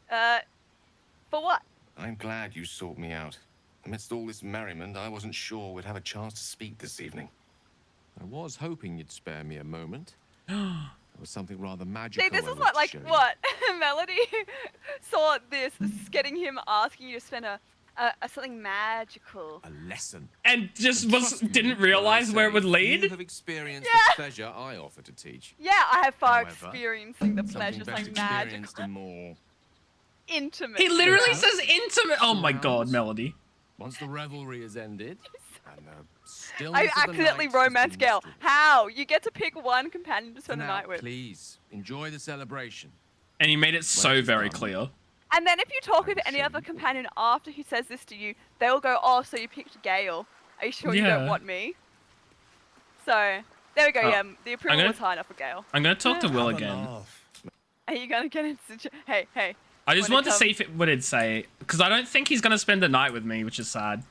For what? I'm glad you sought me out. Amidst all this merriment, I wasn't sure we'd have a chance to speak this evening. I was hoping you'd spare me a moment. There was something rather magical. See, this I is wanted like to show you. what Melody saw this getting him asking you to spend a something magical. A lesson. And just didn't when I realize where it say would You lead. have experienced Yeah. the pleasure I offer to teach. Yeah, I have far However, experiencing the something pleasures best like experienced magical, in more intimate. He literally says intimate. Oh my god, Melody. Once the revelry has ended, and the stillness I of the accidentally night has romance been Gale. restored. How? You get to pick one companion to spend the Now, night with. please enjoy the celebration. And he made it so very clear. And then if you talk with any other companion after he says this to you, they'll go, "Oh, so you picked Gale? Are you sure you don't Yeah. want me?" So there we go. Oh, Yeah, the approval gonna- was high enough for Gale. I'm gonna talk to Will Have a again. laugh. Are you gonna get into? Hey. I just wanna wanted to come- see what it'd say, because I don't think he's gonna spend the night with me, which is sad.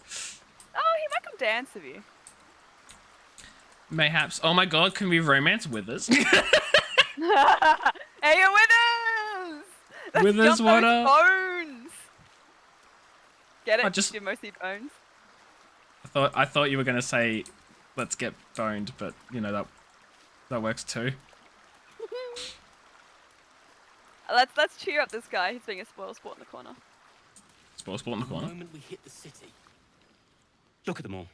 Oh, he might come dance with you. Mayhaps. Oh my god, can we romance Withers? Hey, you're Withers! Let's Withers, jump what those up? bones! Get it? I just- Do mostly bones. I thought you were gonna say, let's get boned, but you know that works too. Let's cheer up this guy. He's being a spoil sport in the corner. Spoil sport in the corner. The moment we hit the city, look at them all,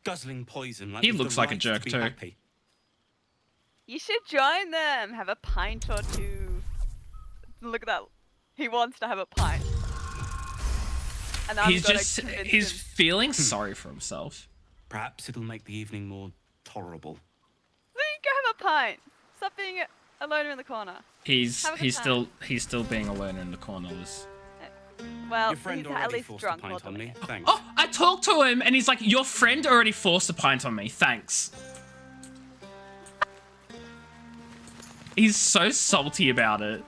guzzling poison like He we've the looks like a right jerk to be too. happy. You should join them. Have a pint or two. Look at that. He wants to have a pint. And I'm He's gonna just convince he's him. feeling sorry for himself. Perhaps it'll make the evening more tolerable. Then go have a pint. Stop being a loner in the corner. He's Have a good time. still being a loner in the corners. Well, Your friend he's at already least forced drunk a more pint than on me. me. Thanks. Oh, I talked to him and he's like, your friend already forced a pint on me. Thanks. He's so salty about it.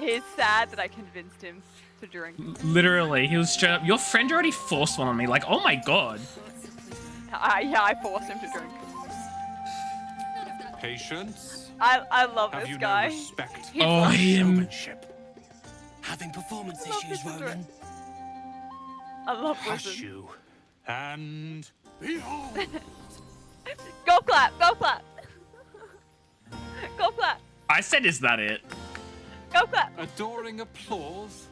He's sad that I convinced him to drink. Literally, he was straight up, your friend already forced one on me. Like, oh my god. Yeah, I forced him to drink. Patience. I love Have this you guy. no respect? He's Oh, like- him. Having performance I love issues, this Roland. I love Hush Wizard. you. And Golf clap, golf clap. Golf clap, I said, is that it? golf clap. adoring applause.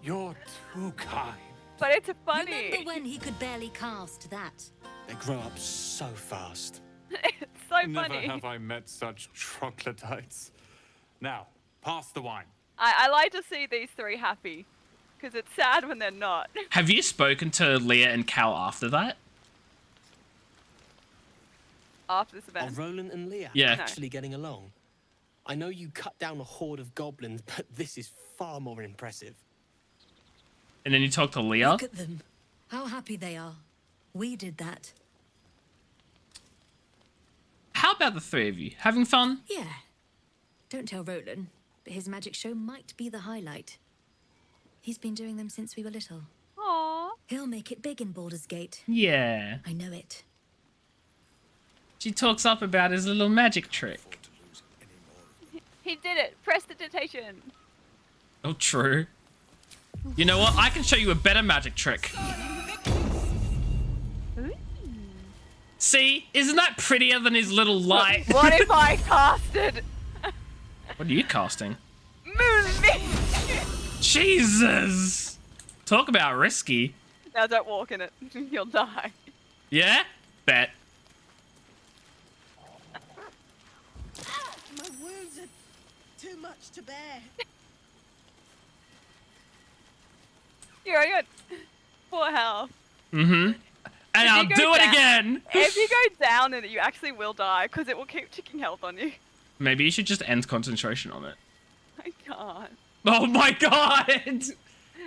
You're too kind. But it's funny. Remember when he could barely cast that? They grow up so fast. It's so Never funny. have I met such troglodytes. Now, pass the wine. I like to see these three happy. Because it's sad when they're not. Have you spoken to Leah and Cal after that? After this event. Are Roland and Leah Yeah. actually getting along? I know you cut down a horde of goblins, but this is far more impressive. And then you talk to Leah? Look at them. How happy they are. We did that. How about the three of you? Having fun? Yeah. Don't tell Roland, but his magic show might be the highlight. He's been doing them since we were little. Aww. He'll make it big in Baldur's Gate. Yeah. I know it. She talks up about his little magic trick. He did it. Prestidigitation. Oh, true. You know what? I can show you a better magic trick. See? Isn't that prettier than his little light? What if I casted What are you casting? Moonbeam? Jesus! Talk about risky. Now don't walk in it. You'll die. Yeah? Bet. My wounds are too much to bear. You're good. Poor health. Mm-hmm. And I'll do it again! If you go down in it, you actually will die, because it will keep ticking health on you. Maybe you should just end concentration on it. I can't. Oh my god!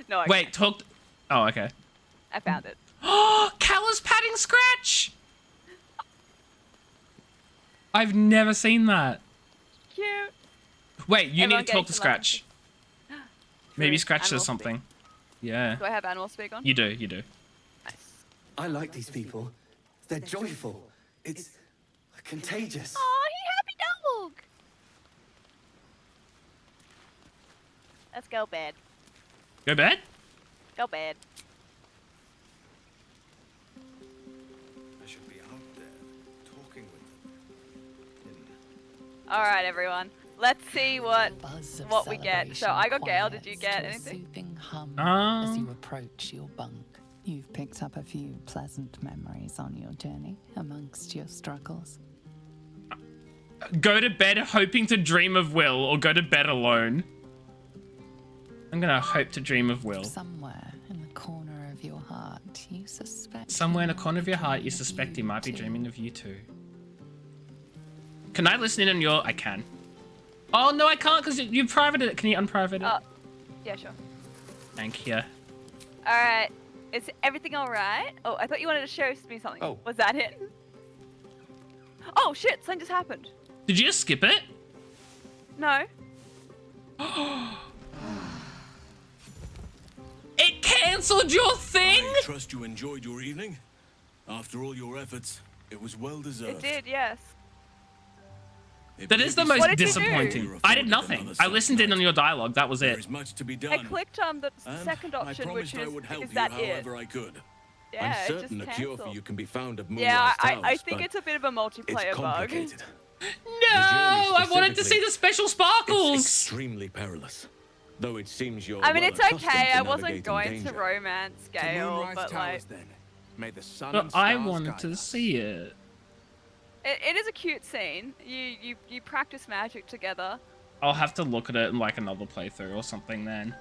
No, I Wait, can't. talk... Oh, okay. I found it. Oh, Callus patting Scratch! I've never seen that. Cute. Wait, you Everyone need to talk to getting some Scratch. Maybe Scratch Animal says something. Yeah. Do I have animal speak on? You do, you do. I like these people. They're joyful. It's contagious. Aw, he happy dog. Let's go bed. Go bed? Go bed. I should be out there talking with them. All right, everyone. Let's see what we get. So I got Gale. Did you get to a anything? soothing hum as you approach your bunk. You've picked up a few pleasant memories on your journey amongst your struggles. Go to bed hoping to dream of Will, or go to bed alone. I'm gonna hope to dream of Will. Somewhere in the corner of your heart, you suspect. Somewhere in the corner of your heart, you suspect he might be dreaming of you too. Can I listen in on your... I can. Oh, no, I can't, because you privated it. Can you unprivate it? Yeah, sure. Thank you. All right. Is everything all right? Oh, I thought you wanted to show me something. Oh. Was that it? Oh, shit. Something just happened. Did you just skip it? No. It cancelled your thing? I trust you enjoyed your evening. After all your efforts, it was well deserved. It did, yes. That is the most disappointing. I did nothing. I listened in on your dialogue. That was it. There's much to be done. I clicked the second I option, which promised I is, would help is you that it? however I could. Yeah, I'm it certain just a cure for cancelled. you can be found at Moonrise Yeah, I Towers, think but it's a bit of a multiplayer it's bug. complicated. No, I wanted to see the special sparkles. It's extremely perilous. Though it seems you're I mean, well it's accustomed okay. to I wasn't navigating going danger. to romance Gale, but like, May the sun But and I stars wanted guide to us. see it. it is a cute scene. You practice magic together. I'll have to look at it in like another playthrough or something then.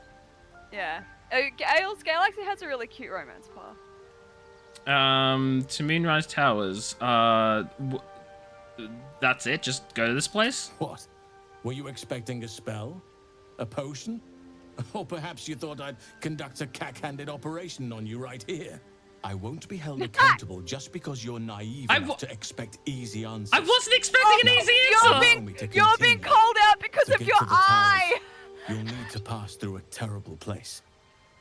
Yeah. Gale actually has a really cute romance path. To Moonrise Towers. That's it? Just go to this place? What? Were you expecting a spell? A potion? Or perhaps you thought I'd conduct a cack-handed operation on you right here? I won't be held accountable just because you're naive enough to expect easy answers. I wasn't expecting an easy answer! You're being called out because of your eye! You'll need to pass through a terrible place.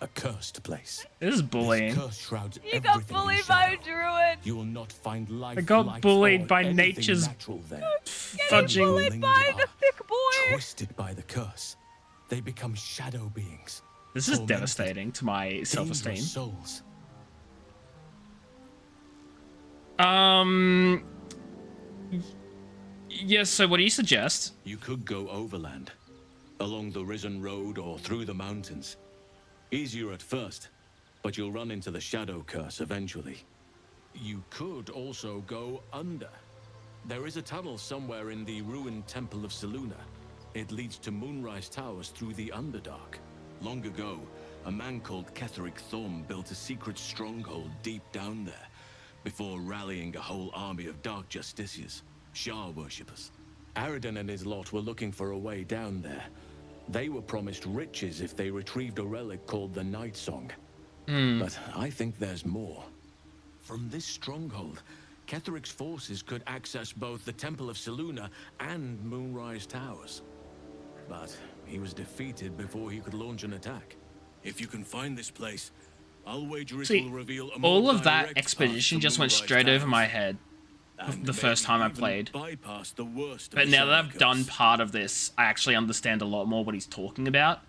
A cursed place. This is bullying. This curse shrouds You got everything in bullied by a shadow. druid! You will not find life. I got light, bullied or by anything nature's natural there. fudging. Bullied by the thick boy! Twisted by the curse, they become shadow beings. This is Tormented, devastating to my self-esteem. dangerous souls. Yes, so what do you suggest? You could go overland, along the Risen Road or through the mountains. Easier at first, but you'll run into the shadow curse eventually. You could also go under. There is a tunnel somewhere in the ruined Temple of Selûne. It leads to Moonrise Towers through the Underdark. Long ago, a man called Ketheric Thorm built a secret stronghold deep down there, before rallying a whole army of Dark Justiciars, Shah worshippers. Aridin and his lot were looking for a way down there. They were promised riches if they retrieved a relic called the Night Song. But I think there's more. From this stronghold, Ketheric's forces could access both the Temple of Selûne and Moonrise Towers. But he was defeated before he could launch an attack. If you can find this place, I'll wager it will reveal a more All of that direct expedition path to just went Moonrise straight over Towers. my head the first time I played. Bypass the worst of But the now that shadow I've curse. done part of this, I actually understand a lot more what he's talking about.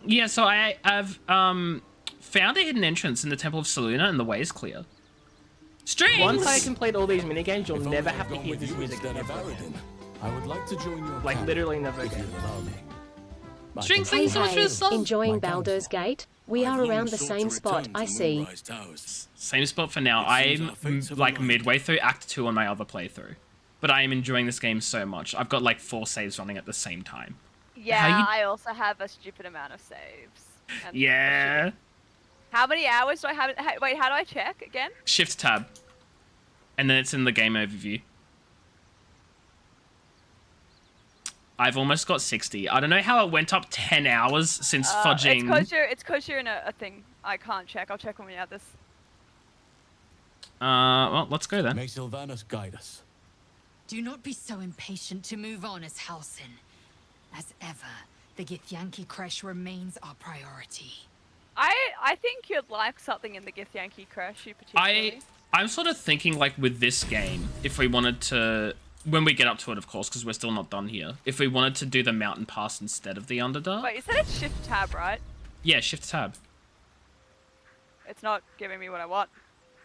Yeah, so I've found a hidden entrance in the Temple of Selûne and the way is clear. Strings! Once I complete all these minigames, you'll never have to gone hear with this you music instead of ever. Aridin. I would like to join your Like, camp, literally never if again. you'll allow me. Strings, thank you so much for the song. Enjoying Baldur's Gate? We are around the same spot, I see. Same spot for now. I'm like midway through Act 2 on my other playthrough. But I am enjoying this game so much. I've got like 4 saves running at the same time. Yeah, I also have a stupid amount of saves. And Yeah. How many hours do I have? Wait, how do I check again? Shift tab. And then it's in the game overview. I've almost got 60. I don't know how it went up 10 hours since fudging. It's cause you're in a thing. I can't check. I'll check when we have this. Well, let's go then. May Sylvanas guide us. Do not be so impatient to move on as Halsin. As ever, the Githyanki Kresh remains our priority. I think you'd like something in the Githyanki Crash, you particularly. I'm sort of thinking like with this game, if we wanted to, when we get up to it, of course, because we're still not done here. If we wanted to do the mountain pass instead of the Underdark. Wait, you said it's Shift Tab, right? Yeah, shift tab. It's not giving me what I want.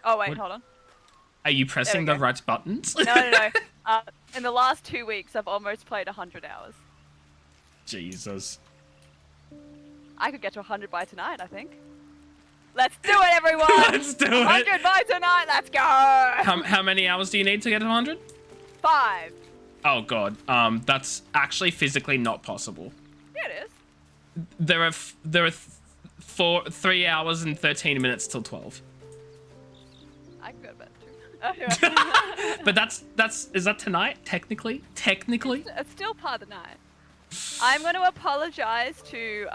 Oh wait, What? hold on. Are you pressing the right buttons? No. In the last 2 weeks, I've almost played 100 hours. Jesus. I could get to 100 by tonight, I think. Let's do it, everyone! Let's do it! 100 by tonight, let's go! How many hours do you need to get to 100? 5. Oh god, that's actually physically not possible. Yeah, it is. There are 3 hours and 13 minutes till 12. I can go to bed too. But is that tonight? Technically? It's still part of the night. I'm going to apologize to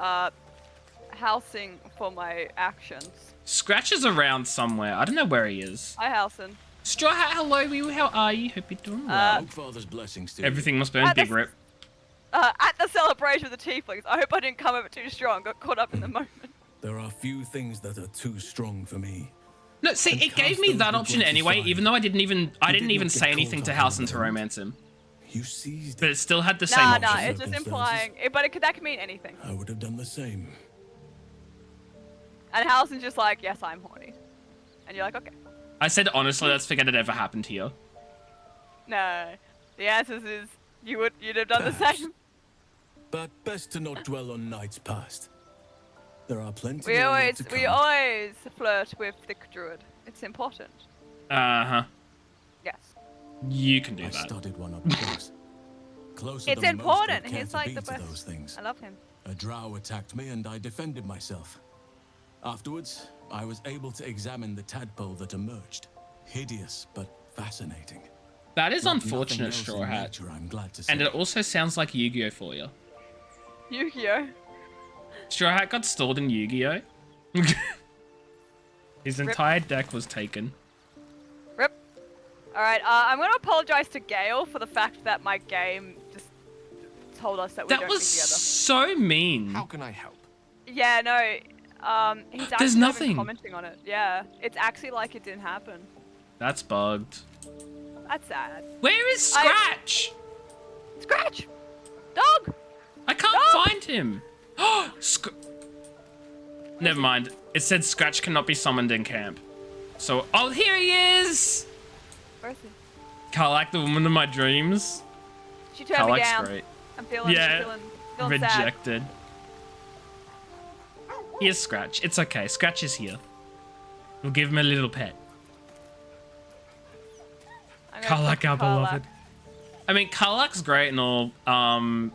Halsing for my actions. Scratch is around somewhere. I don't know where he is. Hi, Halsing. Straw Hat, hello, how are you? Hope you're doing well. Father's blessings to Everything must be on Big Rip. At the celebration of the Tieflings. I hope I didn't come over too strong. Got caught up in the moment. There are few things that are too strong for me. No, see, it gave me that option anyway, even though I didn't even say anything to Halsin to romance him. You seized But it still had the same option. Nah, it's just implying. That could mean anything. I would have done the same. And Halsin's just like, yes, I'm horny. And you're like, okay. I said honestly, let's forget it ever happened here. No. The answer is you'd have done the same. But best to not dwell on nights past. There are plenty We more always to come. flirt with the druid. It's important. Uh-huh. Yes. You can do I that. studied one up close. Closer It's than most important. would care He's to like be the to best. those things. I love him. A drow attacked me and I defended myself. Afterwards, I was able to examine the tadpole that emerged. Hideous, but fascinating. That is Like unfortunate, nothing else Straw in Hat. nature, I'm glad to say. And it also sounds like Yu-Gi-Oh for you. Yu-Gi-Oh. Straw Hat got stalled in Yu-Gi-Oh. His entire deck was taken. Rip. Alright, I'm gonna apologize to Gale for the fact that my game just told us that we That don't was be together. so mean. How can I help? Yeah, no. He's actually There's not nothing. even commenting on it. Yeah, it's actually like it didn't happen. That's bugged. That's sad. Where is Scratch? Scratch! Dog! I can't find him. Never mind. It said Scratch cannot be summoned in camp. So, oh, here he is! Where is he? Karlak, the woman of my dreams. She turned me Karlak's down. great. I'm feeling, Yeah, feeling sad. rejected. Here's Scratch. It's okay. Scratch is here. We'll give him a little pet. Karlak, our beloved. I mean, Karlak's great and all. I'm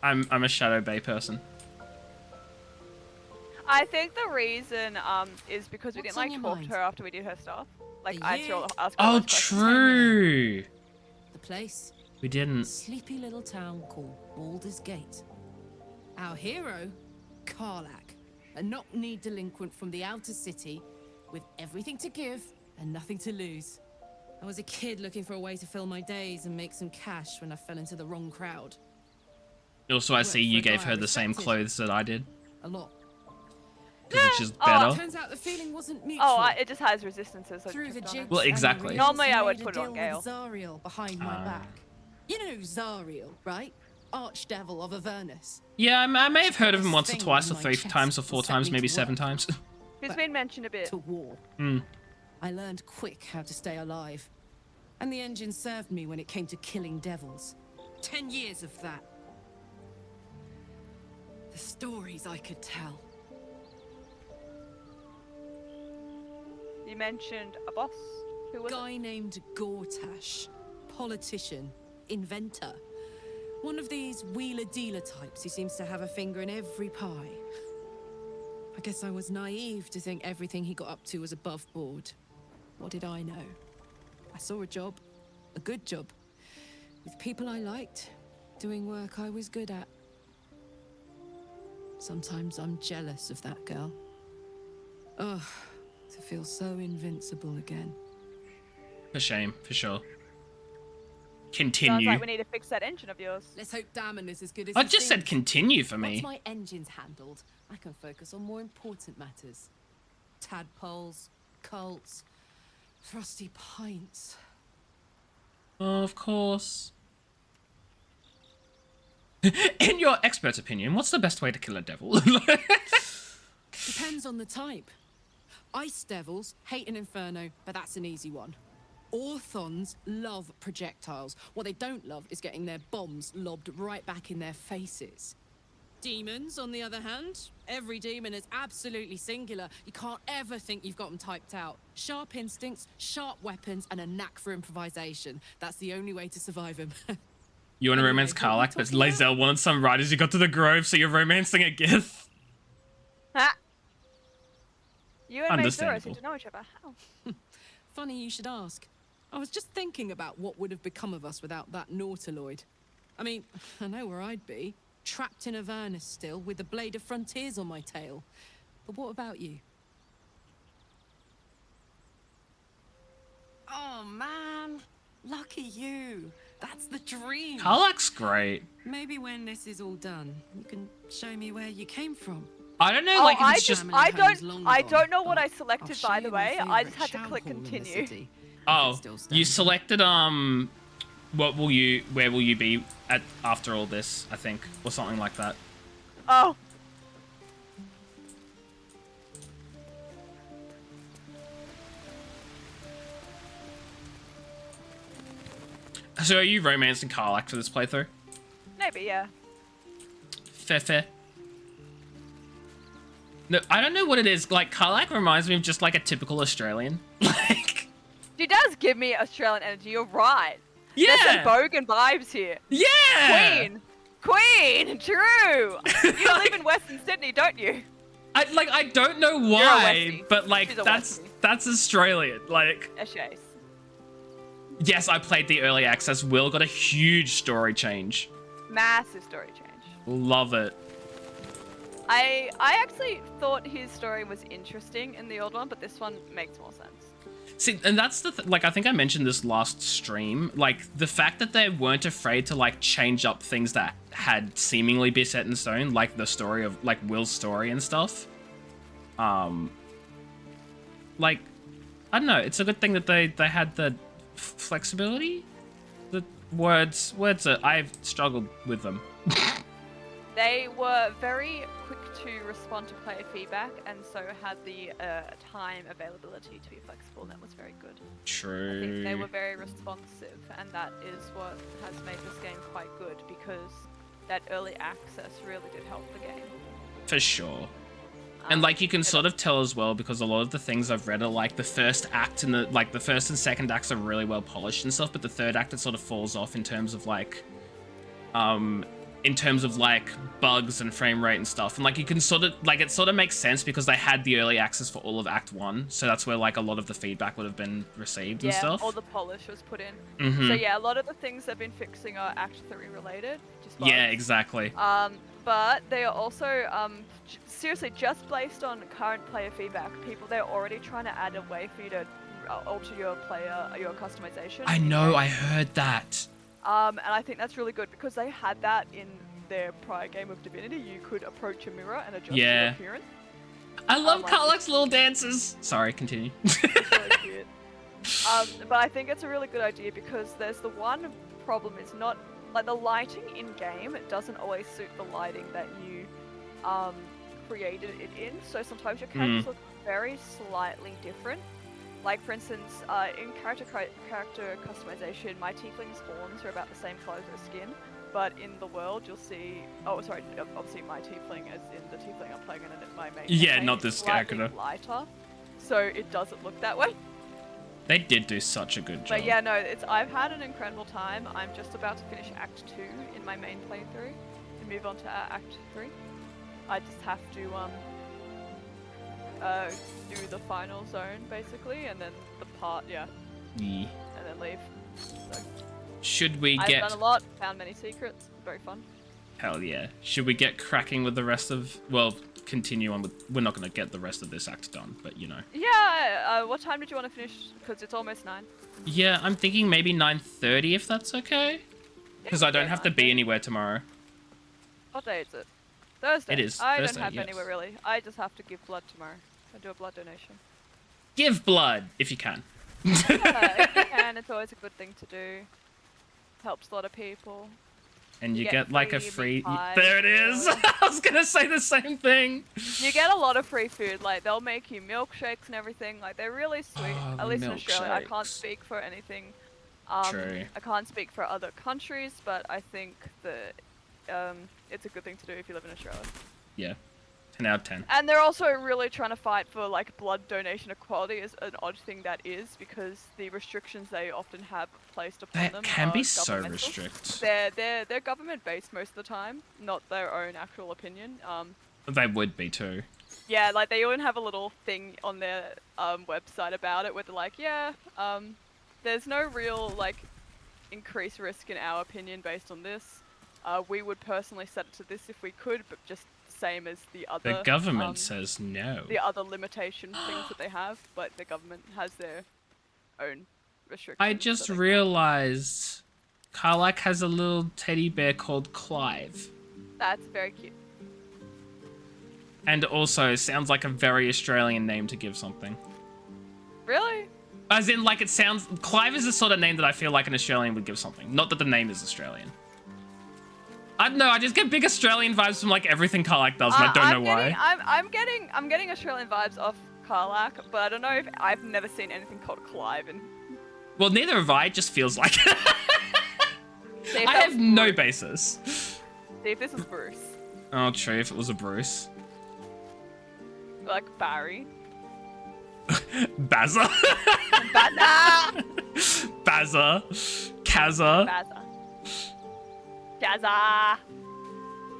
a Shadow Bay person. I think the reason is because we didn't like talk to her after we did her stuff. Like I had to ask her Oh, those questions. true. The place? We didn't. Sleepy little town called Baldur's Gate. Our hero, Karlak, a knock-kneed delinquent from the outer city with everything to give and nothing to lose. I was a kid looking for a way to fill my days and make some cash when I fell into the wrong crowd. Also, I see you for a gave guy her the same respected. cloths that I did. A lot. Which is better. Turns out the feeling wasn't mutual. Oh, it just has resistances. So Through the jigs Well, and exactly. reels, Normally I would made a put it on deal Gale. with Zariel behind my back. You know Zariel, right? Archdevil of Avernus. Yeah, I may have heard of him once or Thing twice or on my 3 chest times or 4 will set times, me maybe to 7 work. times. He's been mentioned a bit. To war. I learned quick how to stay alive. And the engine served me when it came to killing devils. 10 years of that. The stories I could tell. You mentioned a boss. Who was Guy named Gortash. Politician. Inventor. One of these wheeler-dealer types who seems to have a finger in every pie. I guess I was naive to think everything he got up to was above board. What did I know? I saw a job. A good job. With people I liked. Doing work I was good at. Sometimes I'm jealous of that girl. Ugh. To feel so invincible again. For shame, for sure. Sounds Continue. like we need to fix that engine of yours. Let's hope Damon is as good as I he just said seems. continue for me. Once my engine's handled, I can focus on more important matters. Tadpoles, cults, frosty pints. Oh, of course. In your expert opinion, what's the best way to kill a devil? Depends on the type. Ice devils hate an inferno, but that's an easy one. Orthons love projectiles. What they don't love is getting their bombs lobbed right back in their faces. Demons, on the other hand, every demon is absolutely singular. You can't ever think you've got them typed out. Sharp instincts, sharp weapons, and a knack for improvisation. That's the only way to survive them. You want to romance Karlak, but Lae'zel wanted some right as you got to the grove, so you're romancing a Gith. Ha! You and Mazura Understandable. seem to know each other. How? Funny you should ask. I was just thinking about what would have become of us without that Nautiloid. I mean, I know where I'd be. Trapped in Avernus still, with the Blade of Frontiers on my tail. But what about you? Oh, man. Lucky you. That's the dream. Karlak's great. Maybe when this is all done, you can show me where you came from. I don't know, Oh, like, if it's just... I don't know what I selected, by the way. I just had to click continue. Oh, you selected, where will you be at after all this, I think, or something like that. Oh. So are you romancing Karlak for this playthrough? Maybe, yeah. Fair. No, I don't know what it is. Like, Karlak reminds me of just like a typical Australian. She does give me Australian energy, you're right. Yeah! There's some Bogan vibes here. Yeah! Queen! True! You live in Western Sydney, don't you? I don't know You're a why, Westie. but like She's a that's Westie. Australian. Like, Yeah, she is. yes, I played the early access. Will got a huge story change. Massive story change. Love it. I actually thought his story was interesting in the old one, but this one makes more sense. See, and that's the like, I think I mentioned this last stream, like the fact that they weren't afraid to like change up things that had seemingly been set in stone, like the story of like Will's story and stuff. Like, I don't know, it's a good thing that they had the flexibility. The words are, I've struggled with them. They were very quick to respond to player feedback, and so had the time availability to be flexible, and that was very good. True. I think they were very responsive, and that is what has made this game quite good, because that early access really did help the game. For sure. And like you can sort of tell as well, because a lot of the things I've read are like the first act and the first and second acts are really well polished and stuff, but the third act it sort of falls off in terms of like bugs and frame rate and stuff. And like you can sort of like, it sort of makes sense because they had the early access for all of Act 1, so that's where like a lot of the feedback would have been received and stuff. Yeah, all the polish was put in. Mhm. So yeah, a lot of the things they've been fixing are Act 3 related. Just bugs. Yeah, exactly. But they are also seriously just based on current player feedback. They're already trying to add a way for you to alter your customization. I know, I heard that. And I think that's really good because they had that in their prior game of Divinity. You could approach a mirror and adjust your appearance. I love Karlach's little dances. Sorry, continue. It's really cute. But I think it's a really good idea because there's the one problem is not like the lighting in game. It doesn't always suit the lighting that you created it in. So sometimes your characters look very slightly different. Like for instance, in character customization, my tiefling's horns are about the same color as their skin. But in the world, you'll see. Oh, sorry. Obviously, my tiefling, as in the tiefling I'm playing in my main. Yeah, campaign, not is this slightly character. Lighter, so it doesn't look that way. They did do such a good job. But yeah, no, I've had an incredible time. I'm just about to finish Act 2 in my main playthrough and move on to Act 3. I just have to do the final zone basically, and then the part, and then leave. So, should we I've get... done a lot, found many secrets, very fun. Hell yeah. Should we get cracking with the rest of... Well, continue on with... We're not going to get the rest of this act done, but you know. Yeah, what time did you want to finish? Because it's almost 9. Yeah, I'm thinking maybe 9:30 if that's okay. Because I don't have to be anywhere tomorrow. What day is it? Thursday. It is I Thursday, don't have yes. anywhere really. I just have to give blood tomorrow. I do a blood donation. Give blood, if you can. Yeah, if you can, it's always a good thing to do. Helps a lot of people. And you get like a free free... meat pies. There it is! I was going to say the same thing. You get a lot of free food. Like, they'll make you milkshakes and everything. Like, they're really sweet. Oh, At least in Australia. I can't milkshakes. speak for anything. True. I can't speak for other countries, but I think that it's a good thing to do if you live in Australia. Yeah. 10 out of 10. And they're also really trying to fight for like blood donation equality, is an odd thing that is, because the restrictions they often have placed upon them can are be so governmental. restrict. They're government based most of the time, not their own actual opinion. They would be too. Yeah, like they even have a little thing on their website about it where they're like, there's no real like increased risk in our opinion based on this. We would personally set it to this if we could, but just same as the other. The government says no. The other limitation things that they have, but the government has their own restrictions. I just realized Karlach has a little teddy bear called Clive. That's very cute. And also sounds like a very Australian name to give something. Really? As in, like, it sounds... Clive is the sort of name that I feel like an Australian would give something. Not that the name is Australian. I don't know, I just get big Australian vibes from, like, everything Karlach does, and I don't know why. I'm getting Australian vibes off Karlach, but I don't know if... I've never seen anything called Clive, and... Well, neither have I, it just feels like it. I have no basis. See if this is Bruce. Oh, true, if it was a Bruce. Like Barry. Bazza. Bazza! Bazza. Kazza. Bazza. Jazza!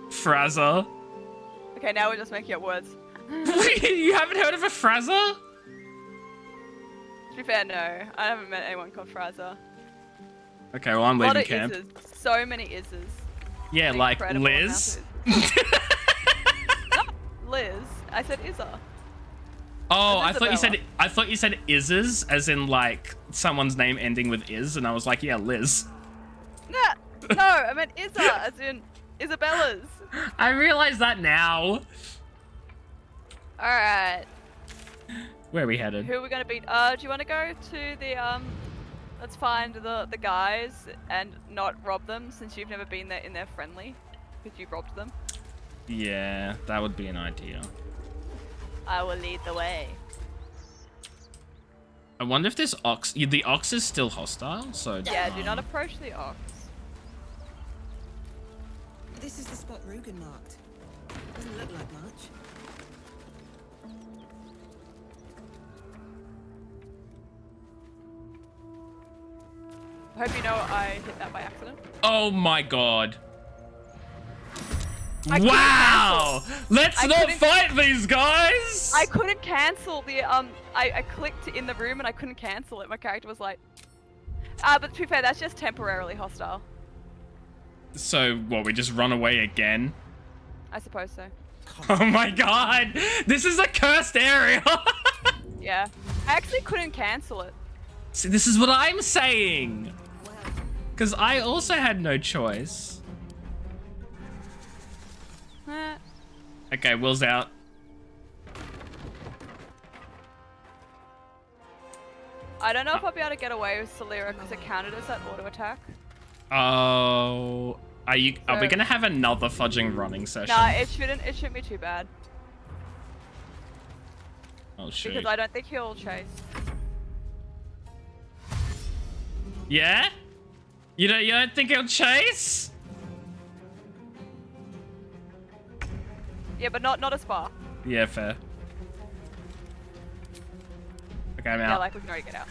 Frazza. Okay, now we're just making up words. You haven't heard of a Frazer? To be fair, no. I haven't met anyone called Frazer. Okay, well I'm A lot leaving of camp. Izzes. So many Izzes. Yeah, An like incredible Liz. amount of Izzes. Not Liz. I said Izza. Oh, That's I thought you said Izzes, as in like someone's name ending with Iz, and I was like, yeah, Liz. Nah, no, I meant Izza, as in Isabella's. I realize that now. Alright. Where are we headed? Who are we gonna beat? Do you wanna go to the let's find the guys and not rob them, since you've never been there in their friendly, because you robbed them. Yeah, that would be an idea. I will lead the way. I wonder if this ox... The ox is still hostile, so... Yeah, do not approach the ox. This is the spot Rugen marked. Doesn't look like much. I hope you know I hit that by accident. Oh my god. I couldn't Wow! cancel. Let's I not couldn't- fight these guys! I couldn't cancel the I clicked in the room and I couldn't cancel it. My character was like, but to be fair, that's just temporarily hostile. So, what, we just run away again? I suppose so. Oh my god! This is a cursed area! Yeah. I actually couldn't cancel it. See, this is what I'm saying! Because I also had no choice. Eh. Okay, Will's out. I don't know if I'll be able to get away with Solera because it counted as that auto attack. Oh... Are we So- gonna have another fudging running session? Nah, it shouldn't be too bad. Oh shoot. Because I don't think he'll chase. Yeah? You don't think he'll chase? Yeah, but not as far. Yeah, fair. Okay, I'm Yeah, out. like we can already get out.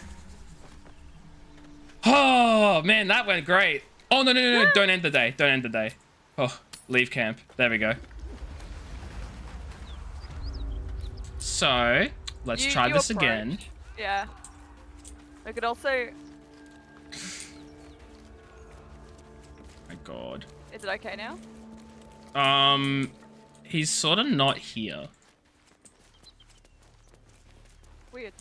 Oh, man, that went great. Oh, no. Don't end the day. Don't end the day. Oh, leave camp. There we go. So, let's try You this approach. again. Yeah. We could also... My god. Is it okay now? He's sort of not here. Weird.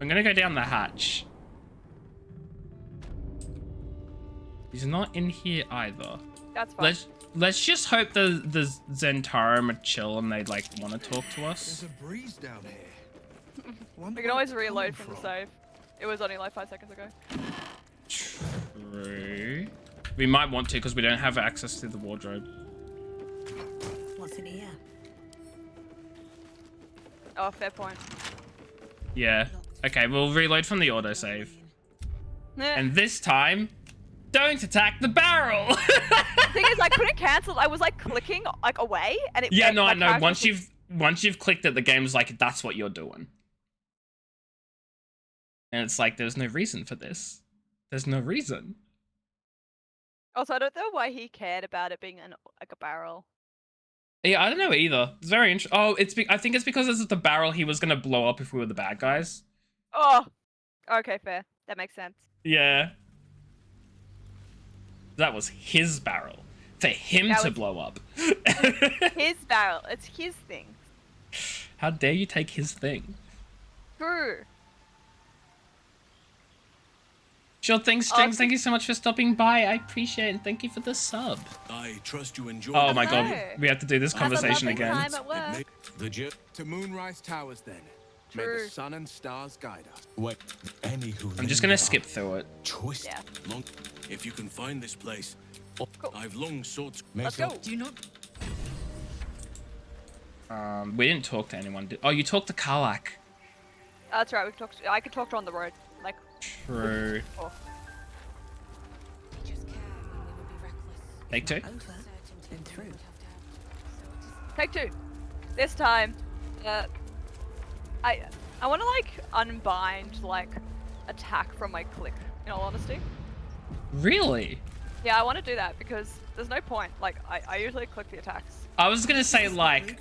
I'm gonna go down the hatch. He's not in here either. That's fine. Let's just hope the Zentarum are chill and they like want to talk to us. There's a breeze down here. We can always reload from the save. It was only like 5 seconds ago. True. We might want to because we don't have access to the wardrobe. What's in here? Oh, fair point. Yeah. Okay, we'll reload from the autosave. Nah. And this time, don't attack the barrel. The thing is, I couldn't cancel. I was like clicking like away, and it. Yeah, like, no, my I know. character Once you've clicked it, the game's like, that's what you're doing. And it's like, there's no reason for this. There's no reason. Also, I don't know why he cared about it being like a barrel. Yeah, I don't know either. It's very interesting. Oh, I think it's because this is the barrel he was gonna blow up if we were the bad guys. Oh, okay, fair. That makes sense. Yeah. That was his barrel. For him That to was- blow up. His barrel. It's his thing. How dare you take his thing? True. Sure thing, Strings. Thank you so much for stopping by. I appreciate it. And thank you for the sub. I trust you enjoy. Oh my god. Hello. We have to do this Have a conversation lovely again. time at work. To Moonrise Towers, then. May True. the sun and stars guide us. Wait, anywho. I'm just gonna skip through it. Twist. Yeah. Long. If you can find this place, Cool. I've long sought. Let's go. Do not. We didn't talk to anyone. Oh, you talked to Karlak. That's right. We've talked. I could talk to her on the road. Like. True. Oh. Teachers care when we would be reckless. Take two. Over. Then through. Take two. This time, I want to like unbind like attack from my click. In all honesty. Really? Yeah, I want to do that because there's no point. Like, I usually click the attacks. I was gonna say, like,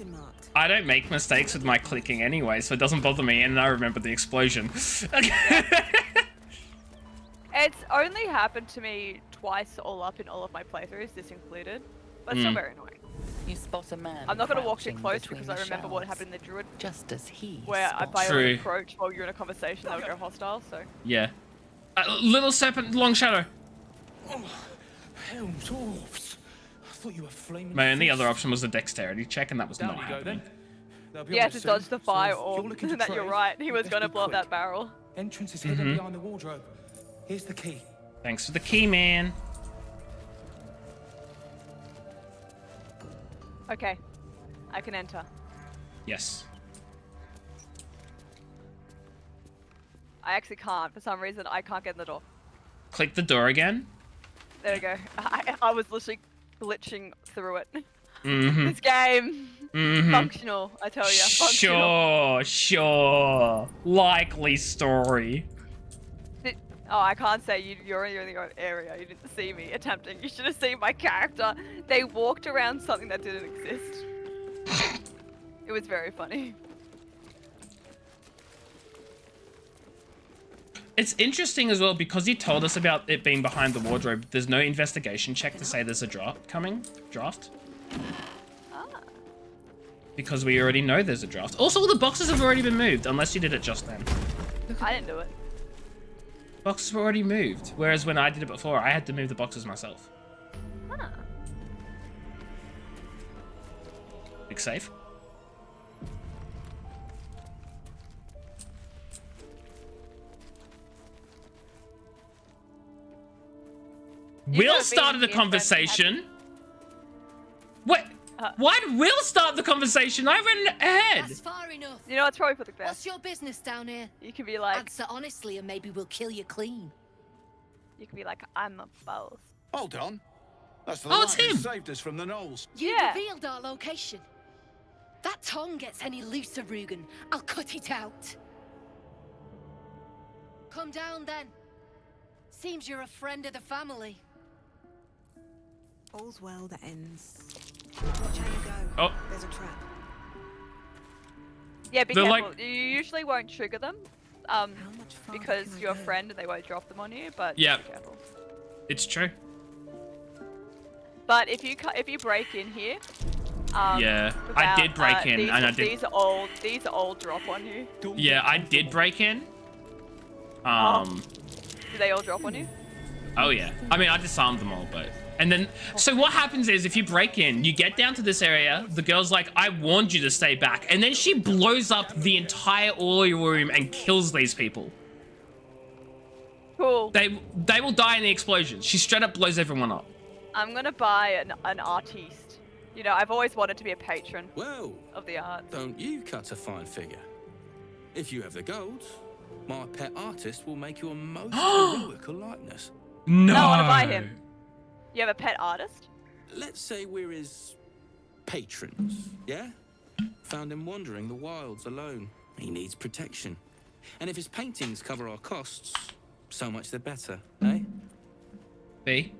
I don't make mistakes with my clicking anyway, so it doesn't bother me, and I remember the explosion. It's only happened to me twice all up in all of my playthroughs, this included. But it's still very annoying. You spot a man. I'm not going to walk too crouching close between because I the remember what shelves, happened in the Druid. Just as he Where if I True. approach while you're in a conversation, they would go hostile, so. Yeah. Little serpent, long shadow. Oh, hell, dwarves. I thought you were flaming. My only other option was a dexterity check, and that was Down not you go, happening. then. Yeah, to dodge the fire so if or you're looking to that you're trade, right. He was best going to be blow up quick. that barrel. Entrance is hidden behind the wardrobe. Here's the key. Thanks for the key, man. Okay. I can enter. Yes. I actually can't. For some reason, I can't get in the door. Click the door again. There we go. I was literally glitching through it. Mm-hmm. This game. Mm-hmm. Functional, I tell you. Functional. Sure. Likely story. Oh, I can't say you're in the area. You didn't see me attempting. You should have seen my character. They walked around something that didn't exist. It was very funny. It's interesting as well because he told us about it being behind the wardrobe. There's no investigation check to say there's a draft coming. Draft. Because we already know there's a draft. Also, all the boxes have already been moved, unless you did it just then. I didn't do it. Boxes were already moved, whereas when I did it before, I had to move the boxes myself. Huh. Big safe. Will started the conversation. What? Why did Will start the conversation? I went ahead. That's far enough. You know, it's probably for the best. What's your business down here? You can be like... Answer honestly and maybe we'll kill you clean. You can be like, I'm a boss. Hold on. That's the Oh, it's light who him. saved us from the gnolls. You Yeah. revealed our location. That tongue gets any looser, Rugen. I'll cut it out. Come down then. Seems you're a friend of the family. All's well that ends. Watch how you go. Oh. There's a trap. Yeah, be They're careful. like- You usually won't trigger them. Because you're a friend and they won't drop them on you, but Yeah. be careful. It's true. But if you break in here, Yeah, I did break in, these, and I did. These are all drop on you. Yeah, I did break in. Do they all drop on you? Oh yeah. I mean, I disarmed them all, but... And then... So what happens is, if you break in, you get down to this area, the girl's like, I warned you to stay back. And then she blows up the entire oil room and kills these people. Cool. They will die in the explosion. She straight up blows everyone up. I'm gonna buy an artiste. You know, I've always wanted to be a patron Well, of the arts. don't you cut a fine figure. If you have the gold, my pet artist will make you a most heroical likeness. No. I want to buy him. You have a pet artist? Let's say we're his patrons, yeah? Found him wandering the wilds alone. He needs protection. And if his paintings cover our costs, so much the better, eh? B?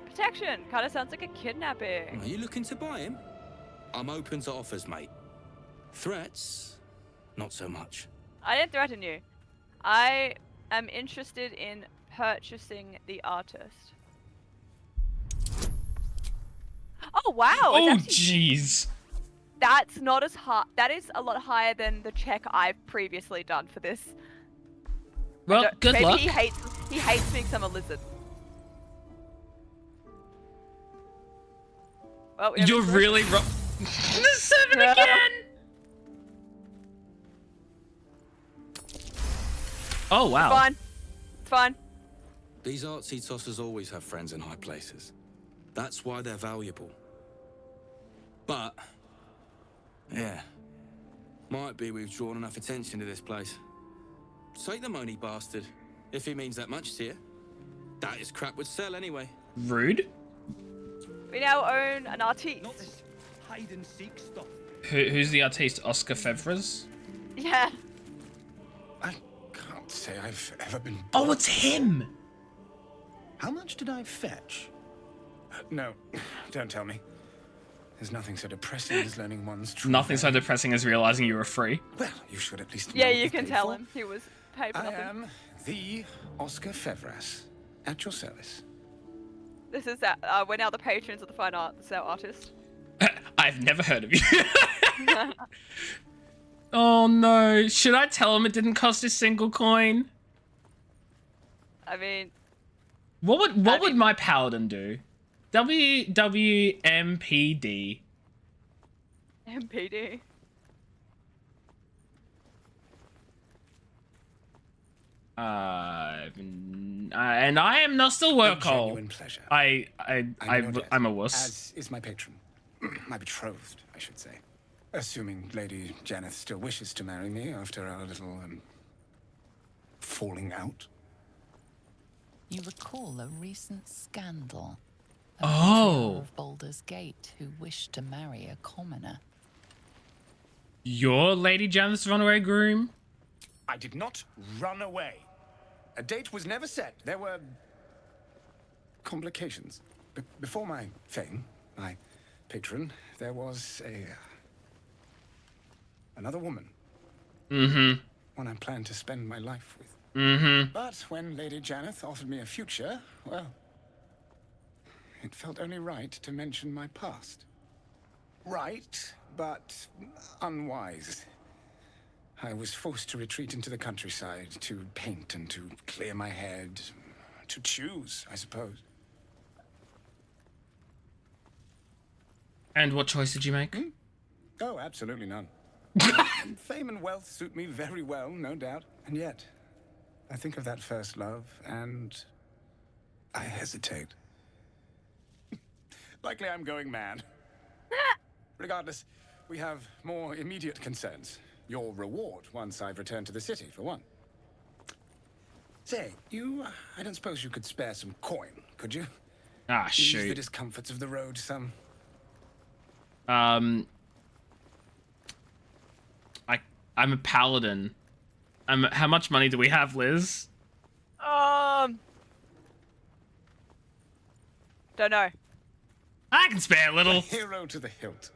Protection. Kind of sounds like a kidnapping. Are you looking to buy him? I'm open to offers, mate. Threats? Not so much. I didn't threaten you. I am interested in purchasing the artist. Oh wow! Oh jeez. That's not as high. That is a lot higher than the check I've previously done for this. Well, good maybe luck. He hates me because I'm a lizard. Well, we have You're a- really wrong. The 7 again! Oh, wow. It's fine. It's fine. These artsy tossers always have friends in high places. That's why they're valuable. But, yeah, might be we've drawn enough attention to this place. Take the money, bastard, if it means that much to you. That is crap would sell anyway. Rude? We now own an artiste. Not this hide and seek stuff. Who's the artiste? Oscar Fevres? Yeah. I can't say I've ever been... Oh, it's him! How much did I fetch? No, don't tell me. There's nothing so depressing as learning one's true. Nothing so depressing as realizing you were free. Well, you should at least. Yeah, know you what can paid tell for. him. He was paid for I nothing. am the Oscar Fevras, at your service. This is we're now the patrons of the fine art. This is our artist. I've never heard of you. Oh no! Should I tell him it didn't cost a single coin? I mean, what would my paladin do? WWMPD. MPD. And I am not still work hole. Genuine pleasure. I'm a wuss. As is my patron, my betrothed, I should say. Assuming Lady Janeth still wishes to marry me after our little falling out. You recall a recent scandal. Oh. Of Baldur's Gate who wished to marry a commoner. You're Lady Janeth's runaway groom? I did not run away. A date was never set. There were complications. Before my fame, my patron, there was another woman. Mm-hmm. One I planned to spend my life with. Mm-hmm. But when Lady Janeth offered me a future, well, it felt only right to mention my past. Right, but unwise. I was forced to retreat into the countryside, to paint and to clear my head, to choose, I suppose. And what choice did you make? Oh, absolutely none. Fame and wealth suit me very well, no doubt. And yet, I think of that first love, and I hesitate. Likely I'm going mad. Regardless, we have more immediate concerns. Your reward once I've returned to the city, for one. Say, I don't suppose you could spare some coin, could you? Ah, Ease shoot. the discomforts of the road some. I'm a paladin. How much money do we have, Liz? Don't know. I can spare a little. A hero to the hilt.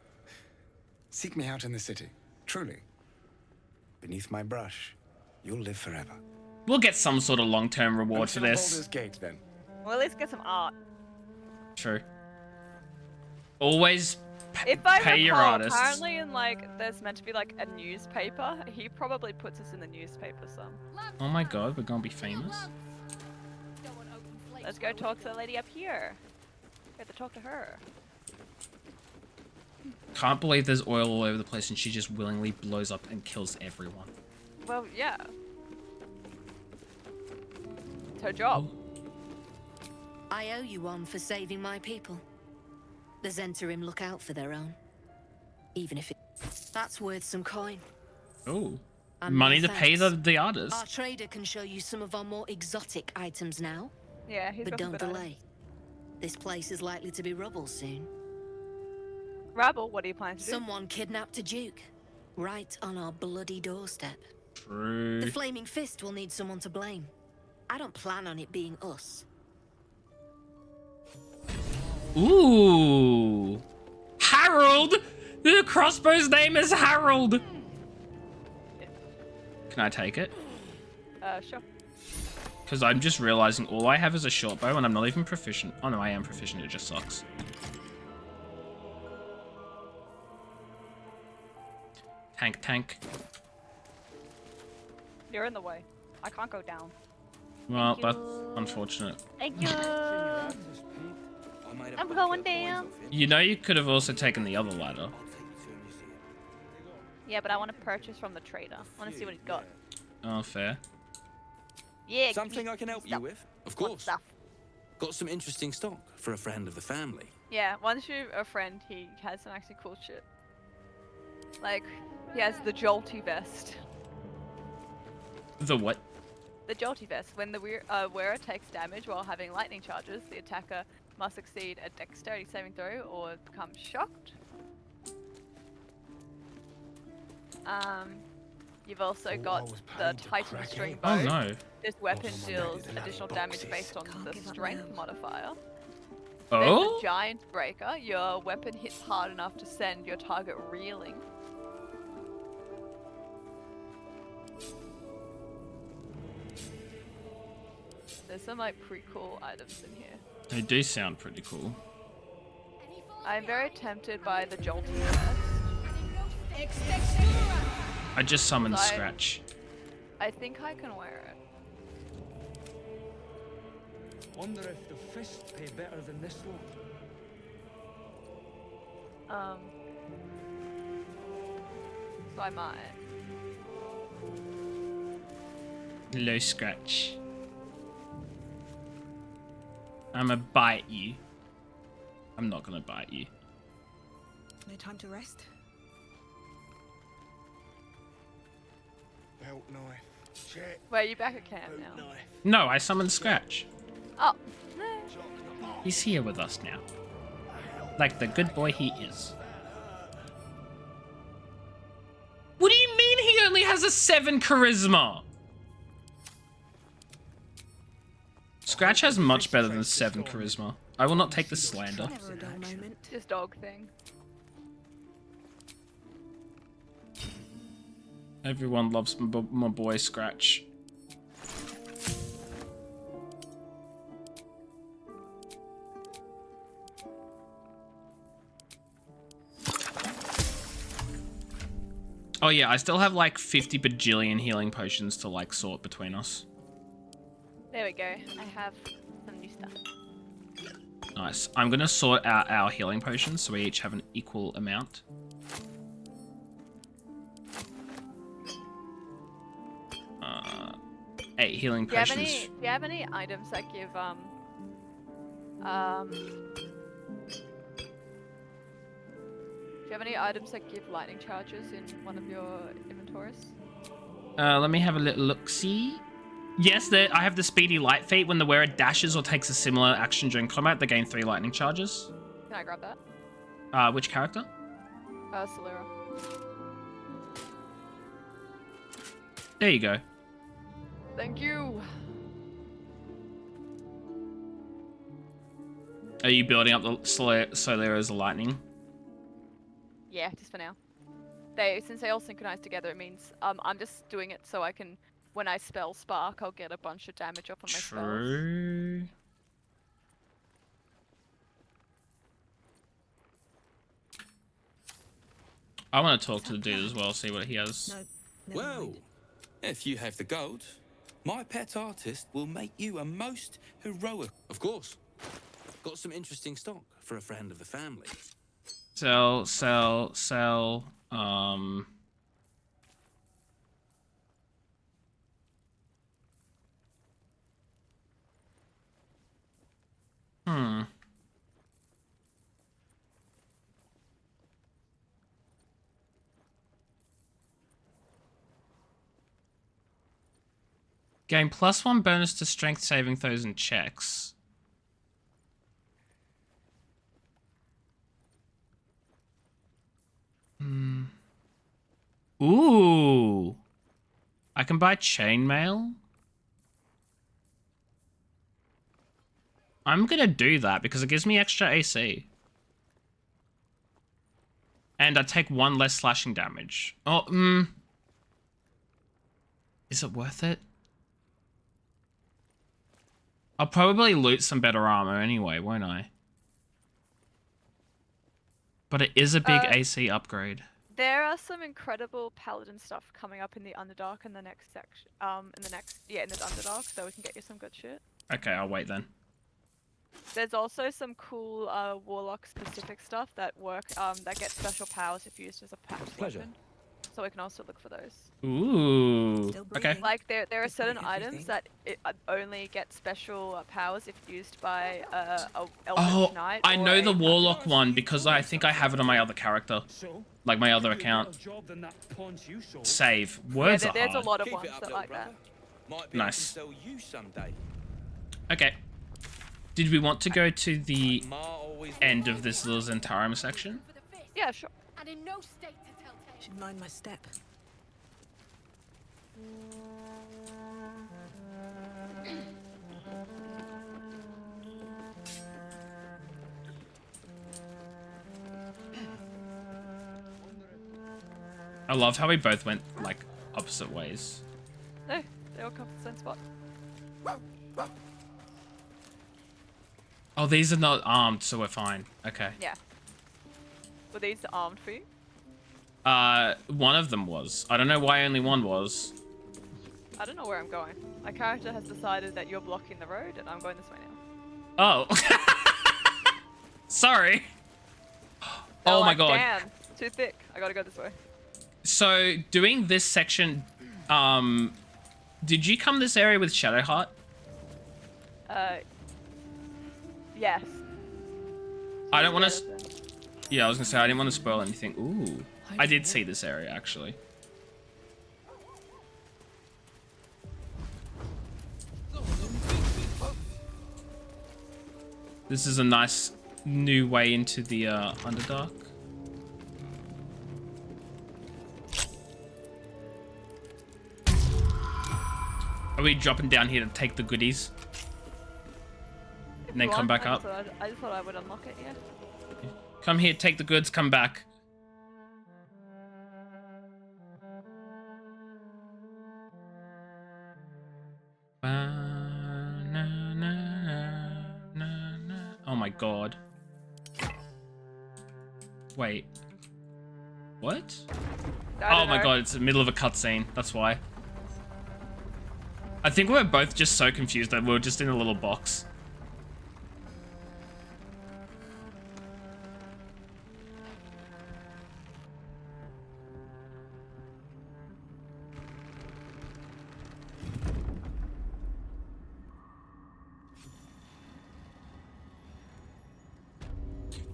Seek me out in the city, truly. Beneath my brush, you'll live forever. We'll get some sort of long-term reward for Until this. Baldur's Gate, then. Well, at least get some art. True. Always If I pay your recall, artists. apparently in there's meant to be a newspaper. He probably puts us in the newspaper some. Oh my god, we're gonna be famous. Let's go talk to the lady up here. We have to talk to her. Can't believe there's oil all over the place and she just willingly blows up and kills everyone. Well, yeah. It's her job. I owe you one for saving my people. The Zentarim look out for their own. Even if that's worth some coin. Oh. And Money no to pay thanks. the artists. Our trader can show you some of our more exotic items now. Yeah, he's But got some don't good delay. This place is likely to be rubble soon. Rabble, what are you planning to do? Someone kidnapped a duke. Right on our bloody doorstep. True. The Flaming Fist will need someone to blame. I don't plan on it being us. Ooh. Harold! The crossbow's name is Harold! Can I take it? Sure. Because I'm just realizing all I have is a short bow and I'm not even proficient. Oh no, I am proficient, it just sucks. Tank. You're in the way. I can't go down. Well, Thank that's you. unfortunate. Thank you. I'm going down. You know you could have also taken the other ladder. Yeah, but I want to purchase from the trader. I want to see what he's got. Oh, fair. Yeah. Something I can help you with? Of course. Stuff. Got some interesting stock for a friend of the family. Yeah, once you're a friend, he has some actually cool shit. Like, he has the jolty vest. The what? The jolty vest. When the wearer takes damage while having lightning charges, the attacker must succeed a dexterity saving throw or become shocked. You've also got the Titan string bow. Oh no. This weapon deals additional damage based on the strength modifier. There's Oh? the giant breaker. Your weapon hits hard enough to send your target reeling. There's some like pretty cool items in here. They do sound pretty cool. I'm very tempted by the jolty vest. I just summoned I- Scratch. I think I can wear it. Wonder if the fists pay better than this one. So I might. Low Scratch. I'ma bite you. I'm not gonna bite you. No time to rest. Belt knife. Check. Wait, are you back at camp now? No, I summoned Scratch. Oh. He's here with us now. Like the good boy he is. What do you mean he only has a 7 charisma? Scratch has much better than 7 charisma. I will not take the slander. Never a dull moment. Just dog thing. Everyone loves my boy Scratch. Oh yeah, I still have like 50 bajillion healing potions to like sort between us. There we go. I have some new stuff. Nice. I'm gonna sort out our healing potions so we each have an equal amount. Uh, 8 healing potions. Do you have any items that give do you have any items that give lightning charges in one of your inventories? Let me have a little look-see. Yes, I have the Speedy Light feat. When the wearer dashes or takes a similar action during combat, they gain 3 lightning charges. Can I grab that? Which character? Solera. There you go. Thank you. Are you building up the Solera as a lightning? Yeah, just for now. Since they all synchronize together, it means I'm just doing it so I can, when I spell Spark, I'll get a bunch of damage off of my spells. True. I want to talk to the dude as well, see what he has. Well, if you have the gold, my pet artist will make you a most heroic. Of course. Got some interesting stock for a friend of the family. Sell. Gain +1 bonus to strength saving throws and checks. Ooh. I can buy chainmail. I'm gonna do that because it gives me extra AC. And I take 1 less slashing damage. Oh, Is it worth it? I'll probably loot some better armor anyway, won't I? But it is a big AC upgrade. There are some incredible paladin stuff coming up in the Underdark in the next section. In the Underdark, so we can get you some good shit. Okay, I'll wait then. There's also some cool warlock specific stuff that that get special powers if used as a packed weapon. So we can also look for those. Ooh. Okay. Like there are certain items that only get special powers if used by a Eldritch Knight. I know the warlock one because I think I have it on my other character. Like my other account. Save. Words are there's hard. a lot of ones that like that. Nice. Okay. Did we want to go to the end of this little Zentarum section? Yeah, sure. And in no state to tell tales. Should mind my step. I love how we both went like opposite ways. No, they all come to the same spot. Oh, these are not armed, so we're fine. Okay. Yeah. Were these armed for you? One of them was. I don't know why only one was. I don't know where I'm going. My character has decided that you're blocking the road and I'm going this way Oh. now. Sorry. They're Oh my like, god. Damn, too thick. I gotta go this way. So, doing this section, did you come this area with Shadowheart? Yes. I don't want to... Yeah, I was gonna say, I didn't want to spoil anything. Ooh. I did see this area, actually. This is a nice new way into the Underdark. Are we dropping down here to take the goodies? And then come back up? I just thought I would unlock it, yeah. Come here, take the goods, come back. Oh my god. Wait. What? Oh my god, it's the middle of a cutscene. That's why. I think we're both just so confused that we're just in a little box.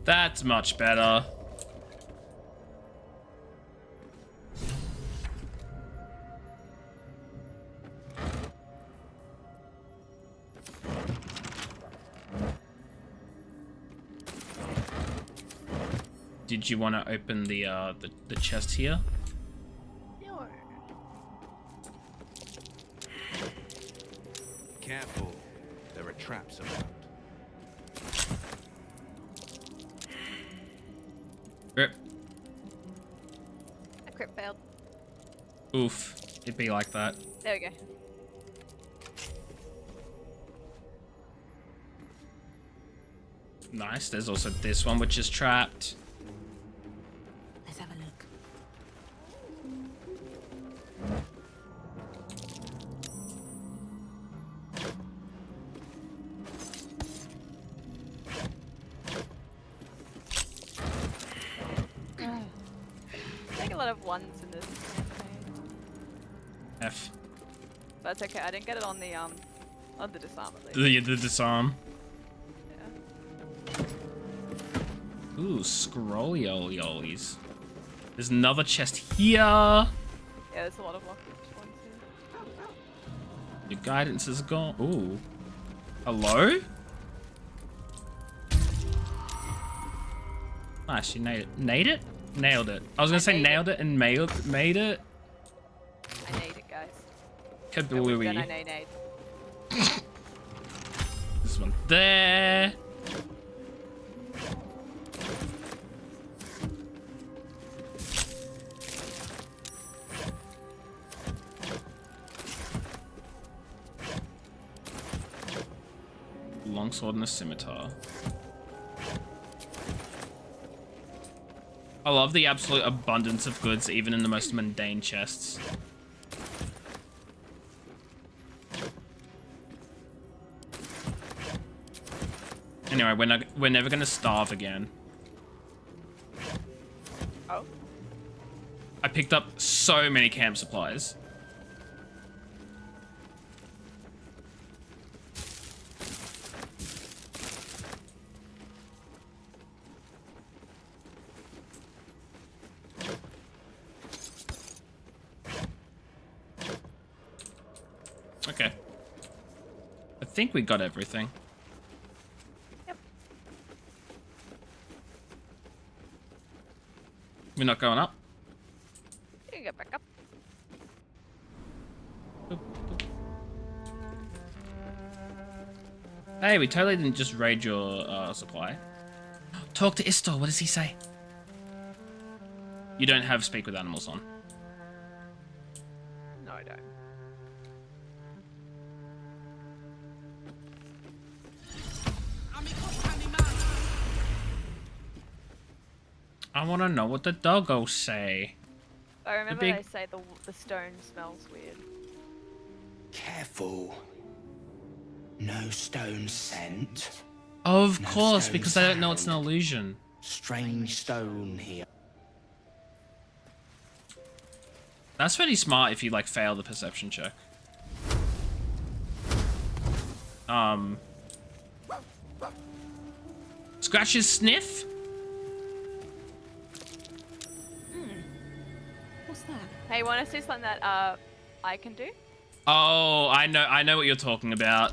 That's much better. Did you want to open the chest here? No. Careful, there are traps around. Rip. A crit failed. Oof. It'd be like that. There we go. Nice. There's also this one, which is trapped. Let's have a look. Take a lot of ones in this campaign. F. But it's okay, I didn't get it on the disarm at least. The disarm. Ooh, scroll yolies. There's another chest here. Yeah, there's a lot of locked ones here. Your guidance is gone. Ooh. Hello? Nice, you nailed it. Nailed it? Nailed it. I was gonna say nailed it and made it. I nailed it, guys. Kablooey. Then I nade. This one there. Longsword and a scimitar. I love the absolute abundance of goods, even in the most mundane chests. Anyway, we're never gonna starve again. Oh. I picked up so many camp supplies. Okay. I think we got everything. Yep. We're not going up? You can get back up. Hey, we totally didn't just raid your supply. Talk to Istor, what does he say? You don't have speak with animals on. I don't. I want to know what the doggos say. I remember big- they say the stone smells weird. Careful. No stone scent. Of No course, stone because I don't know it's an sound. illusion. Strange stone here. That's pretty smart if you like fail the perception check. Scratches sniff? What's that? Hey, want to see something that I can do? Oh, I know what you're talking about.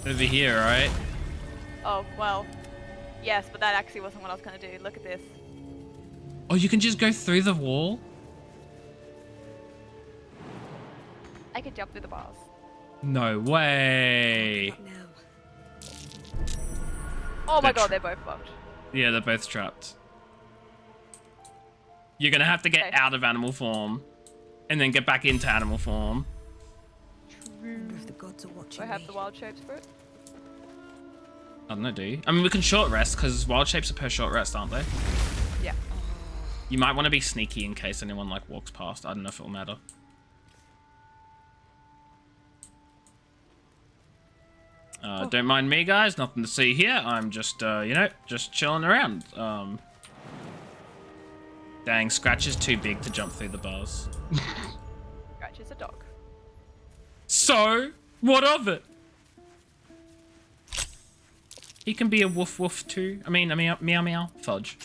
Over here, right? Oh, well, yes, but that actually wasn't what I was going to do. Look at this. Oh, you can just go through the wall? I could jump through the bars. No way. Oh my They're god, they're both bugged. Yeah, they're both trapped. You're gonna have to get out of animal form and then get back into animal form. If the gods are watching Do I have the wild shapes for it? I don't know, do you? I mean, we can short rest because wild shapes are per short rest, aren't they? Yeah. You might want to be sneaky in case anyone like walks past. I don't know if it'll matter. Don't mind me, guys. Nothing to see here. I'm just, you know, just chilling around. Dang, Scratch is too big to jump through the bars. Scratch is a dog. So, what of it? He can be a woof woof too. I mean, a meow meow meow. Fudge.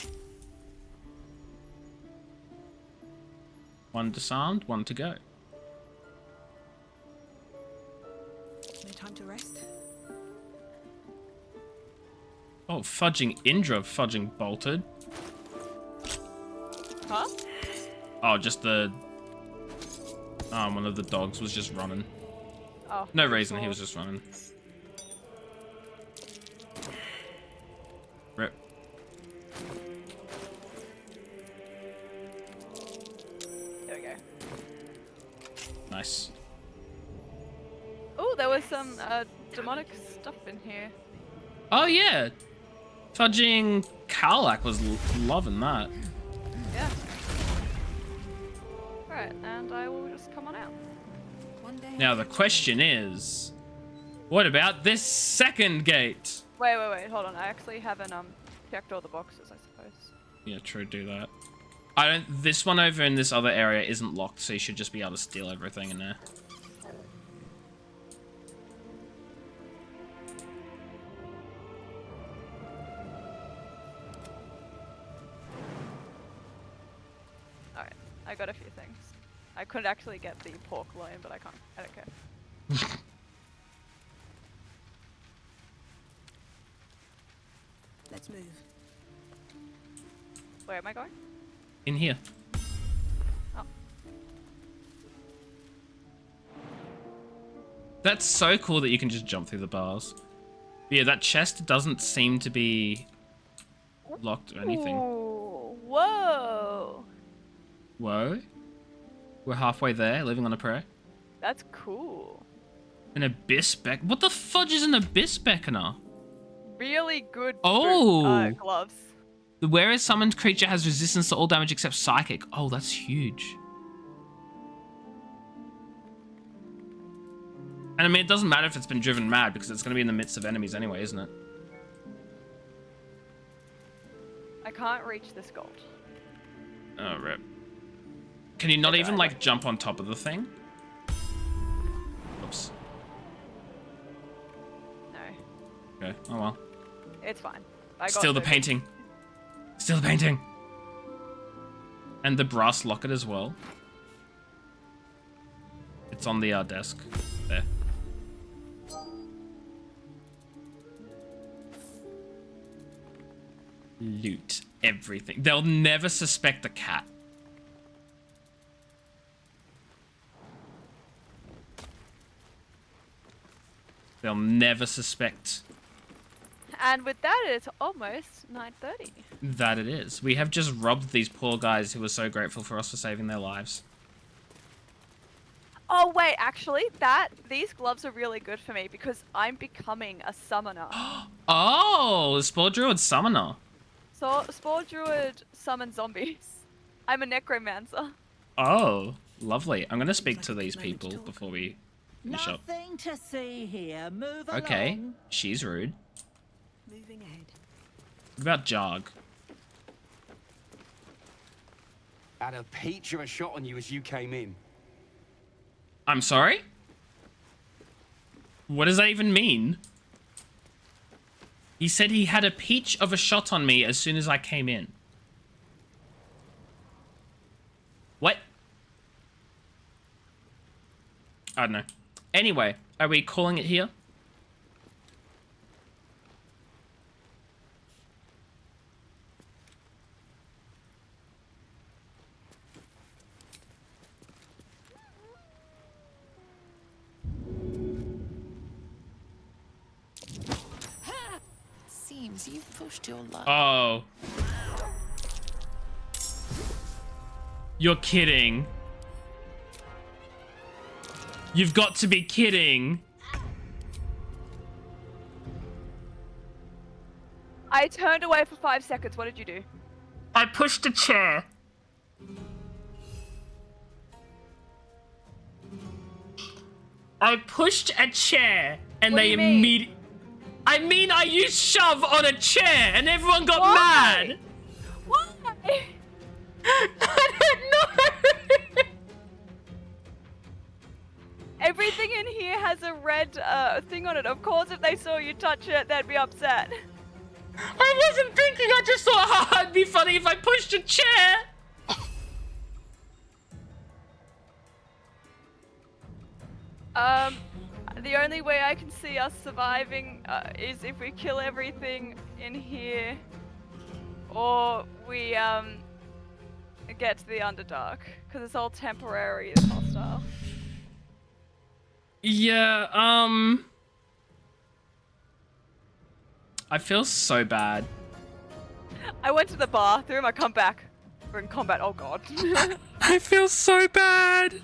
One disarmed, one to go. No time to rest. Oh, fudging Indra, fudging bolted. Huh? Oh, just the... one of the dogs was just running. Oh. No reason, he was just running. Rip. There we go. Nice. Oh, there was some demonic stuff in here. Oh, yeah. Fudging Karlak was loving that. Yeah. Alright, and I will just come on out. One day. Now, the question is... What about this second gate? Wait, hold on. I actually haven't checked all the boxes, I suppose. Yeah, true, do that. I don't... This one over in this other area isn't locked, so you should just be able to steal everything in there. Alright, I got a few things. I could actually get the pork loin, but I can't. I don't care. Let's move. Where am I going? In here. Oh. That's so cool that you can just jump through the bars. But yeah, that chest doesn't seem to be locked or anything. Ooh, whoa! Whoa. We're halfway there, living on a prayer. That's cool. An abyss beck. What the fudge is an abyss beckoner? Really good Oh! gloves. The whereas summoned creature has resistance to all damage except psychic. Oh, that's huge. And I mean, it doesn't matter if it's been driven mad because it's going to be in the midst of enemies anyway, isn't it? I can't reach this gold. Oh, rip. Can you not even, like, jump on top of the thing? Oops. No. Okay, oh well. It's fine. I got Steal the those. painting. Steal the painting. And the brass locket as well. It's on the desk. There. Loot everything. They'll never suspect a cat. They'll never suspect And with that, it's almost 9:30. that it is. We have just robbed these poor guys who were so grateful for us for saving their lives. Oh wait, actually, these gloves are really good for me because I'm becoming a summoner. Oh, the Spore Druid Summoner. So Spore Druid summon zombies. I'm a necromancer. Oh, lovely. I'm gonna speak to these people before we finish up. Nothing to see here. Move Okay, along. she's rude. Moving ahead. What about Jog? Had a peach of a shot on you as you came in. I'm sorry? What does that even mean? He said he had a peach of a shot on me as soon as I came in. What? I don't know. Anyway, are we calling it here? Seems you've pushed your luck. Oh. You're kidding. You've got to be kidding. I turned away for 5 seconds. What did you do? I pushed a chair. I pushed a chair and What do they you mean? immediately... I mean, I used shove on a chair and everyone got Why? mad. Why? I don't know. Everything in here has a red thing on it. Of course, if they saw you touch it, they'd be upset. I wasn't thinking. I just thought, oh, it'd be funny if I pushed a chair. The only way I can see us surviving is if we kill everything in here, or we get to the Underdark, because it's all temporary, it's hostile. Yeah, I feel so bad. I went to the bathroom, I come back. We're in combat, oh god. I feel so bad.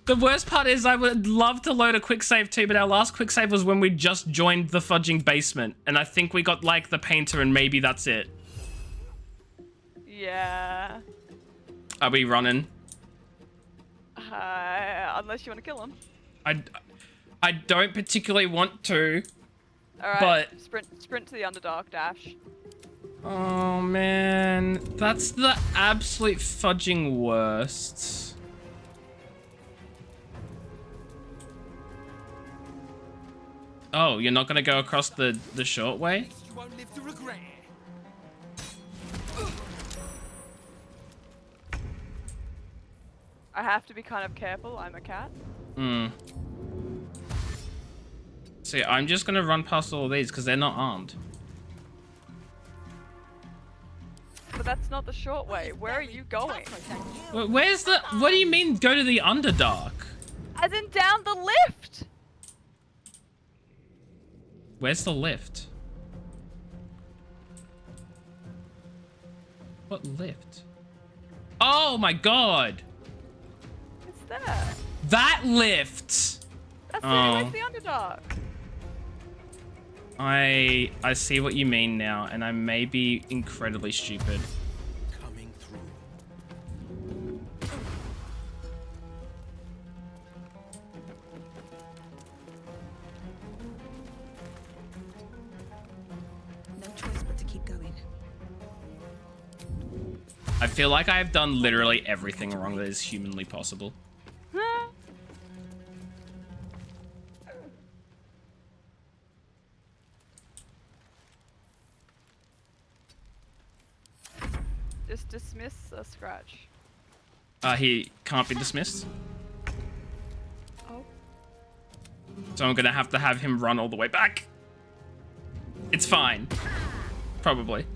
The worst part is I would love to load a quick save too, but our last quick save was when we just joined the fudging basement, and I think we got like the painter and maybe that's it. Yeah. Are we running? Unless you want to kill him. I don't particularly want to. Alright, But sprint to the Underdark, dash. oh man, that's the absolute fudging worst. Oh, you're not gonna go across the short way? You won't live to regret it. I have to be kind of careful, I'm a cat. See, I'm just gonna run past all of these because they're not armed. But that's not the short way. Where are you going? Where's the... What do you mean go to the Underdark? As in down the lift! Where's the lift? What lift? Oh my god! It's there. That lift! That's Oh. the Underdark. I see what you mean now, and I may be incredibly stupid. Coming through. No choice but to keep going. I feel like I have done literally everything wrong that is humanly possible. Just dismiss a scratch. He can't be dismissed. Oh. So I'm gonna have to have him run all the way back. It's fine. Probably.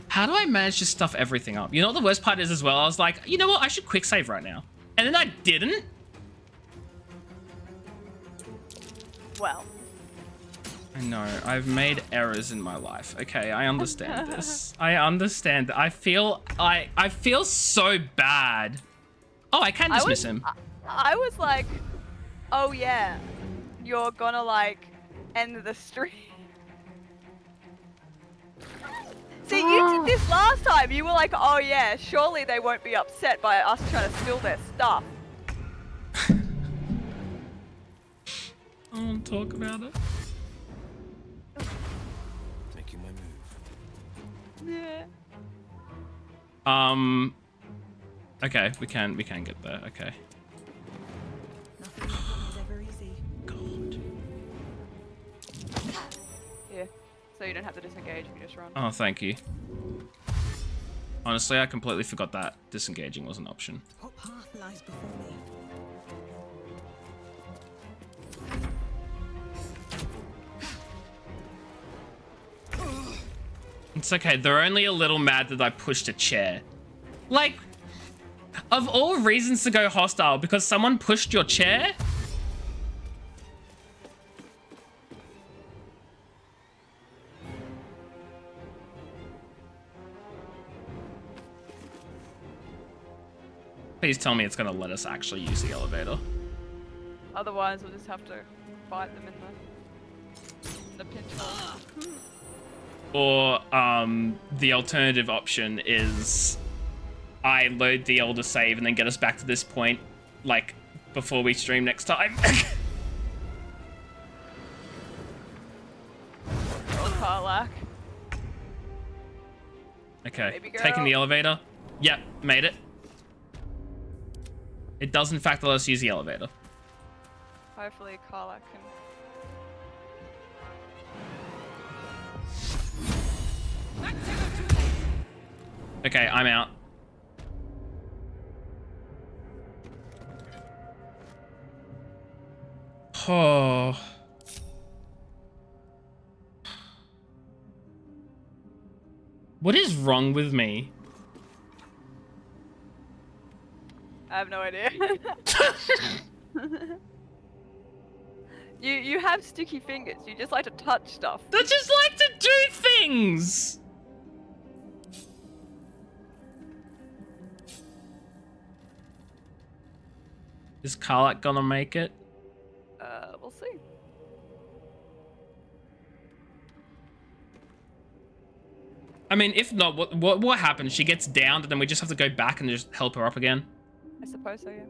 How do I manage to stuff everything up? You know what the worst part is as well? I was like, you know what? I should quick save right now. And then I didn't. Well. I know, I've made errors in my life. Okay, I understand this. I understand. I feel so bad. Oh, I can dismiss him. I was like, oh yeah, you're gonna like end the stream. See, you did this last time. You were like, oh yeah, surely they won't be upset by us trying to steal their stuff. I won't talk about it. Making my move. Yeah. Okay, we can get there. Okay. Nothing is ever easy. God. Yeah. So you don't have to disengage, you just run. Oh, thank you. Honestly, I completely forgot that disengaging was an option. What path lies before me? It's okay, they're only a little mad that I pushed a chair. Like, of all reasons to go hostile, because someone pushed your chair? Please tell me it's gonna let us actually use the elevator. Otherwise, we'll just have to fight them in the pinch. Or, the alternative option is I load the Elder save and then get us back to this point, like, before we stream next time. Oh, Karlak. Okay, taking the elevator. Yep, made it. It does in fact let us use the elevator. Hopefully Karlak can... Okay, I'm out. Oh. What is wrong with me? I have no idea. You have sticky fingers. You just like to touch stuff. They just like to do things! Is Karlak gonna make it? We'll see. I mean, if not, what happens? She gets downed and then we just have to go back and just help her up again? I suppose so, yeah.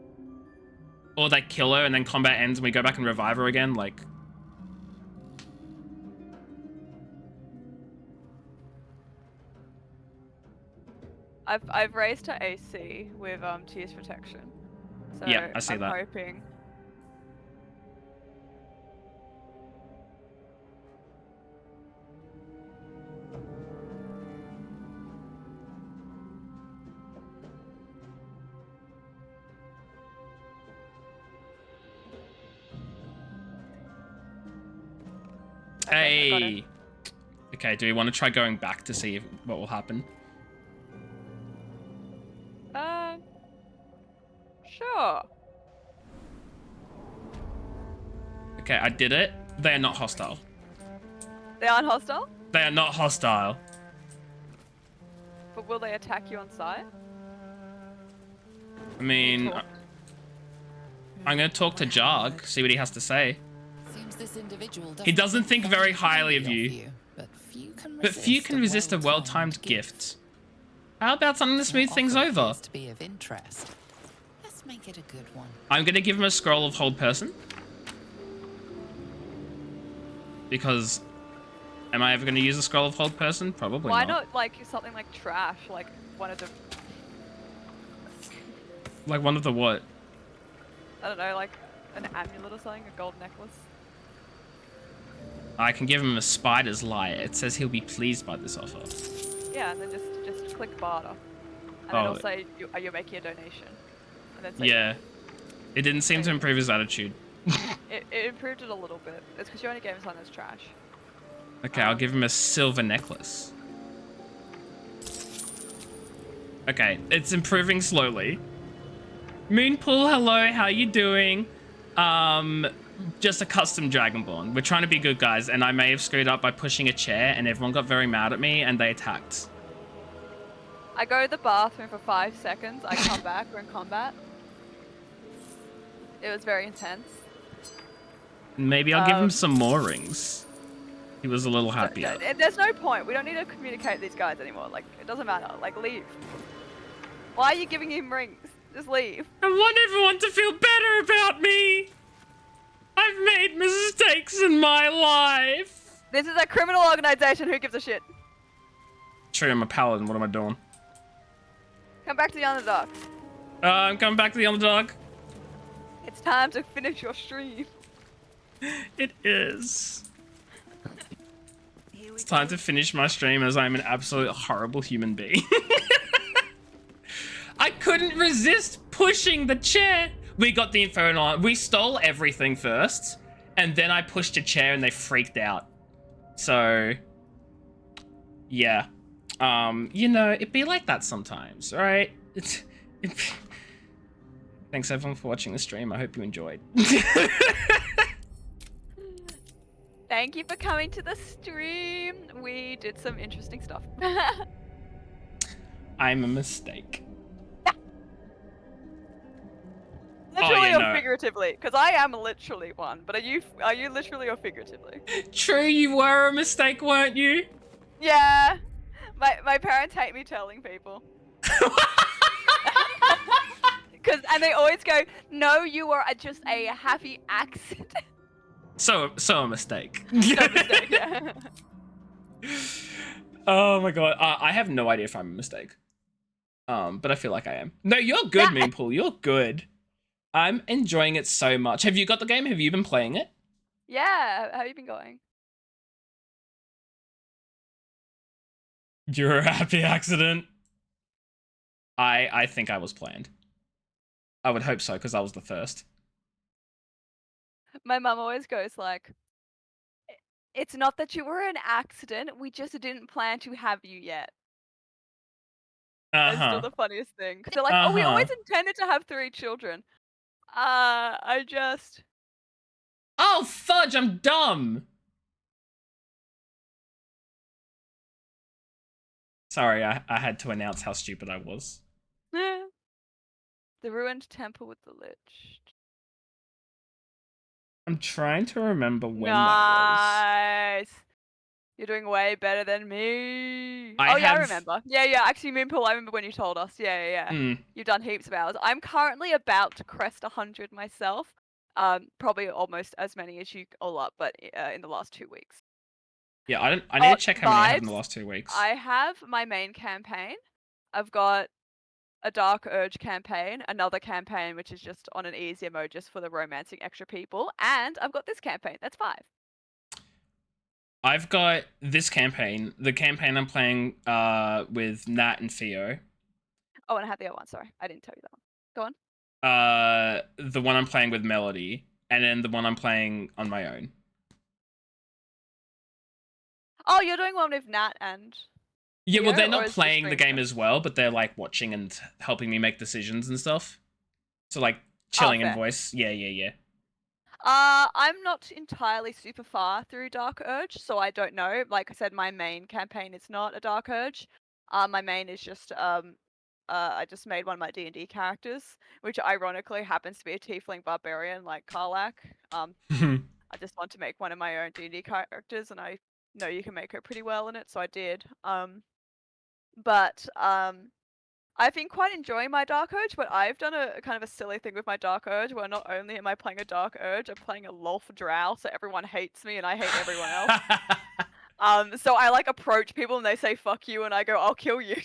Or they kill her and then combat ends and we go back and revive her again, like... I've raised her AC with Tears Protection. So yeah, I see I'm that. hoping. Hey! Okay, do we want to try going back to see what will happen? Sure. Okay, I did it. They are not hostile. They aren't hostile? They are not hostile. But will they attack you on sight? I mean, I'm going to talk to Jarg, see what he has to say. Seems this individual He doesn't think very highly of you. But few can resist a well-timed gift. How about something to smooth things over? To be of interest. Let's make it a good one. I'm going to give him a scroll of hold person. Because, am I ever going to use a scroll of hold person? Probably Why not. not like something like trash, like one of the... Like one of the what? I don't know, like an amulet or something, a gold necklace. I can give him a spider's lyre. It says he'll be pleased by this offer. Yeah, and then just click barter. And then it'll say you're making a donation. And then say Yeah. It didn't seem to improve his attitude. it improved it a little bit. It's because you only gave him something that's trash. Okay, I'll give him a silver necklace. Okay, it's improving slowly. Moonpool, hello, how you doing? just a custom Dragonborn. We're trying to be good guys, and I may have screwed up by pushing a chair, and everyone got very mad at me, and they attacked. I go to the bathroom for 5 seconds. I come back. We're in combat. It was very intense. Maybe I'll give him some more rings. He was a little happier. There's no point. We don't need to communicate with these guys anymore. Like, it doesn't matter. Like, leave. Why are you giving him rings? Just leave. I want everyone to feel better about me. I've made mistakes in my life. This is a criminal organization. Who gives a shit? True, I'm a paladin. What am I doing? Come back to the Underdark. I'm coming back to the Underdark. It's time to finish your stream. It is. It's time to finish my stream as I'm an absolute horrible human being. I couldn't resist pushing the chair. We got the Inferno. We stole everything first, and then I pushed a chair and they freaked out. So, yeah. You know, it'd be like that sometimes, right? Thanks everyone for watching the stream. I hope you enjoyed. Thank you for coming to the stream. We did some interesting stuff. I'm a mistake. Literally or figuratively? Because I am literally one, but are you literally or figuratively? True, you were a mistake, weren't you? Yeah. My parents hate me telling people. And they always go, no, you are just a happy accident. So a mistake. No mistake, yeah. Oh my god, I have no idea if I'm a mistake. But I feel like I am. No, you're good, Meanpool. You're good. I'm enjoying it so much. Have you got the game? Have you been playing it? Yeah, how have you been going? You're a happy accident. I think I was planned. I would hope so, because I was the first. My mum always goes like, it's not that you were an accident, we just didn't plan to have you yet. That's still the funniest thing. Because they're like, oh, we always intended to have 3 children. I just... Oh, fudge, I'm dumb! Sorry, I had to announce how stupid I was. The ruined temple with the lich. I'm trying to remember when that was. Nice! You're doing way better than me. I remember. Yeah, actually, Moonpool, I remember when you told us. Yeah. You've done heaps of hours. I'm currently about to crest 100 myself. Probably almost as many as you all up, but in the last 2 weeks. Yeah, I need to check how many I have in the last 2 weeks. I have my main campaign. I've got a Dark Urge campaign, another campaign which is just on an easier mode just for the romancing extra people, and I've got this campaign. That's 5. I've got this campaign, the campaign I'm playing with Nat and Theo. Oh, and I had the other one. Sorry, I didn't tell you that one. Go on. The one I'm playing with Melody, and then the one I'm playing on my own. Oh, you're doing one with Nat and... Yeah, well, they're not playing the game as well, but they're, like, watching and helping me make decisions and stuff. So, like, chilling in voice. Yeah. I'm not entirely super far through Dark Urge, so I don't know. Like I said, my main campaign is not a Dark Urge. My main is just, I just made one of my D&D characters, which ironically happens to be a tiefling barbarian like Karlak. I just want to make one of my own D&D characters, and I know you can make her pretty well in it, so I did. I've been quite enjoying my Dark Urge, but I've done a kind of a silly thing with my Dark Urge, where not only am I playing a Dark Urge, I'm playing a Lolf Drow, so everyone hates me and I hate everyone else. So I like approach people and they say fuck you, and I go, I'll kill you.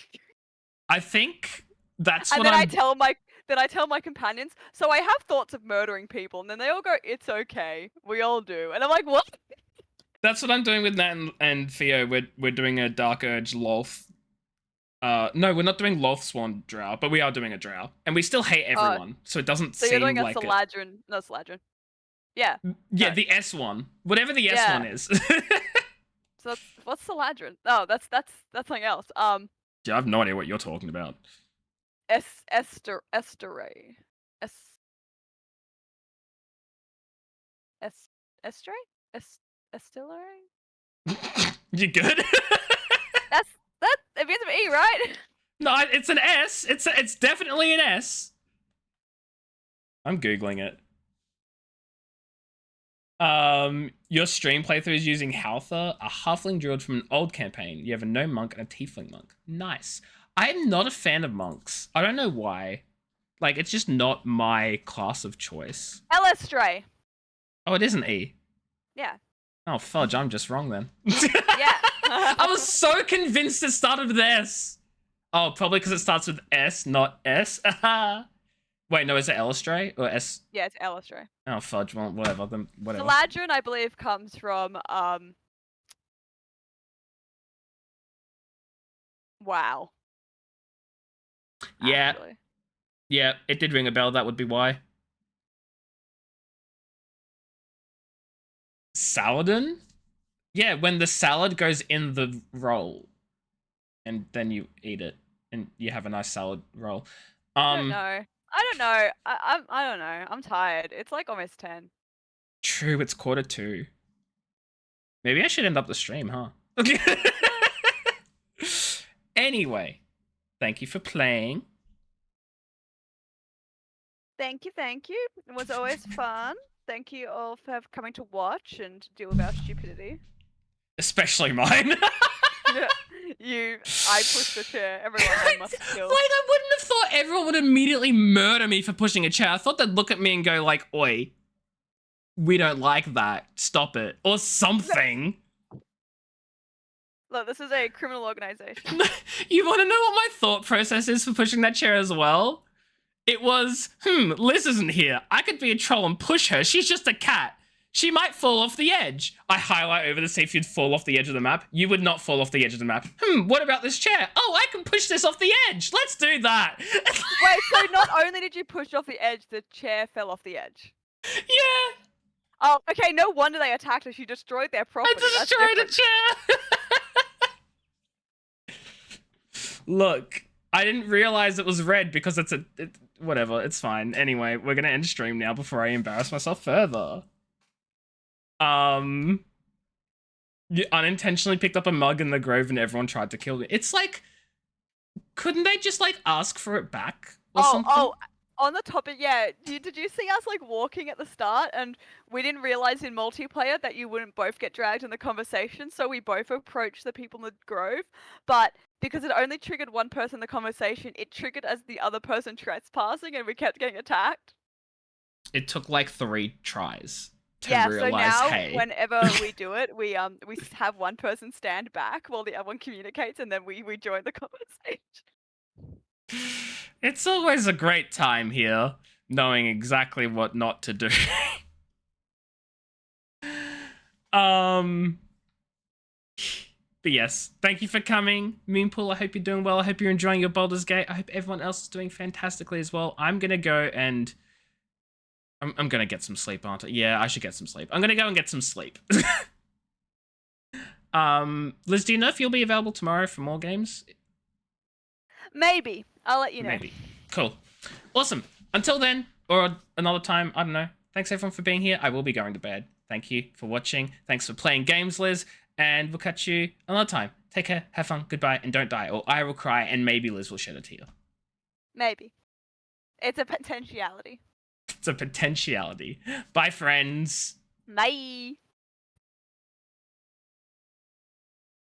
I think that's and what then I'm... I tell my companions, so I have thoughts of murdering people, and then they all go, it's okay, we all do. And I'm like, what? That's what I'm doing with Nat and Theo. We're doing a Dark Urge Lolth. No, we're not doing Lolth Swan Drow, but we are doing a Drow. And we still hate everyone, so it doesn't seem like it. So you're doing a Saladrin, not Saladrin. Yeah. Yeah, the S one. Whatever the S one is. So what's Saladrin? Oh, that's something else. Yeah, I have no idea what you're talking about. Esteray. Estray? Estillery? You good? That it begins with E, right? No, it's an S. It's definitely an S. I'm googling it. Your stream playthrough is using Haltha, a halfling druid from an old campaign. You have a gnome monk and a tiefling monk. Nice. I'm not a fan of monks. I don't know why. Like, it's just not my class of choice. Elestray. Oh, it is an E. Yeah. Oh, fudge, I'm just wrong then. Yeah. I was so convinced it started with S. Oh, probably because it starts with S, not S. Wait, no, is it Elestray or S? Yeah, it's Elestray. Oh, fudge, well, whatever. Then whatever. Saladrin, I believe, comes from wow. Yeah. Actually. Yeah, it did ring a bell. That would be why. Saladin? Yeah, when the salad goes in the roll, and then you eat it, and you have a nice salad roll. I don't know. I don't know. I don't know. I'm tired. It's like almost 10. True, it's 1:45. Maybe I should end up the stream, huh? Anyway, thank you for playing. Thank you. It was always fun. Thank you all for coming to watch and deal with our stupidity. Especially mine. I pushed the chair. Everyone must kill. Like, I wouldn't have thought everyone would immediately murder me for pushing a chair. I thought they'd look at me and go like, oi, we don't like that. Stop it. Or something. Look, this is a criminal organization. You want to know what my thought process is for pushing that chair as well? It was, Liz isn't here. I could be a troll and push her. She's just a cat. She might fall off the edge. I highlight over to see if you'd fall off the edge of the map. You would not fall off the edge of the map. What about this chair? Oh, I can push this off the edge. Let's do that. Wait, so not only did you push off the edge, the chair fell off the edge? Yeah. Oh, okay, no wonder they attacked us. You destroyed their property. I destroyed a chair. Look, I didn't realize it was red because whatever, it's fine. Anyway, we're gonna end stream now before I embarrass myself further. You unintentionally picked up a mug in the grove and everyone tried to kill me. It's like, couldn't they just like ask for it back or something? Oh, on the topic, yeah. Did you see us like walking at the start and we didn't realize in multiplayer that you wouldn't both get dragged in the conversation, so we both approached the people in the grove, but because it only triggered one person in the conversation, it triggered as the other person trespassing and we kept getting attacked. It took like 3 tries to Yeah, realize, so now hey. whenever we do it, we have one person stand back while the other one communicates and then we join the conversation. It's always a great time here, knowing exactly what not to do. But yes, thank you for coming. Moonpool, I hope you're doing well. I hope you're enjoying your Baldur's Gate. I hope everyone else is doing fantastically as well. I'm gonna go and... I'm gonna get some sleep, aren't I? Yeah, I should get some sleep. I'm gonna go and get some sleep. Liz, do you know if you'll be available tomorrow for more games? Maybe. I'll let you know. Maybe. Cool. Awesome. Until then, or another time, I don't know. Thanks everyone for being here. I will be going to bed. Thank you for watching. Thanks for playing games, Liz. And we'll catch you another time. Take care, have fun, goodbye, and don't die. Or I will cry and maybe Liz will shed a tear. Maybe. It's a potentiality. It's a potentiality. Bye, friends. Bye.